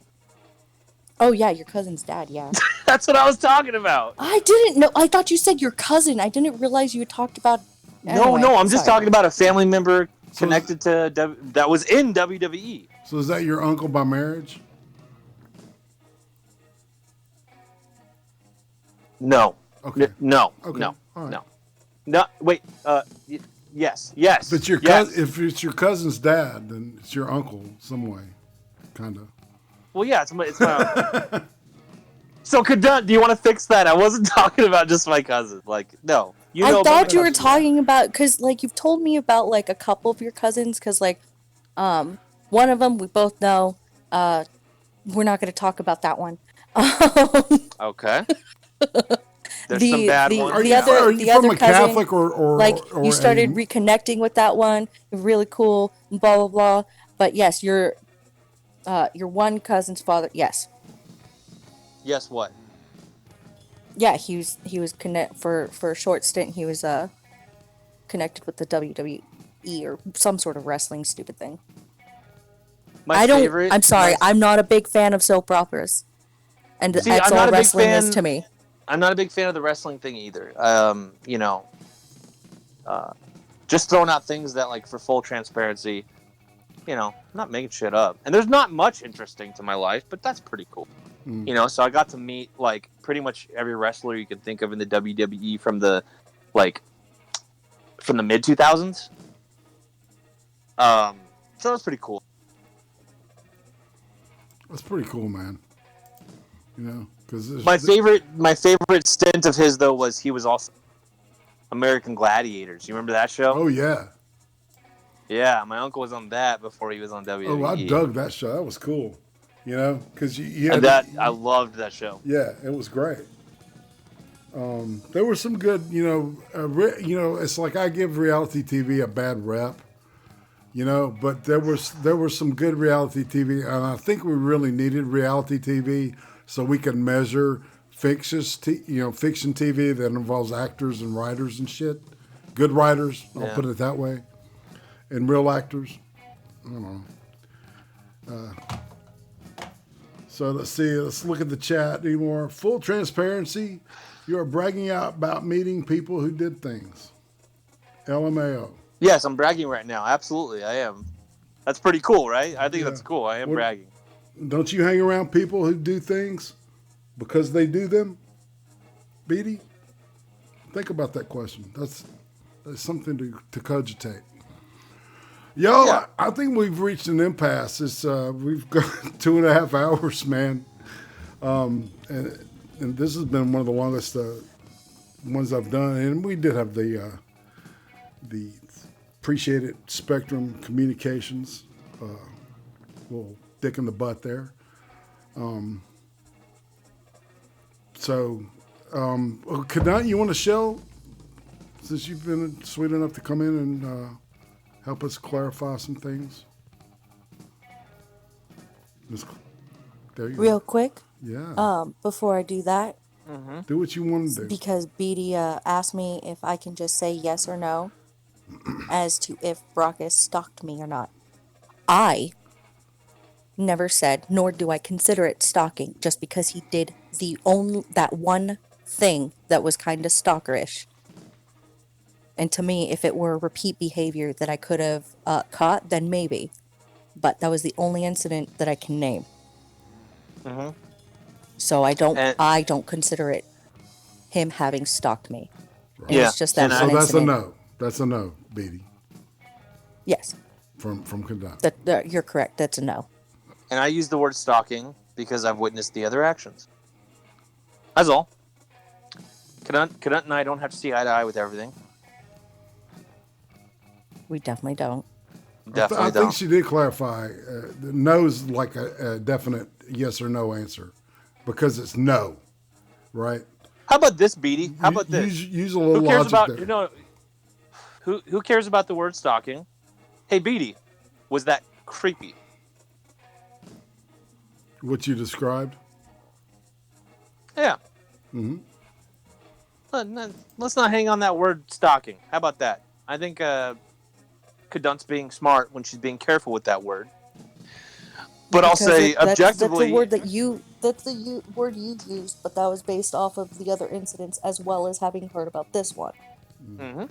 Oh yeah, your cousin's dad, yeah. That's what I was talking about. I didn't know. I thought you said your cousin. I didn't realize you had talked about. No, Anyway, I'm just sorry. talking about a family member connected to that was in WWE. So is that your uncle by marriage? No. Okay. No. Okay. No. All right. No. No. Wait. Yes. If it's your if it's your cousin's dad, then it's your uncle some way, kind of. Well, yeah, it's my So, Kadun, do you want to fix that? I wasn't talking about just my cousin. No. I thought you were talking about, because, you've told me about, a couple of your cousins, because, one of them we both know. We're not going to talk about that one. Okay. There's some bad ones. Are you from a cousin, Catholic or you started reconnecting with that one. Really cool, blah, blah, blah. But yes, your Your one cousin's father. Yes. Yes, what? Yeah, he was connect for a short stint. He was connected with the WWE or some sort of wrestling stupid thing. My favorite. I'm sorry. I'm not a big fan of soap operas, and See, that's I'm all not a big wrestling is fan. to me. I'm not a big fan of the wrestling thing either. Just throwing out things that, like, for full transparency, I'm not making shit up. And there's not much interesting to my life, but that's pretty cool. So I got to meet, like, pretty much every wrestler you can think of in the WWE from the mid 2000s. So that's pretty cool. That's pretty cool, man. Because My favorite stint of his, though, was he was also American Gladiators. You remember that show? Oh yeah. Yeah, my uncle was on that before he was on WWE. Oh, I dug that show. That was cool. Because you had I loved that show. Yeah, it was great. There were some good, it's like I give reality TV a bad rep, but there was some good reality TV, and I think we really needed reality TV so we can measure fiction TV that involves actors and writers and shit. Good writers, I'll put it that way, and real actors. I don't know. So let's see. Let's look at the chat anymore. Full transparency. You are bragging out about meeting people who did things. LMAO. Yes, I'm bragging right now. Absolutely, I am. That's pretty cool, right? I think that's cool. I am bragging. Don't you hang around people who do things because they do them? Beatty? Think about that question. That's something to cogitate. Yo, yeah. I think we've reached an impasse. We've got 2.5 hours, man. And this has been one of the longest ones I've done. And we did have the appreciated Spectrum Communications, little dick in the butt there. Kadant, you want to show, since you've been sweet enough to come in and help us clarify some things? There you Real go. quick. Yeah. Before I do that, Do what you want to do. because Beatty asked me if I can just say yes or no as to if Brockus stalked me or not. I never said, nor do I consider it stalking, just because he did that one thing that was kind of stalkerish. And to me, if it were repeat behavior that I could have caught, then maybe. But that was the only incident that I can name. Mm-hmm. So I don't consider it him having stalked me. Right. It was just that one So that's incident. a no. That's a no, Beatty. Yes. From Kadant. You're correct. That's a no. And I use the word stalking because I've witnessed the other actions. That's all. Kadant and I don't have to see eye to eye with everything. We definitely don't. Definitely I don't. think she did clarify. No's like a definite yes or no answer, because it's no, right? How about this, Beatty? How about this? Use a little Who cares logic about there. Who cares about the word stalking? Hey, Beatty, was that creepy? What you described? Yeah. Mm-hmm. Let's not hang on that word stalking. How about that? I think Kadant's being smart when she's being careful with that word. But I'll say objectively, that's the word you used, but that was based off of the other incidents as well as having heard about this one. Mm-hmm.